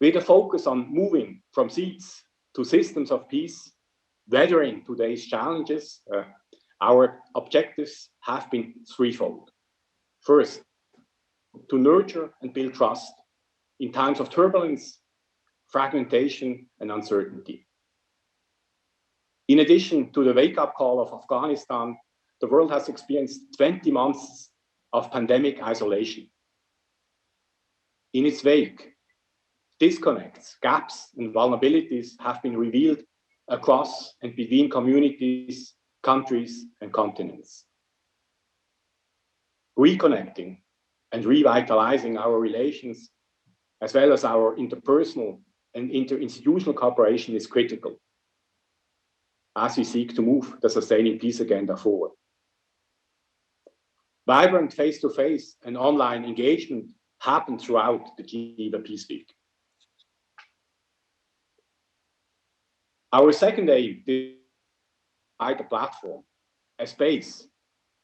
S5: With a focus on moving from seeds to systems of peace, weathering today's challenges, our objectives have been threefold. First, to nurture and build trust in times of turbulence, fragmentation, and uncertainty. In addition to the wake-up call of Afghanistan, the world has experienced 20 months of pandemic isolation. In its wake, disconnects, gaps, and vulnerabilities have been revealed across and between communities, countries, and continents. Reconnecting and revitalizing our relations, as well as our interpersonal and interinstitutional cooperation, is critical as we seek to move the sustaining peace agenda forward. Vibrant face-to-face and online engagement happened throughout the Geneva Peace Week. Our second aim a platform, a space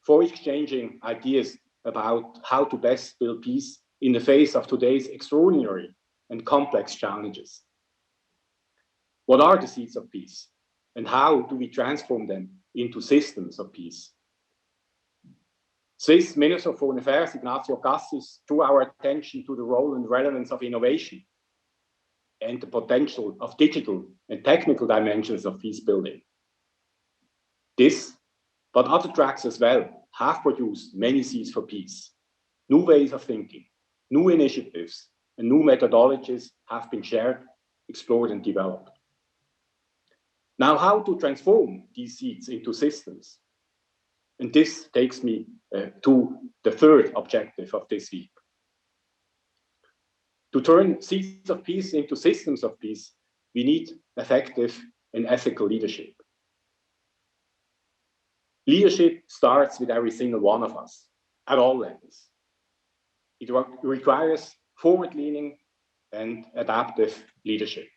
S5: for exchanging ideas about how to best build peace in the face of today's extraordinary and complex challenges. What are the seeds of peace, and how do we transform them into systems of peace? Swiss Minister of Foreign Affairs, Ignazio Cassis, drew our attention to the role and relevance of innovation and the potential of digital and technical dimensions of peace building. This, but other tracks as well, have produced many seeds for peace. New ways of thinking, new initiatives, and new methodologies have been shared, explored, and developed. Now, how to transform these seeds into systems? And this takes me to the third objective of this week. To turn seeds of peace into systems of peace, we need effective and ethical leadership. Leadership starts with every single one of us, at all levels. It requires forward-leaning and adaptive leadership.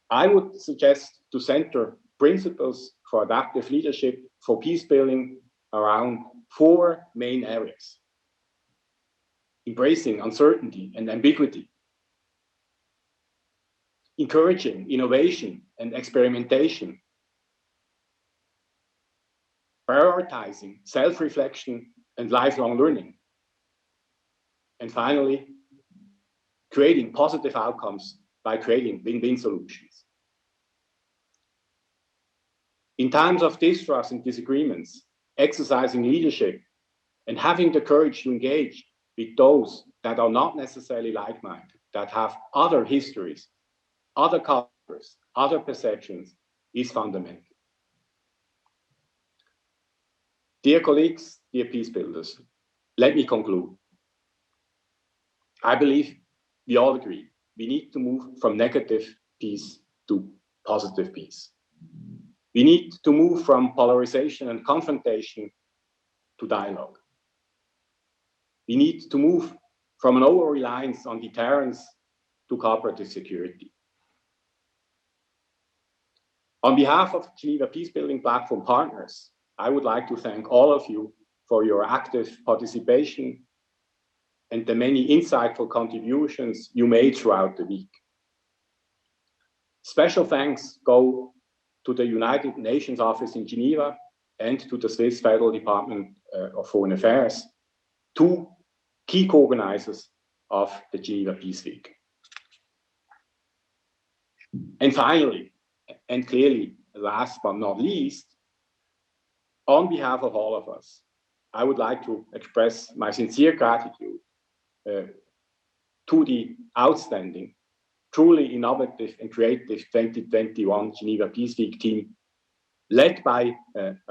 S5: I would suggest to center principles for adaptive leadership for peace building around 4 main areas: embracing uncertainty and ambiguity, encouraging innovation and experimentation, prioritizing self-reflection and lifelong learning, and finally, creating positive outcomes by creating win-win solutions. In times of distrust and disagreements, exercising leadership and having the courage to engage with those that are not necessarily like-minded, that have other histories, other cultures, other perceptions, is fundamental. Dear colleagues, dear peace builders, let me conclude. I believe we all agree we need to move from negative peace to positive peace. We need to move from polarization and confrontation to dialogue. We need to move from an over-reliance on deterrence to cooperative security. On behalf of Geneva Peace Building Platform partners, I would like to thank all of you for your active participation and the many insightful contributions you made throughout the week. Special thanks go to the United Nations office in Geneva and to the Swiss Federal Department of Foreign Affairs, 2 key co-organizers of the Geneva Peace Week. And finally, and clearly last but not least, on behalf of all of us, I would like to express my sincere gratitude to the outstanding, truly innovative and creative 2021 Geneva Peace Week team, led by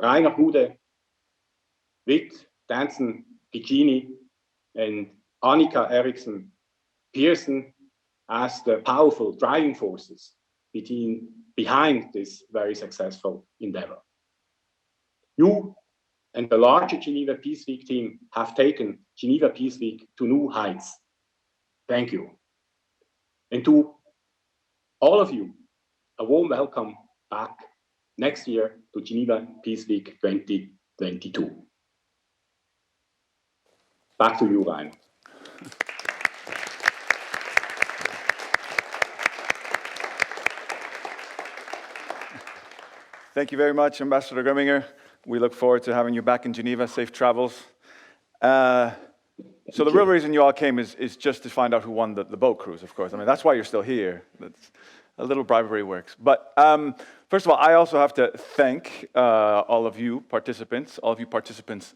S5: Rainer Hude, Witt, Danson, Piccini, and Annika Eriksson Pearson as the powerful driving forces behind this very successful endeavor. You and the larger Geneva Peace Week team have taken Geneva Peace Week to new heights. Thank you. And to all of you, a warm welcome back next year to Geneva Peace Week 2022. Back to you, Ryan.
S3: Thank you very much, Ambassador Grimminger. We look forward to having you back in Geneva. Safe travels. So the real reason you all came is just to find out who won the boat cruise, of course. I mean, that's why you're still here. That's, a little bribery works. But first of all, I also have to thank all of you participants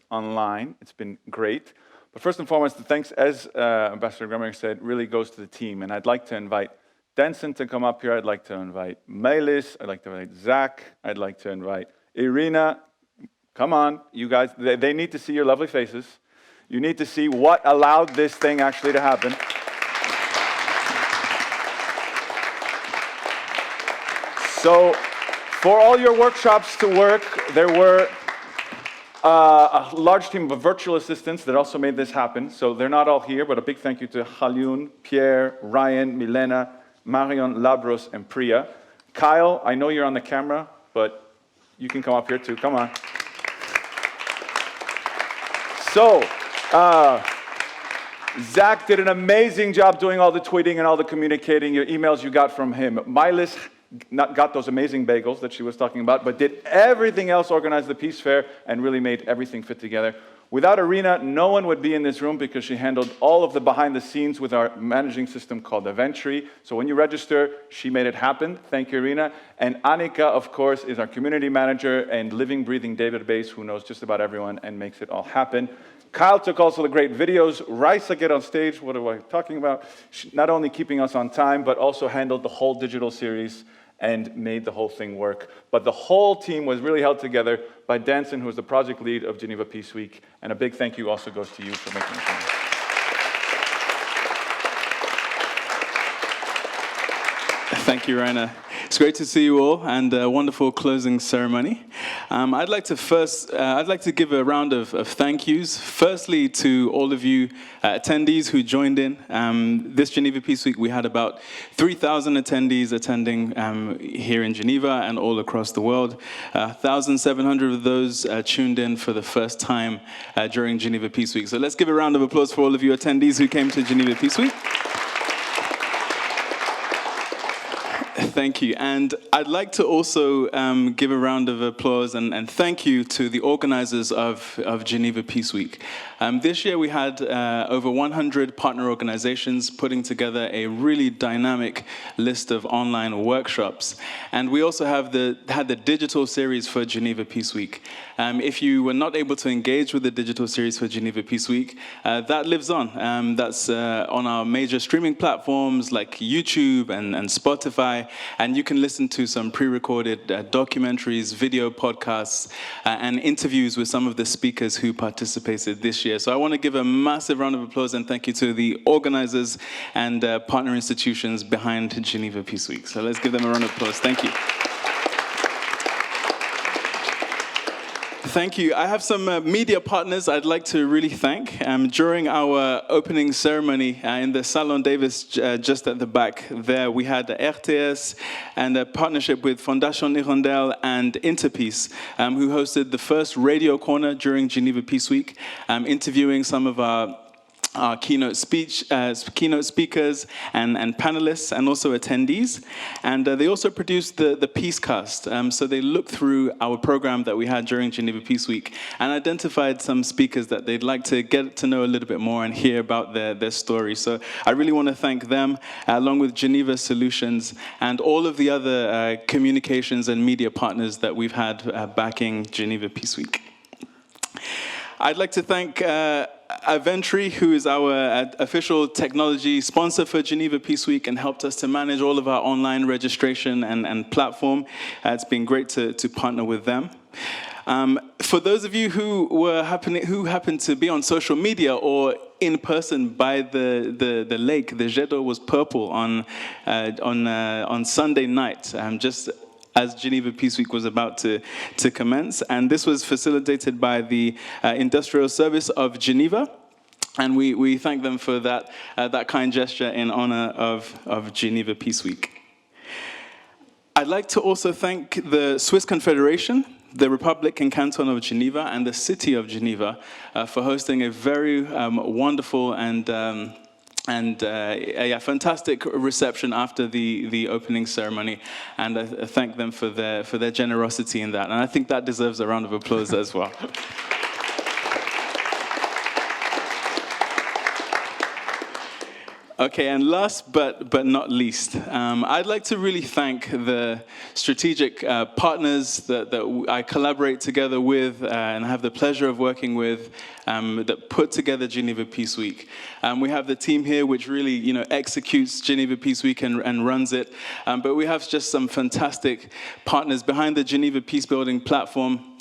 S3: online. It's been great. But first and foremost, the thanks, as Ambassador Grimminger said, really goes to the team. And I'd like to invite Danson to come up here. I'd like to invite Melis. I'd like to invite Zach. I'd like to invite Irina. Come on, you guys. They need to see your lovely faces. You need to see what allowed this thing actually to happen. So, for all your workshops to work, there were a large team of virtual assistants that also made this happen. So they're not all here, but a big thank you to Halyun, Pierre, Ryan, Milena, Marion, Labros, and Priya. Kyle, I know you're on the camera, but You can come up here too, come on. So, Zach did an amazing job doing all the tweeting and all the communicating, your emails you got from him. Mylis got those amazing bagels that she was talking about, but did everything else, organized the Peace Fair, and really made everything fit together. Without Irina, no one would be in this room because she handled all of the behind the scenes with our managing system called Eventry. So when you register, she made it happen. Thank you, Irina. And Annika, of course, is our community manager and living, breathing database who knows just about everyone and makes it all happen. Kyle took also the great videos. Raisa get on stage, what am I talking about? Not only keeping us on time, but also handled the whole digital series and made the whole thing work. But the whole team was really held together by Danson, who is the project lead of Geneva Peace Week. And a big thank you also goes to you for making it happen.
S4: Thank you, Rainer. It's great to see you all, and a wonderful closing ceremony. I'd like to give a round of thank yous. Firstly, to all of you attendees who joined in. This Geneva Peace Week, we had about 3,000 attendees attending here in Geneva and all across the world. 1,700 of those tuned in for the first time during Geneva Peace Week. So let's give a round of applause for all of you attendees who came to Geneva Peace Week. Thank you. And I'd like to also give a round of applause and thank you to the organizers of Geneva Peace Week. This year we had over 100 partner organizations putting together a really dynamic list of online workshops. And we also had the digital series for Geneva Peace Week. If you were not able to engage with the digital series for Geneva Peace Week, that lives on. That's on our major streaming platforms like YouTube and Spotify. And you can listen to some pre-recorded documentaries, video podcasts, and interviews with some of the speakers who participated this year. So I want to give a massive round of applause and thank you to the organizers and partner institutions behind Geneva Peace Week. So let's give them a round of applause. Thank you. Thank you. I have some media partners I'd like to really thank. During our opening ceremony in the Salon Davis just at the back there, we had RTS and a partnership with Fondation Hirondelle and Interpeace, who hosted the first radio corner during Geneva Peace Week, interviewing some of our keynote speakers and panelists and also attendees. And they also produced the Peacecast. So they looked through our program that we had during Geneva Peace Week and identified some speakers that they'd like to get to know a little bit more and hear about their story. So I really want to thank them, along with Geneva Solutions and all of the other communications and media partners that we've had backing Geneva Peace Week. I'd like to thank Eventry, who is our official technology sponsor for Geneva Peace Week and helped us to manage all of our online registration and platform. It's been great to partner with them. For those of you who happened to be on social media or in person by the lake, the jet d'eau was purple on Sunday night, just as Geneva Peace Week was about to commence. And this was facilitated by the Industrial Service of Geneva. And we thank them for that kind gesture in honor of Geneva Peace Week. I'd like to also thank the Swiss Confederation, the Republic and Canton of Geneva, and the City of Geneva for hosting a very wonderful and a fantastic reception after the opening ceremony, and I thank them for their generosity in that. And I think that deserves a round of applause as well. Okay, and last but not least, I'd like to really thank the strategic partners that I collaborate together with and have the pleasure of working with that put together Geneva Peace Week. We have the team here which really executes Geneva Peace Week and runs it, but we have just some fantastic partners behind the Geneva Peace Building platform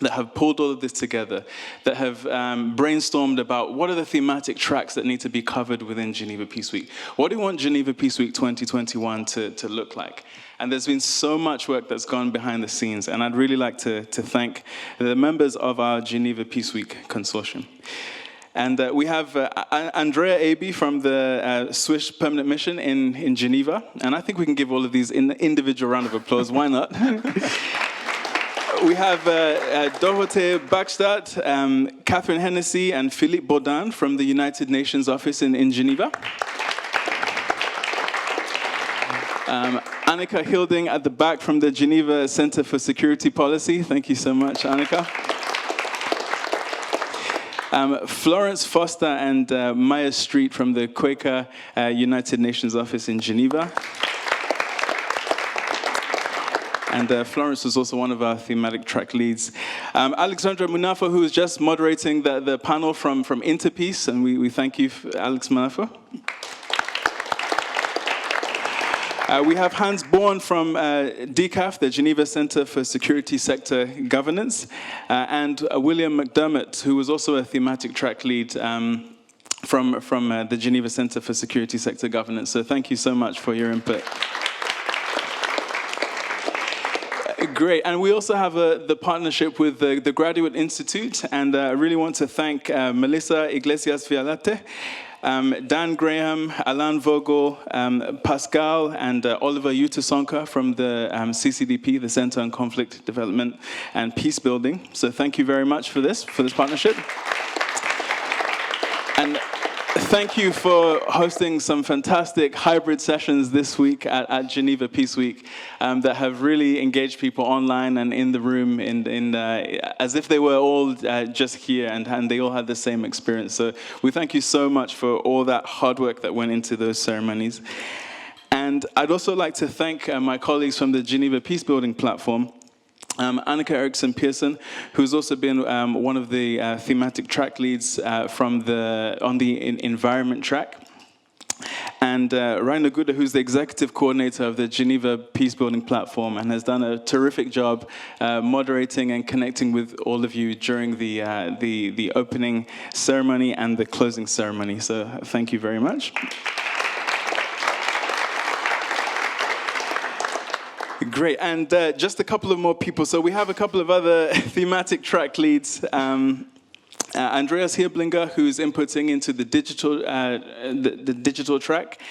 S4: that have pulled all of this together, that have brainstormed about what are the thematic tracks that need to be covered within Geneva Peace Week. What do you want Geneva Peace Week 2021 to look like? And there's been so much work that's gone behind the scenes, and I'd really like to thank the members of our Geneva Peace Week consortium. And we have Andrea Aby from the Swiss Permanent Mission in Geneva, and I think we can give all of these an individual round of applause. Why not? We have Dorothee Backstadt, Catherine Hennessy, and Philippe Baudin from the United Nations office in Geneva. Annika Hilding at the back from the Geneva Center for Security Policy. Thank you so much, Annika. Florence Foster and Maya Street from the Quaker United Nations office in Geneva. And Florence was also one of our thematic track leads. Alexandra Munafo, who was just moderating the panel from Interpeace, and we thank you, Alex Munafo. We have Hans Born from DCAF, the Geneva Center for Security Sector Governance, and William McDermott, who was also a thematic track lead from the Geneva Center for Security Sector Governance. So thank you so much for your input. Great, and we also have the partnership with the Graduate Institute, and I really want to thank Melissa Iglesias Vialate, Dan Graham, Alan Vogel, Pascal, and Oliver Utasonka from the CCDP, the Center on Conflict Development and Peace Building. So thank you very much for this partnership. And thank you for hosting some fantastic hybrid sessions this week at Geneva Peace Week that have really engaged people online and in the room as if they were all just here and they all had the same experience. So we thank you so much for all that hard work that went into those ceremonies. And I'd also like to thank my colleagues from the Geneva Peace Building platform, Annika Eriksson Pearson, who's also been one of the thematic track leads on the environment track, and Rainer Gude, who's the executive coordinator of the Geneva Peace Building platform and has done a terrific job moderating and connecting with all of you during the opening ceremony and the closing ceremony. So thank you very much. Great, and just a couple of more people. So we have a couple of other thematic track leads. Andreas Hirblinger, who's inputting into the digital track,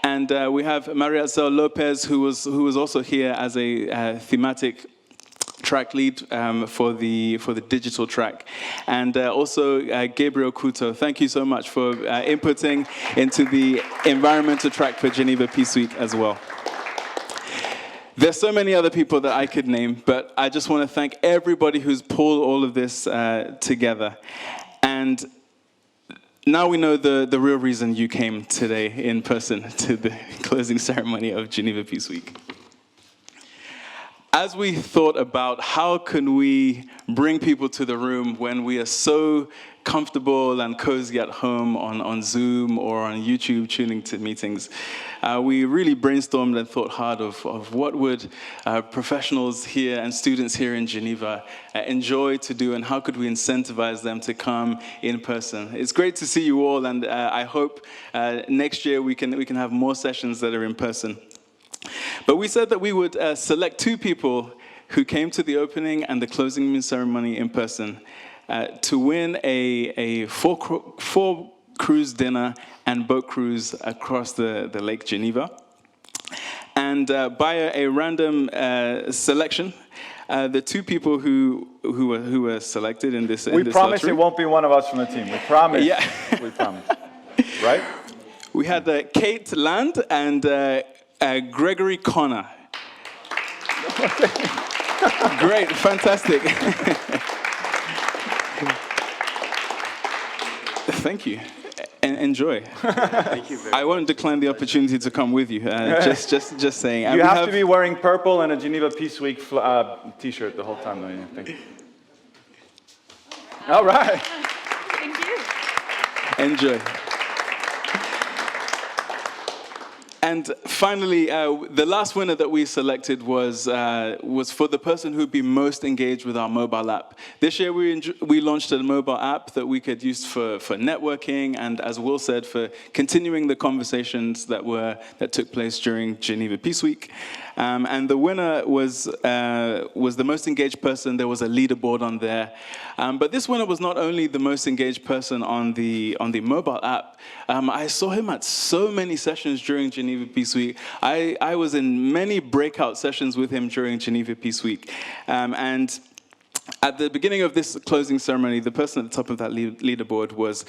S4: and we have Maria Cel Lopez, who was also here as a thematic track lead for the digital track, and also Gabriel Couto. Thank you so much for inputting into the environmental track for Geneva Peace Week as well. There's so many other people that I could name, but I just want to thank everybody who's pulled all of this together. And now we know the real reason you came today in person to the closing ceremony of Geneva Peace Week. As we thought about how can we bring people to the room when we are so comfortable and cozy at home on Zoom or on YouTube tuning to meetings, we really brainstormed and thought hard of what would professionals here and students here in Geneva enjoy to do, and how could we incentivize them to come in person. It's great to see you all, and I hope next year we can have more sessions that are in person. But we said that we would select two people who came to the opening and the closing ceremony in person to win a four cruise dinner and boat cruise across the Lake Geneva. And by a random selection, the two people who were selected in this
S3: We promise
S4: lottery,
S3: it won't be one of us from the team. We promise.
S4: Yeah.
S3: We promise. Right?
S4: We had Kate Land and Gregory Connor. Great, fantastic. Thank you. Enjoy.
S3: Thank you very much.
S4: I won't decline the opportunity to come with you. Just saying.
S3: You have to be wearing purple and a Geneva Peace Week t-shirt the whole time, though. Yeah, thank you. All right.
S2: Thank you.
S4: Enjoy. And finally, the last winner that we selected was for the person who'd be most engaged with our mobile app. This year we launched a mobile app that we could use for networking and, as Will said, for continuing the conversations that took place during Geneva Peace Week. And the winner was the most engaged person. There was a leaderboard on there. But this winner was not only the most engaged person on the mobile app. I saw him at so many sessions during Geneva Peace Week. I was in many breakout sessions with him during Geneva Peace Week. And At the beginning of this closing ceremony, the person at the top of that leaderboard was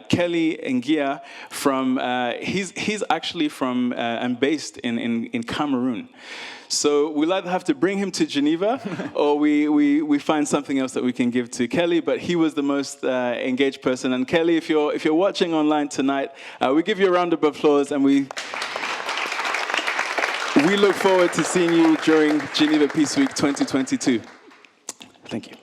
S4: Kelly Ngia from, he's actually from and based in Cameroon. So we'll either have to bring him to Geneva or we find something else that we can give to Kelly, but he was the most engaged person. And Kelly, if you're watching online tonight, we give you a round of applause, and we look forward to seeing you during Geneva Peace Week 2022. Thank you.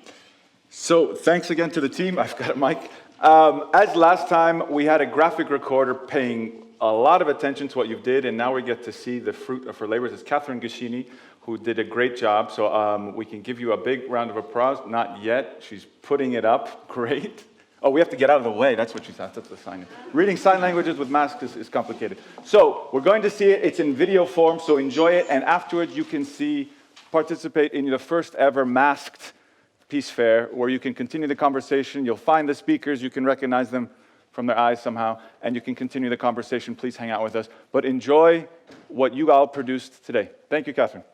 S3: So thanks again to the team. I've got a mic. As last time, we had a graphic recorder paying a lot of attention to what you did, and now we get to see the fruit of her labors. It's Catherine Gashini, who did a great job. So we can give you a big round of applause. Not yet. She's putting it up. Great. Oh, we have to get out of the way. That's what she said. That's the sign. Reading sign languages with masks is complicated. So we're going to see it. It's in video form, so enjoy it. And afterwards, you can participate in the first ever masked Peace Fair, where you can continue the conversation. You'll find the speakers. You can recognize them from their eyes somehow, and you can continue the conversation. Please hang out with us. But enjoy what you all produced today. Thank you, Catherine.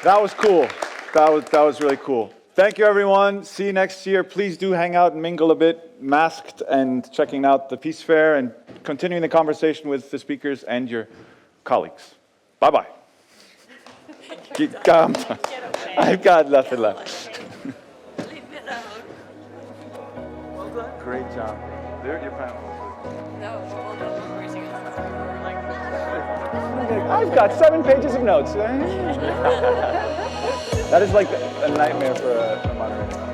S3: That was cool. That was really cool. Thank you, everyone. See you next year. Please do hang out and mingle a bit, masked and checking out the Peace Fair and continuing the conversation with the speakers and your colleagues. Bye-bye. I've got nothing left. Great job. Your panel. I've got 7 pages of notes. That is like a nightmare for a moderator.